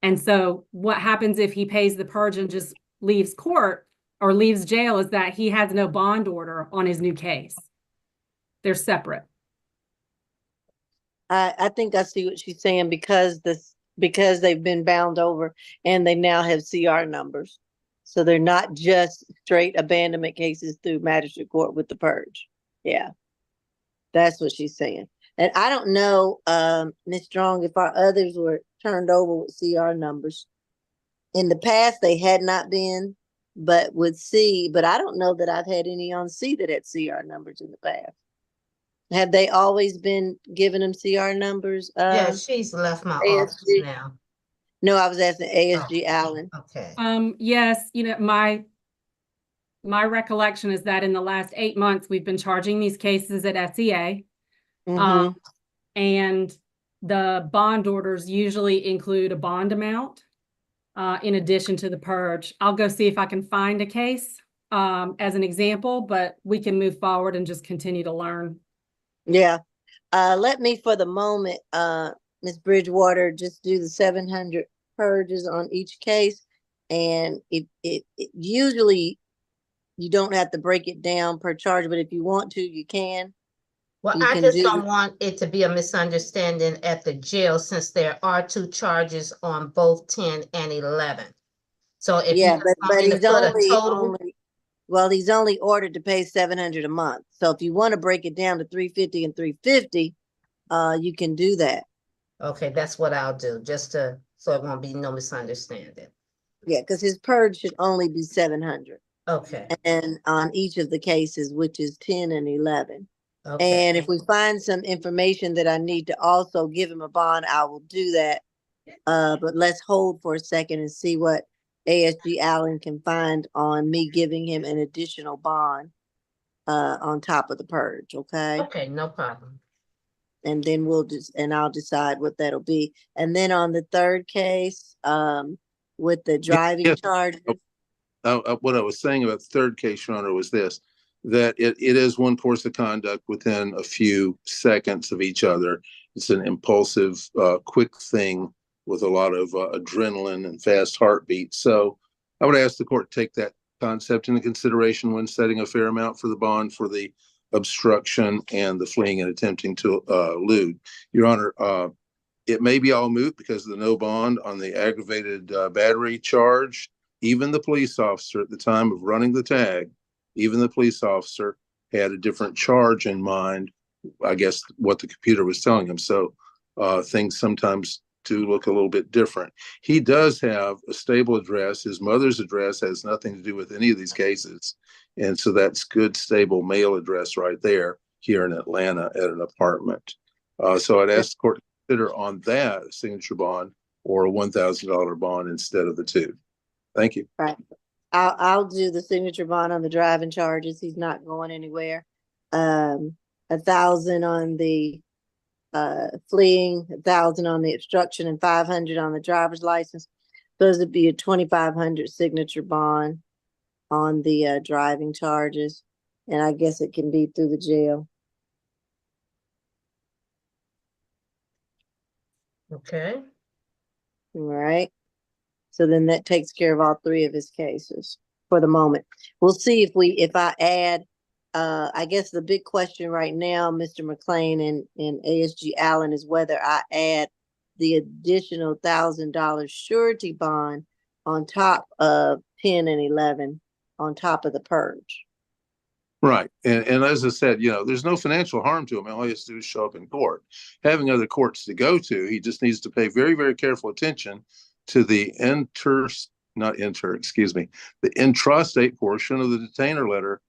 And so what happens if he pays the purge and just leaves court or leaves jail is that he has no bond order on his new case. They're separate. I think I see what she's saying, because they've been bound over and they now have CR numbers. So they're not just straight abandonment cases through magistrate court with the purge. Yeah. That's what she's saying. And I don't know, Ms. Strong, if our others were turned over with CR numbers. In the past, they had not been, but with C, but I don't know that I've had any on C that had CR numbers in the past. Have they always been giving them CR numbers? Yeah, she's left my office now. No, I was asking ASG Allen. Okay. Yes, my recollection is that in the last 8 months, we've been charging these cases at SEA. And the bond orders usually include a bond amount in addition to the purge. I'll go see if I can find a case as an example, but we can move forward and just continue to learn. Yeah. Let me, for the moment, Ms. Bridgewater, just do the 700 purges on each case. And it usually you don't have to break it down per charge, but if you want to, you can. Well, You I can just do- don't want it to be a misunderstanding at the jail since there are 2 charges on both 10 and 11. So if Yeah, you but want me to he's put a only total, well, he's only ordered to pay 700 a month. So if you want to break it down to 350 and 350, you can do that. okay, that's what I'll do, just to, so it won't be no misunderstanding. Yeah, because his purge should only be 700. Okay, And on each of the cases, which is 10 and 11. okay, And if we find some information that I need to also give him a bond, I will do that. But let's hold for a second and see what ASG Allen can find on me giving him an additional bond on top of the purge, okay? okay, no problem. And then I'll decide what that'll be. And then on the third case, with the driving Yes. charge. What I was saying about the third case, Your Honor, was this, that it is one course of conduct within a few seconds of each other. It's an impulsive, quick thing with a lot of adrenaline and fast heartbeat. So I would ask the court to take that concept into consideration when setting a fair amount for the bond for the obstruction and the fleeing and attempting to elude. Your Honor, it may be all moot because of the no bond on the aggravated battery charge. Even the police officer at the time of running the tag, even the police officer had a different charge in mind, I guess, what the computer was telling him. So things sometimes do look a little bit different. He does have a stable address. His mother's address has nothing to do with any of these cases. And so that's good, stable mail address right there here in Atlanta at an apartment. So I'd ask the court to consider on that a signature bond or a $1,000 bond instead of the 2. Thank you. Right. I'll do the signature bond on the driving charges. He's not going anywhere. 1,000 on the fleeing, 1,000 on the obstruction, and 500 on the driver's license. Supposed to be a 2,500 signature bond on the driving charges, and I guess it can be through the jail. Okay, All right. So then that takes care of all 3 of his cases for the moment. We'll see if I add, I guess the big question right now, Mr. McLean and ASG Allen, is whether I add the additional $1,000 surety bond on top of 10 and 11 on top of the purge. Right. And as I said, there's no financial harm to him. All he has to do is show up in court. Having other courts to go to, he just needs to pay very, very careful attention to the the intrastate portion of the detainer letter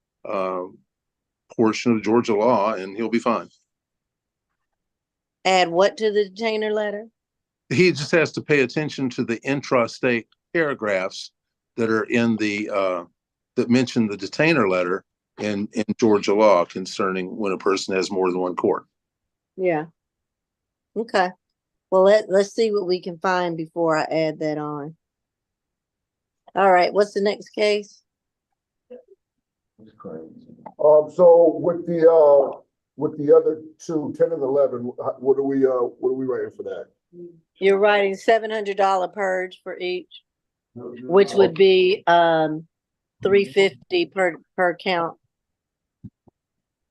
portion of Georgia law, and he'll be fine. Add what to the detainer letter? He just has to pay attention to the intrastate paragraphs that are in the that mention the detainer letter in Georgia law concerning when a person has more than one court. Yeah. Okay. Well, let's see what we can find before I add that on. All right. What's the next case? So with the other 2, 10 and 11, what are we writing for that? You're writing $700 purge for each, which would be $350 per count.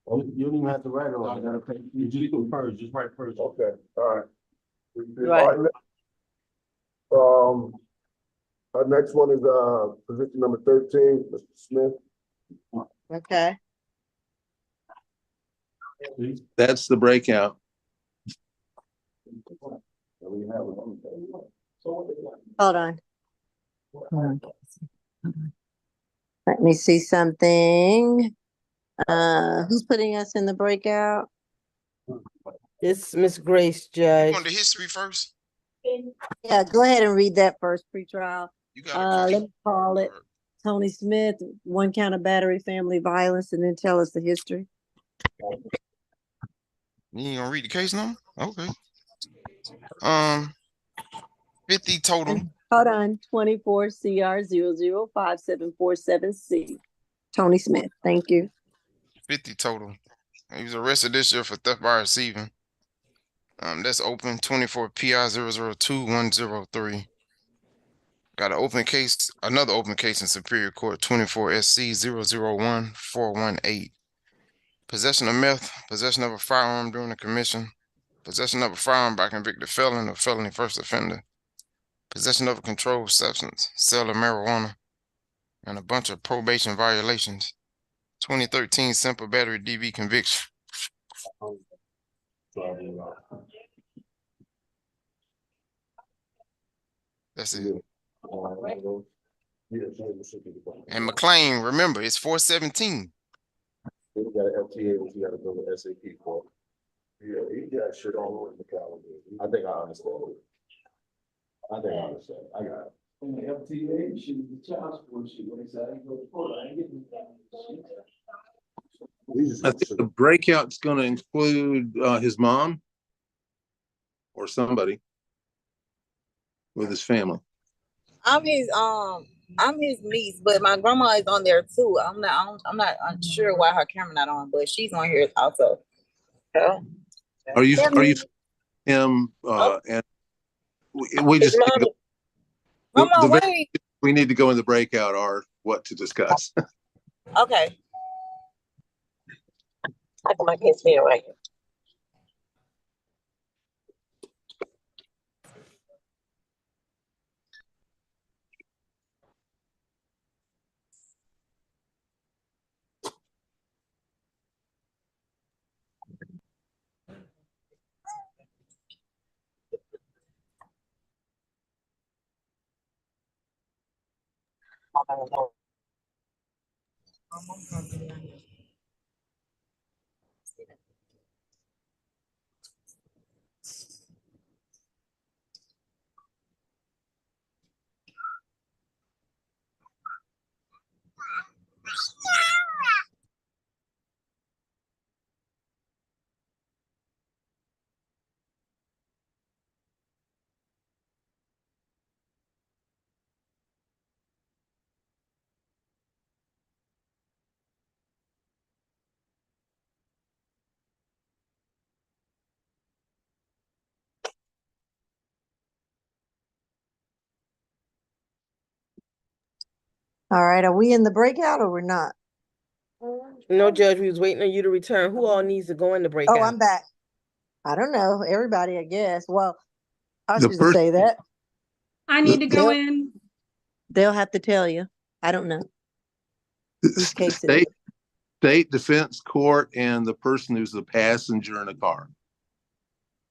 You don't even have to write it all. You gotta pay. You just do purge. Just write purge. Okay. All right. Right. Our next one is position number 13, Mr. Smith. Okay. That's the breakout. Hold on. Let me see something. Who's putting us in the breakout? It's Miss Grace, You Judge. want the history first? Yeah, go ahead and read that first pretrial. You got Let me call it Tony Smith, 1 count of battery, family violence, and then tell us the history. You ain't gonna read the case number? Okay. 50 total. Hold on, 24 CR 005747C. Tony Smith, thank you. 50 total. He was arrested this year for theft by receiving. That's open 24 PI 002103. Got an open case, another open case in Superior Court 24 SC 001418. Possession of meth, possession of a firearm during the commission, possession of a firearm by convicted felon or felony first offender, possession of a controlled substance, sale of marijuana, and a bunch of probation violations. 2013 simple battery DV conviction. That's it. And McLean, remember, it's 417. We got an FTA, which we gotta go to SAP for. Yeah, he got shit all over the calendar. I think I understand. I got it. And the FTA, she was the child support, she was, I ain't go to court, I ain't getting. I think the breakout's gonna include his mom or somebody with his family. I'm his niece, but my grandma is on there too. I'm not unsure why her camera not on, but she's on here also. Yeah. Are you him and we just need to go, Grandma, the wait. we need to go in the breakout are what to discuss. Okay. I got my kids here right here. All right, are we in the breakout or we're not? No, Judge, we was waiting on you to return. Who all needs to go in the breakout? Oh, I'm back. I don't know, everybody, I guess. Well, I The shouldn't say that. I need to go in. They'll have to tell you. I don't know whose case it is. State defense court and the person who's the passenger in the car.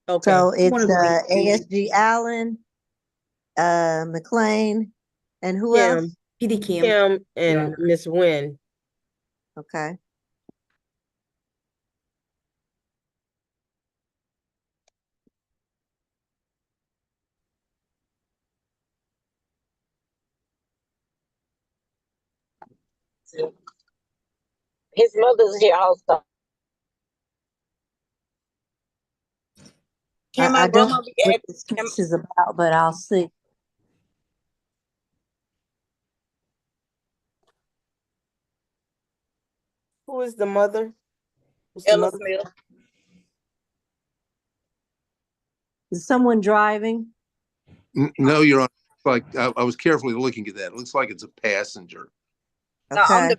Okay. So it's ASG Allen, McLean, and who else? Kim and Miss Wynn. Okay. His mother's here also. Can my I don't grandma know be what at? this case is about, but I'll see. Who is the mother? Who's the Ella mother? Smith. Is someone driving? No, you're on. Like I was carefully looking at that. It looks like it's a passenger. No, I'm the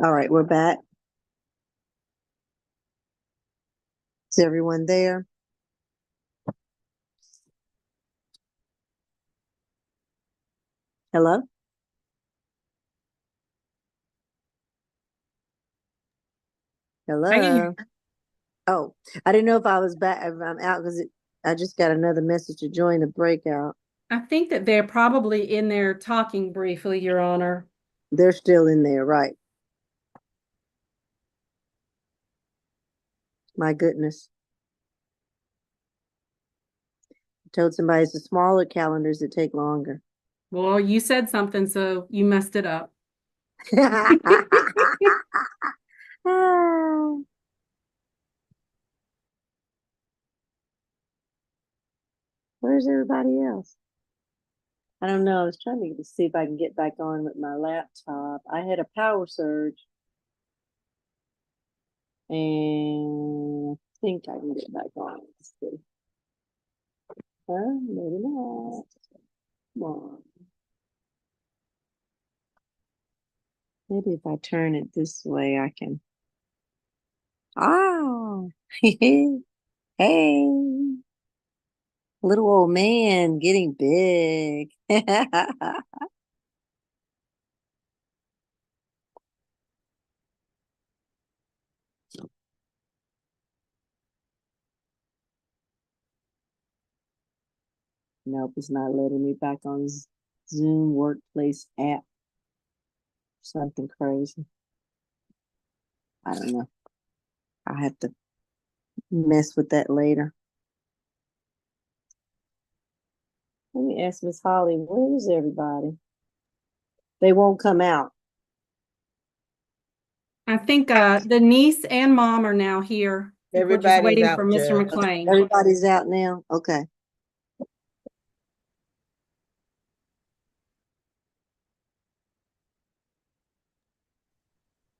All right, we're back. Is everyone there? Hello? Hello? Oh, I didn't know if I was back, if I'm out, because I just got another message to join the breakout. I think that they're probably in there talking briefly, Your Honor. They're still in there, right? My goodness. I told somebody it's the smaller calendars that take longer. Well, you said something, so you messed it up. Where's everybody else? I don't know. I was trying to see if I can get back on with my laptop. I had a power surge. And I think I can get back on. Let's see. Maybe not. Come on. Maybe if I turn it this way, I can. Oh, hey, little old man getting big. Nope, it's not letting me back on Zoom Workplace app. Something crazy. I don't know. I'll have to mess with that later. Let me ask Miss Holly, where is everybody? They won't come out. I think the niece and mom are now here. We're just Everybody's waiting out, for Mr. Judge. McLean. Everybody's out now? Okay.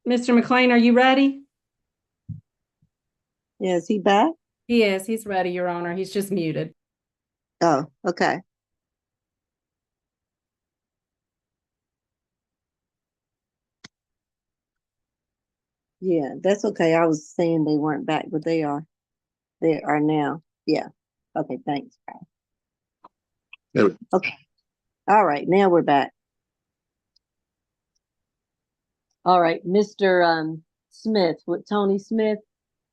Mr. McLean, are you ready? Yeah, is he back? He is. He's ready, Your Honor. He's just muted. Oh, okay. Yeah, that's okay. I was saying they weren't back, but they are. They are now. Yeah. Okay, thanks. Okay. All right, now we're back. All right, Mr. Smith, with Tony Smith,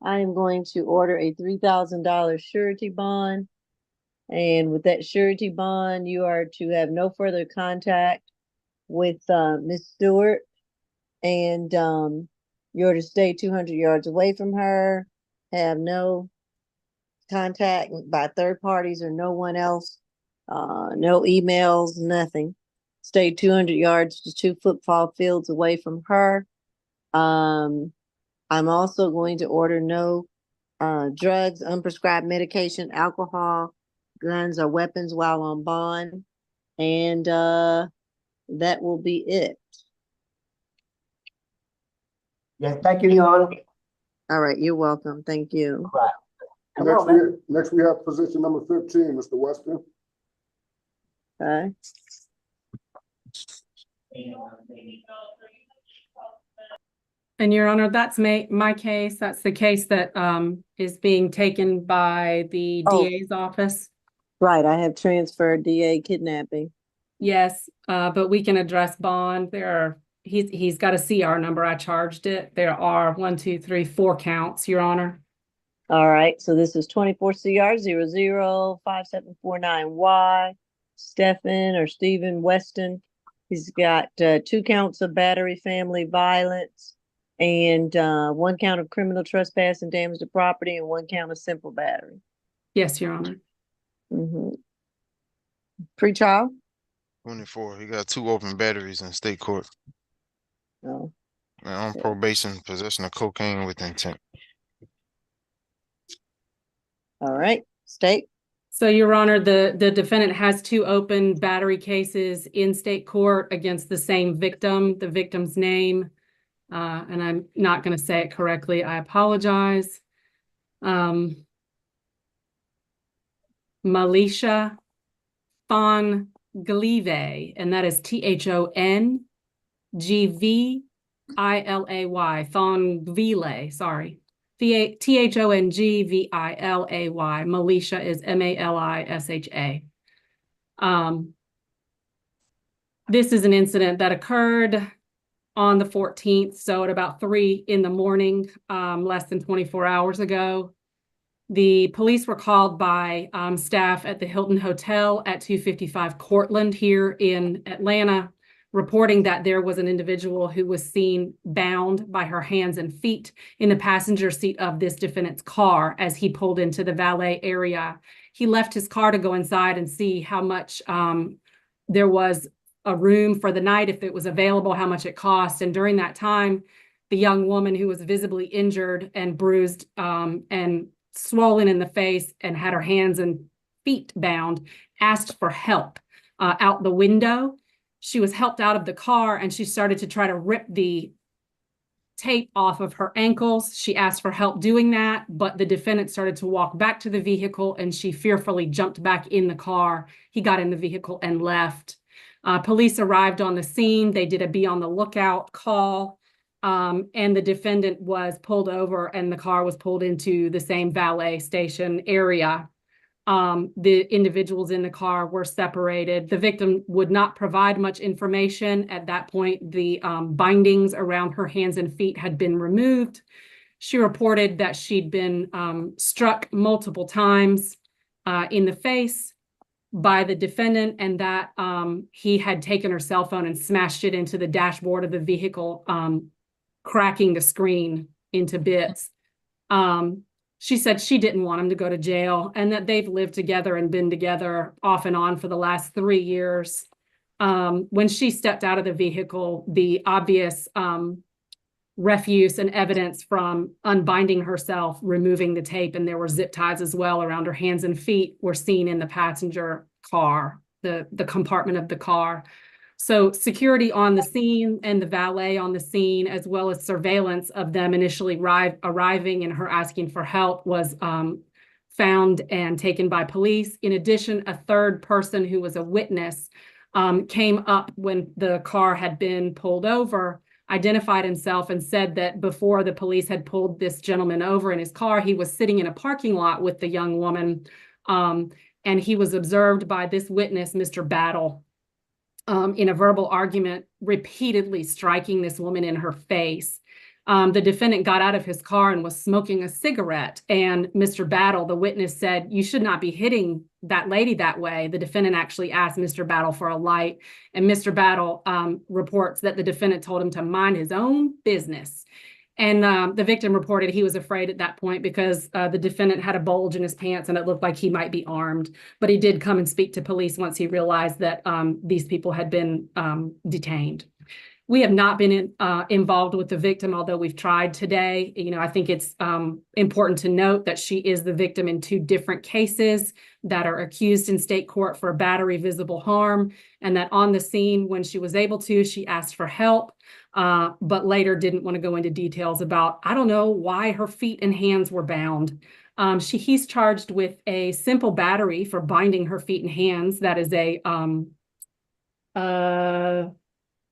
I am going to order a $3,000 surety bond. And with that surety bond, you are to have no further contact with Miss Stewart. And you're to stay 200 yards away from her, have no contact by third parties or no one else, no emails, nothing. Stay 200 yards to 2 football fields away from her. I'm also going to order no drugs, unprescribed medication, alcohol, guns, or weapons while on bond. And that will be it. Yes, thank you, Your Honor. All right, you're welcome. Thank you. Right. Next we have position number 15, Mr. Weston. Okay. And Your Honor, that's my case. That's the case that is being taken by the DA's office. Right, I have transferred DA kidnapping. Yes, but we can address bond. He's got a CR number. I charged it. There are 1, 2, 3, 4 counts, Your Honor. All right, so this is 24 CR 005749Y. Stephen Weston. He's got 2 counts of battery, family violence, and 1 count of criminal trespass and damage to property, and 1 count of simple battery. Yes, Your Honor. Pre-trial? 24. He got 2 open batteries in state court. Oh. And on probation, possession of cocaine with intent. All right, state. So, Your Honor, the defendant has 2 open battery cases in state court against the same victim, the victim's name, and I'm not going to say it correctly. I apologize. Malisha Thonglive, and that is THONGVLIVE. Thongvilay, sorry. Thongvilay. Malisha is Malisha. This is an incident that occurred on the 14th, so at about 3 in the morning, less than 24 hours ago. The police were called by staff at the Hilton Hotel at 255 Cortland here in Atlanta, reporting that there was an individual who was seen bound by her hands and feet in the passenger seat of this defendant's car as he pulled into the valet area. He left his car to go inside and see how much there was a room for the night, if it was available, how much it cost. And during that time, the young woman who was visibly injured and bruised and swollen in the face and had her hands and feet bound asked for help out the window. She was helped out of the car and she started to try to rip the tape off of her ankles. She asked for help doing that, but the defendant started to walk back to the vehicle and she fearfully jumped back in the car. He got in the vehicle and left. Police arrived on the scene. They did a be on the lookout call, and the defendant was pulled over and the car was pulled into the same valet station area. The individuals in the car were separated. The victim would not provide much information. At that point, the bindings around her hands and feet had been removed. She reported that she'd been struck multiple times in the face by the defendant and that he had taken her cell phone and smashed it into the dashboard of the vehicle, cracking the screen into bits. She said she didn't want him to go to jail and that they've lived together and been together off and on for the last 3 years. When she stepped out of the vehicle, the obvious refuse and evidence from unbinding herself, removing the tape, and there were zip ties as well around her hands and feet were seen in the passenger car, the compartment of the car. So security on the scene and the valet on the scene, as well as surveillance of them initially arriving and her asking for help, was found and taken by police. In addition, a third person who was a witness came up when the car had been pulled over, identified himself and said that before the police had pulled this gentleman over in his car, he was sitting in a parking lot with the young woman, and he was observed by this witness, Mr. Battle, in a verbal argument, repeatedly striking this woman in her face. The defendant got out of his car and was smoking a cigarette. And Mr. Battle, the witness, said, "You should not be hitting that lady that way." The defendant actually asked Mr. Battle for a light. And Mr. Battle reports that the defendant told him to mind his own business. And the victim reported he was afraid at that point because the defendant had a bulge in his pants and it looked like he might be armed. But he did come and speak to police once he realized that these people had been detained. We have not been involved with the victim, although we've tried today. You know, I think it's important to note that she is the victim in 2 different cases that are accused in state court for battery, visible harm, and that on the scene, when she was able to, she asked for help, but later didn't want to go into details about, I don't know, why her feet and hands were bound. He's charged with a simple battery for binding her feet and hands. That is a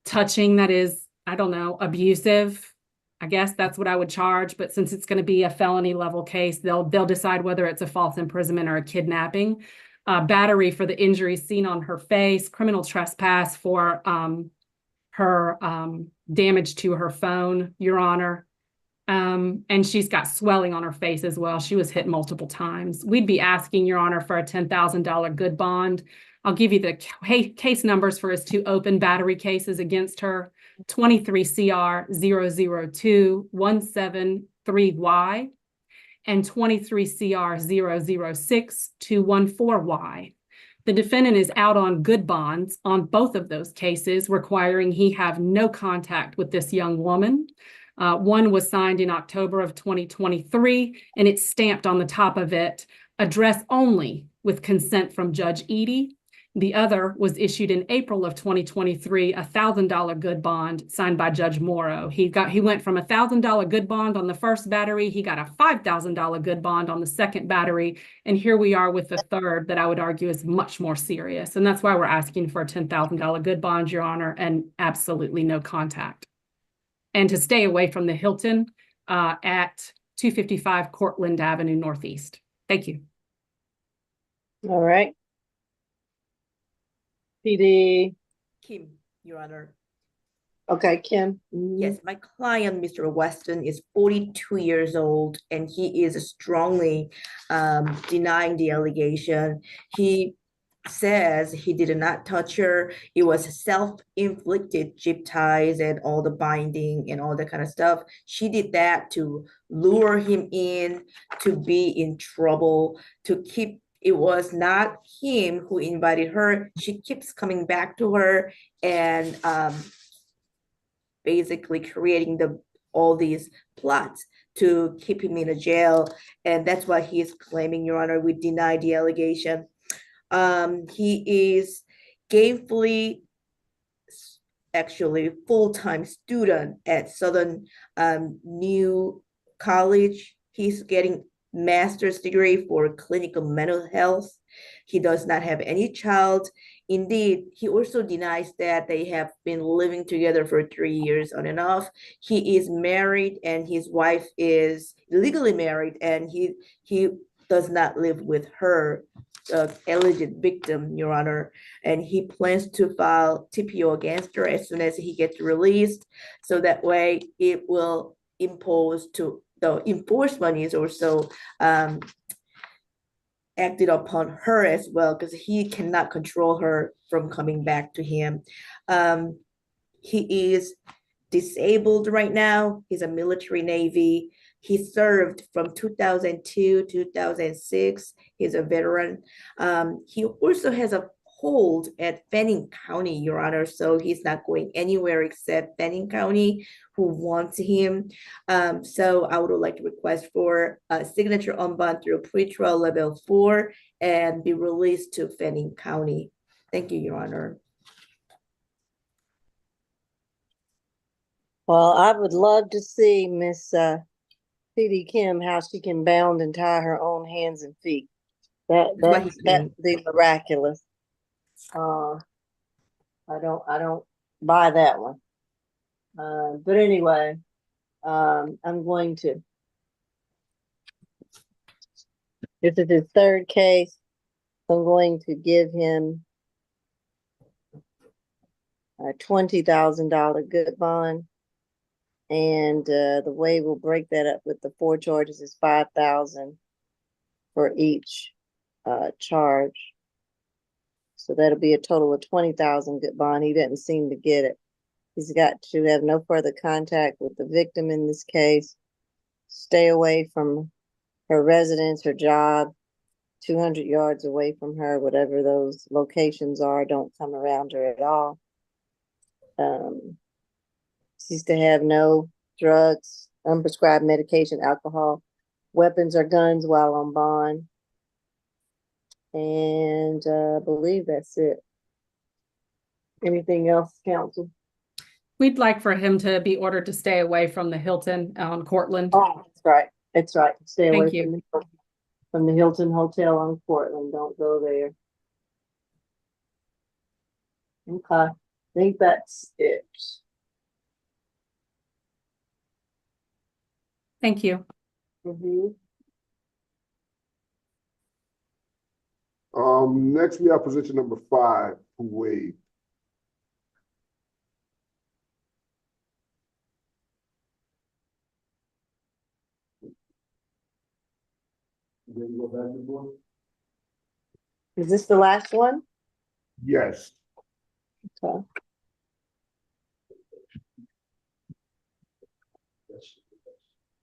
touching that is, I don't know, abusive. I guess that's what I would charge. But since it's going to be a felony level case, they'll decide whether it's a false imprisonment or a kidnapping. Battery for the injuries seen on her face, criminal trespass for her damage to her phone, Your Honor. And she's got swelling on her face as well. She was hit multiple times. We'd be asking, Your Honor, for a $10,000 good bond. I'll give you the case numbers for his 2 open battery cases against her: 23 CR 002-173Y and 23 CR 006-214Y. The defendant is out on good bonds on both of those cases, requiring he have no contact with this young woman. One was signed in October of 2023, and it's stamped on the top of it, address only with consent from Judge Edie. The other was issued in April of 2023, a $1,000 good bond signed by Judge Morrow. He went from a $1,000 good bond on the first battery. He got a $5,000 good bond on the second battery. And here we are with the third that I would argue is much more serious. And that's why we're asking for a $10,000 good bond, Your Honor, and absolutely no contact. and to stay away from the Hilton at 255 Cortland Avenue Northeast. Thank you. All right. PD. Kim, Your Honor. Okay, Kim. Yes, my client, Mr. Weston, is 42 years old, and he is strongly denying the allegation. He says he did not touch her. It was self-inflicted zip ties and all the binding and all that kind of stuff. She did that to lure him in, to be in trouble, to keep. It was not him who invited her. She keeps coming back to her and basically creating all these plots to keep him in a jail. And that's why he is claiming, Your Honor, we deny the allegation. He is gainfully, actually full-time student at Southern New College. He's getting master's degree for clinical mental health. He does not have any child. Indeed, he also denies that they have been living together for 3 years on and off. He is married and his wife is legally married, and he does not live with her alleged victim, Your Honor, and he plans to file TPO against her as soon as he gets released. So that way it will impose to the enforcement is also acted upon her as well, because he cannot control her from coming back to him. He is disabled right now. He's a military Navy. He served from 2002 to 2006. He's a veteran. He also has a hold at Fannin County, Your Honor, so he's not going anywhere except Fannin County, who wants him. So I would like to request for a signature on bond through pretrial level 4 and be released to Fannin County. Thank you, Your Honor. Well, I would love to see Miss PD Kim how she can bound and tie her own hands and feet. That would be miraculous. I don't buy that one. But anyway, I'm going to. This is his third case. I'm going to give him a $20,000 good bond. And the way we'll break that up with the 4 charges is $5,000 for each charge. So that'll be a total of $20,000 good bond. He didn't seem to get it. He's got to have no further contact with the victim in this case. Stay away from her residence, her job, 200 yards away from her, whatever those locations are. Don't come around her at all. She's to have no drugs, unprescribed medication, alcohol, weapons or guns while on bond. And I believe that's it. Anything else, counsel? We'd like for him to be ordered to stay away from the Hilton on Cortland. Oh, that's right. That's right. Stay away Thank you. from the Hilton Hotel on Portland. Don't go there. Okay. I think that's it. Thank you. Next we have position number 5, who waived. Then go back to the board? Is this the last one? Yes. Okay.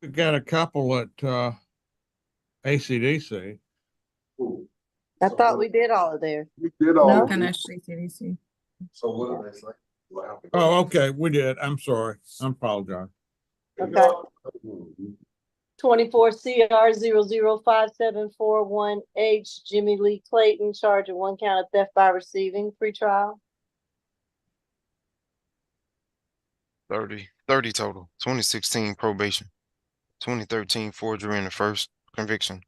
We got a couple at ACDC. I thought we did all of theirs. We did all of Finished ACDC. So what are they like? Oh, okay, we did. I'm sorry. I apologize. Okay. 24 CR 005741H, Jimmy Lee Clayton, charge of 1 count of theft by receiving, pretrial. 30 total. 2016 probation. 2013 forgery in the first conviction.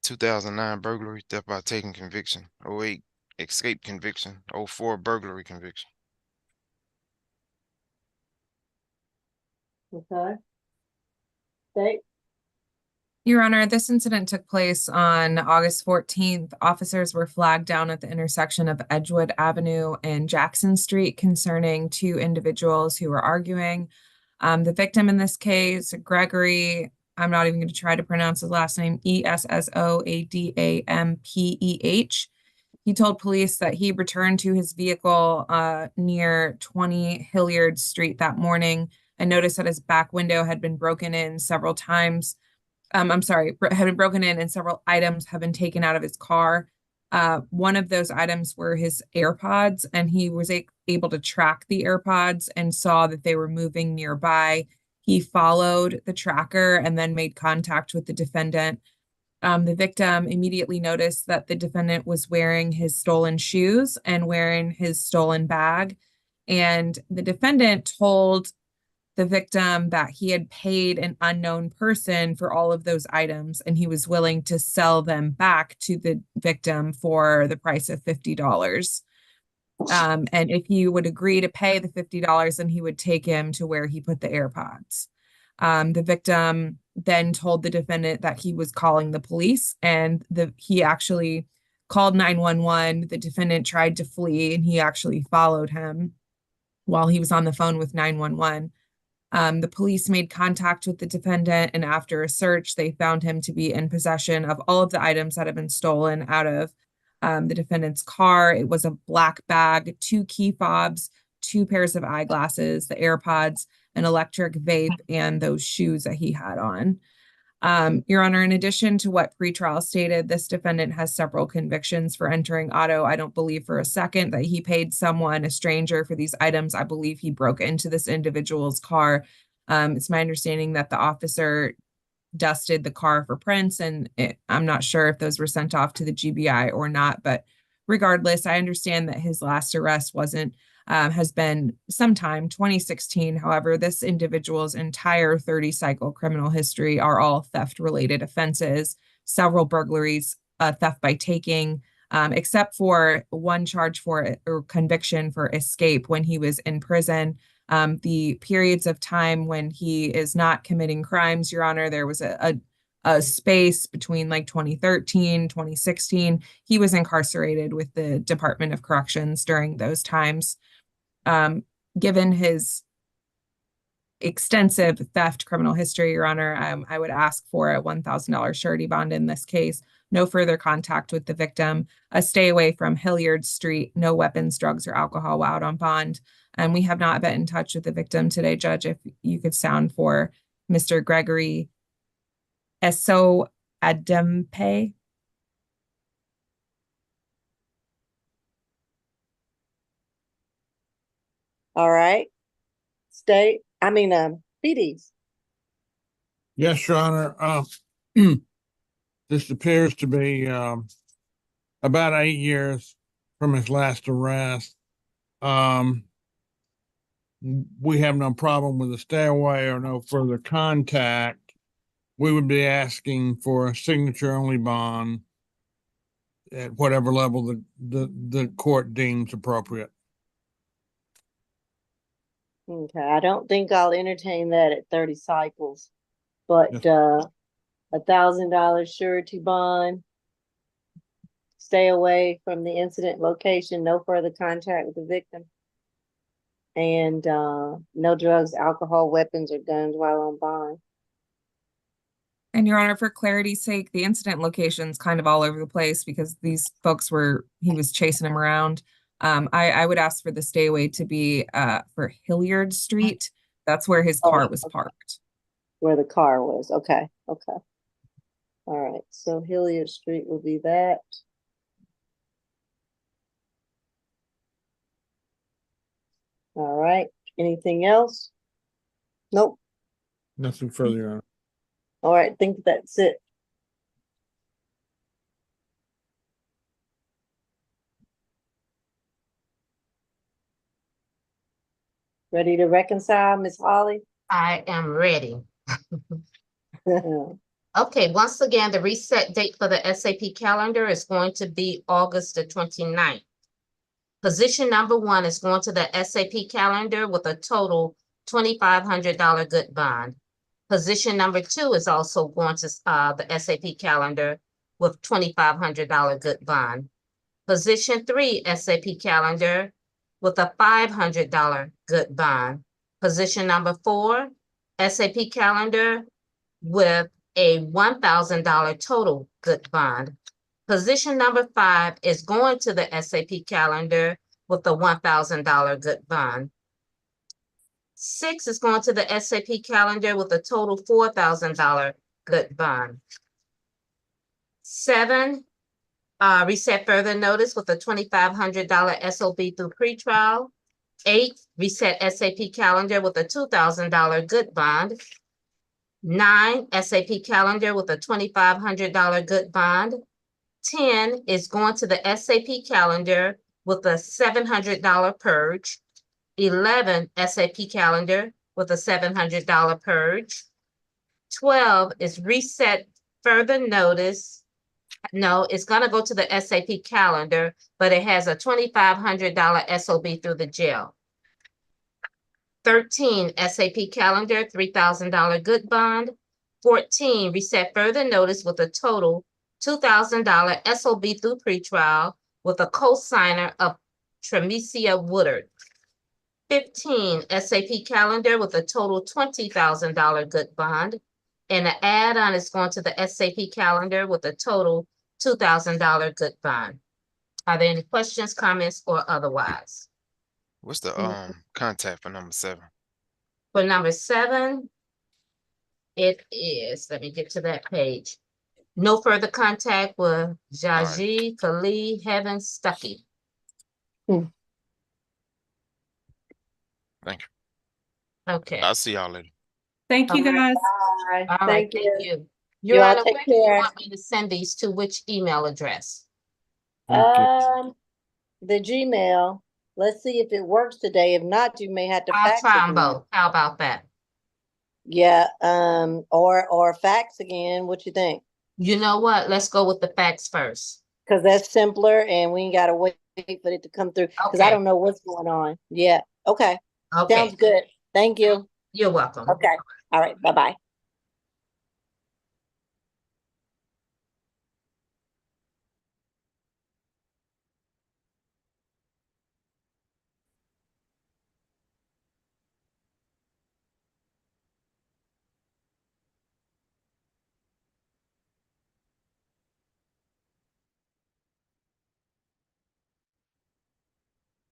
2009 burglary, theft by taking conviction. 08 escape conviction. 04 burglary conviction. Okay. State. Your Honor, this incident took place on August 14th. Officers were flagged down at the intersection of Edgewood Avenue and Jackson Street concerning two individuals who were arguing. The victim in this case, Gregory, I'm not even going to try to pronounce his last name, Essoadampeh. He told police that he returned to his vehicle near 20 Hilliard Street that morning and noticed that his back window had been broken in several times. I'm sorry, had been broken in and several items have been taken out of his car. One of those items were his AirPods, and he was able to track the AirPods and saw that they were moving nearby. He followed the tracker and then made contact with the defendant. The victim immediately noticed that the defendant was wearing his stolen shoes and wearing his stolen bag. And the defendant told the victim that he had paid an unknown person for all of those items and he was willing to sell them back to the victim for the price of $50. And if he would agree to pay the $50, then he would take him to where he put the AirPods. The victim then told the defendant that he was calling the police, and he actually called 911. The defendant tried to flee and he actually followed him while he was on the phone with 911. The police made contact with the defendant, and after a search, they found him to be in possession of all of the items that had been stolen out of the defendant's car. It was a black bag, 2 key fobs, 2 pairs of eyeglasses, the AirPods, an electric vape, and those shoes that he had on. Your Honor, in addition to what pretrial stated, this defendant has several convictions for entering auto. I don't believe for a second that he paid someone, a stranger, for these items. I believe he broke into this individual's car. It's my understanding that the officer dusted the car for prints, and I'm not sure if those were sent off to the GBI or not, but regardless, I understand that his last arrest has been sometime 2016. However, this individual's entire 30-cycle criminal history are all theft-related offenses, several burglaries, theft by taking, except for one charge for or conviction for escape when he was in prison. The periods of time when he is not committing crimes, Your Honor, there was a space between like 2013, 2016. He was incarcerated with the Department of Corrections during those times. Given his extensive theft criminal history, Your Honor, I would ask for a $1,000 surety bond in this case, no further contact with the victim, a stay away from Hilliard Street, no weapons, drugs, or alcohol while out on bond. And we have not been in touch with the victim today, Judge. If you could sound for Mr. Gregory Essoadampeh. All right. BDs. Yes, Your Honor. This appears to be about 8 years from his last arrest. We have no problem with a stay away or no further contact. We would be asking for a signature-only bond at whatever level the court deems appropriate. Okay, I don't think I'll entertain that at 30 cycles, but $1,000 surety bond, stay away from the incident location, no further contact with the victim, and no drugs, alcohol, weapons, or guns while on bond. And Your Honor, for clarity's sake, the incident location's kind of all over the place because these folks he was chasing him around. I would ask for the stay away to be for Hilliard Street. That's where his car was parked. Where the car was. Okay. Okay. All right. So Hilliard Street will be that. All right. Anything else? Nope. Nothing further, Your Honor. All right. I think that's it. Ready to reconcile, Ms. Holly? I am ready. Okay, once again, the reset date for the SAP calendar is going to be August the 29th. Position number 1 is going to the SAP calendar with a total $2,500 good bond. Position number 2 is also going to the SAP calendar with $2,500 good bond. Position 3 SAP calendar with a $500 good bond. Position number 4 SAP calendar with a $1,000 total good bond. Position number 5 is going to the SAP calendar with a $1,000 good bond. 6 is going to the SAP calendar with a total $4,000 good bond. 7, reset further notice with a $2,500 SOB through pretrial. 8, reset SAP calendar with a $2,000 good bond. 9, SAP calendar with a $2,500 good bond. 10 is going to the SAP calendar with a $700 purge. 11, SAP calendar with a $700 purge. 12 is reset further notice. No, it's going to go to the SAP calendar, but it has a $2,500 SOB through the jail. 13, SAP calendar, $3,000 good bond. 14, reset further notice with a total $2,000 SOB through pretrial with a co-signer of Tremesia Woodard. 15, SAP calendar with a total $20,000 good bond. And the add-on is going to the SAP calendar with a total $2,000 good bond. Are there any questions, comments, or otherwise? What's the contact for number 7? For number 7, it is, let me get to that page. No further contact with Jaji, Khalid, Heaven, Stuckey. Thank you. Okay. I'll see y'all later. Thank you, guys. All right, Thank thank you. you. You Your all Honor, take where do you care. want me to send these to? Which email address? The Gmail. Let's see if it works today. If not, you may have to I'll fax try them again. both. How about that? Yeah, or fax again. What you think? You know what? Let's go with the fax first. Because that's simpler and we ain't gotta wait for it to come through. Because I Okay. don't know what's going on. Yeah. Okay. Okay. Sounds good. Thank you. You're welcome. Okay. All right. Bye-bye.